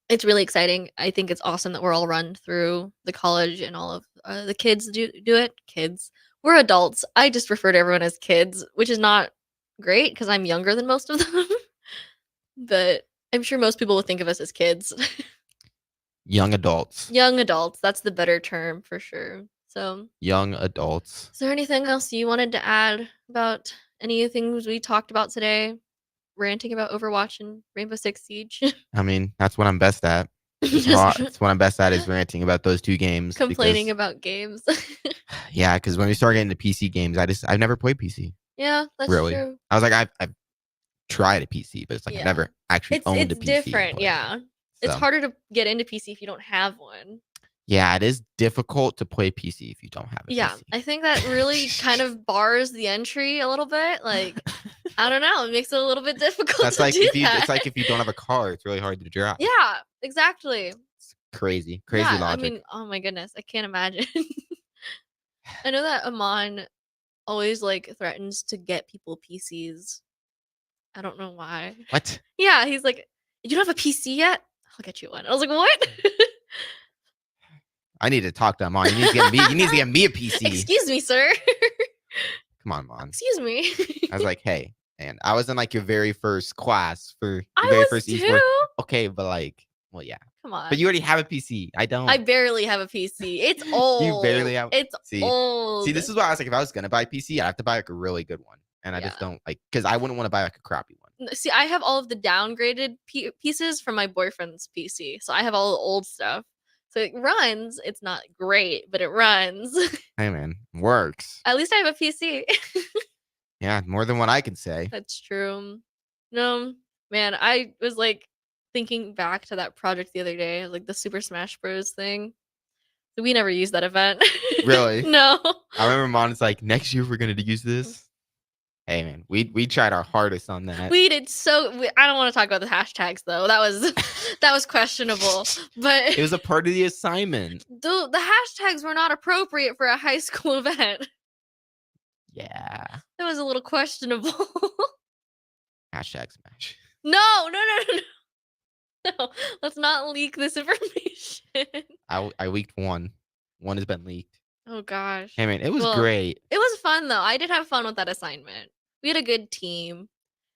It's really exciting. I think it's awesome that we're all run through the college and all of the kids do it. Kids. We're adults. I just refer to everyone as kids, which is not great because I'm younger than most of them. But I'm sure most people would think of us as kids. Young adults. Young adults. That's the better term for sure. So, Young adults. is there anything else you wanted to add about any of the things we talked about today? Ranting about Overwatch and Rainbow Six Siege. I mean, that's what I'm best at. That's what I'm best at is ranting about those two games. Complaining about games. Yeah, because when we start getting into PC games, I've never played PC. Yeah, that's really. true. I was like, I've tried a PC, but it's like I've never actually owned a PC. It's different, yeah. It's So. harder to get into PC if you don't have one. Yeah, it is difficult to play PC if you don't have a Yeah, PC. I think that really kind of bars the entry a little bit. Like, I don't know, it makes it a little bit difficult That's to like do if you that. it's like if you don't have a car, it's really hard to drive. Yeah, exactly. Crazy Yeah, logic. I mean, oh my goodness, I can't imagine. I know that Amon always like threatens to get people PCs. I don't know why. What? Yeah, he's like, you don't have a PC yet? I'll get you one. I was like, what? I need to talk to him on. You need to get me a PC. Excuse me, sir. Come on, Mon. Excuse me. I was like, hey, and I was in like your very first class for your I very was first too. esports. Okay, but like, well, yeah. Come on. But you already have a PC. I don't. I barely have a PC. It's old. You barely have. It's old. See, this is why I was like, if I was gonna buy a PC, I have to buy like a really good one, and I just don't like because I wouldn't want to buy like a crappy one. See, I have all of the downgraded pieces from my boyfriend's PC, so I have all the old stuff. So it runs. It's not great, but it runs. Hey man, works. At least I have a PC. Yeah, more than what I can say. That's true. No, man, I was like thinking back to that project the other day, like the Super Smash Bros. Thing. We never used that event. Really? No. I remember Mon's like, next year we're gonna use this. Hey man, we tried our hardest on that. We did I don't want to talk about the hashtags though. That was questionable. But It was a part of the assignment. the hashtags were not appropriate for a high school event. Yeah. That was a little questionable. Hashtag smash. No. No, let's not leak this information. I leaked one. One has been leaked. Oh gosh. Hey man, it was Well, great. It was fun though. I did have fun with that assignment. We had a good team.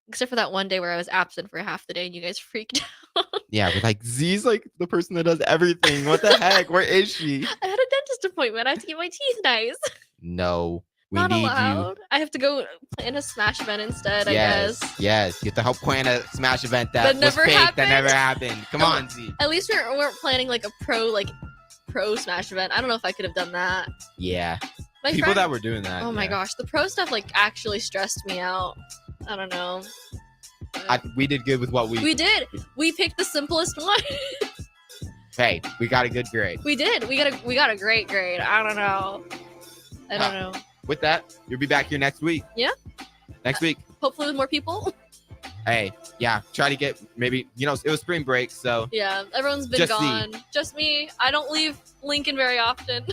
Except for that one day where I was absent for half the day and you guys freaked out. Yeah, but like Z's like the person that does everything. What the heck? Where is she? I had a dentist appointment. I have to get my teeth nice. No. We Not need allowed. I have to go plan a Smash event instead, you. I guess. Yes. You have to help plan a Smash event that was never fake, happened. that never happened. Come on, Z. At least we weren't planning like a pro Smash event. I don't know if I could have done that. Yeah. My People friend- that were doing that. Oh my yeah. gosh, the pro stuff like actually stressed me out. I don't know. We did good with what We did. We picked the simplest one. Hey, we got a good grade. We did. We got a great grade. I don't know. I don't know. With that, you'll be back here next week. Yeah. Next week. Hopefully with more people. Hey, yeah. Try to get maybe it was spring break, so Yeah, everyone's been Just gone. Just me. I don't leave Lincoln very often.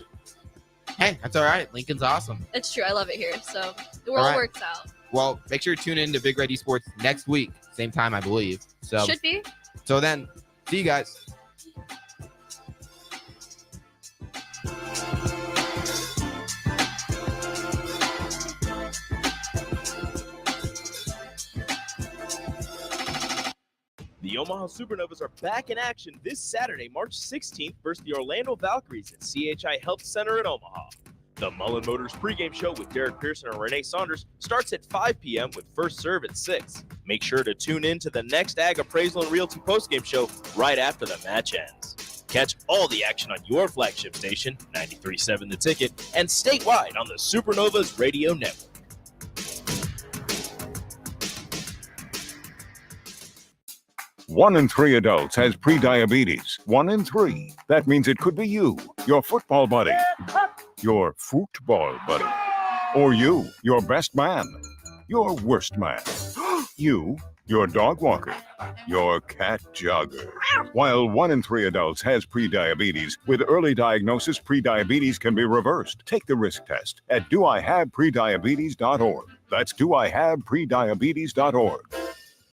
hey, that's all right. Lincoln's awesome. It's true. I love it here. So it all All right. works out. Well, make sure to tune in to Big Red Esports next week, same time, I believe. So Should be. So then, see you guys. The Omaha Supernovas are back in action this Saturday, March 16th versus the Orlando Valkyries at CHI Health Center in Omaha. The Mullen Motors pregame show with Derek Pearson and Renee Saunders starts at 5 p.m. with first serve at 6. Make sure to tune in to the next Ag Appraisal and Realty postgame show right after the match ends. Catch all the action on your flagship station, 93.7 The Ticket, and statewide on the Supernovas Radio Network. 1 in 3 adults has prediabetes. 1 in 3. That means it could be you, your football buddy, your football buddy, or you, your best man, your worst man, you, your dog walker, your cat jogger. While 1 in 3 adults has prediabetes, with early diagnosis, prediabetes can be reversed. Take the risk test at doihaveprediabetes.org. That's doihaveprediabetes.org.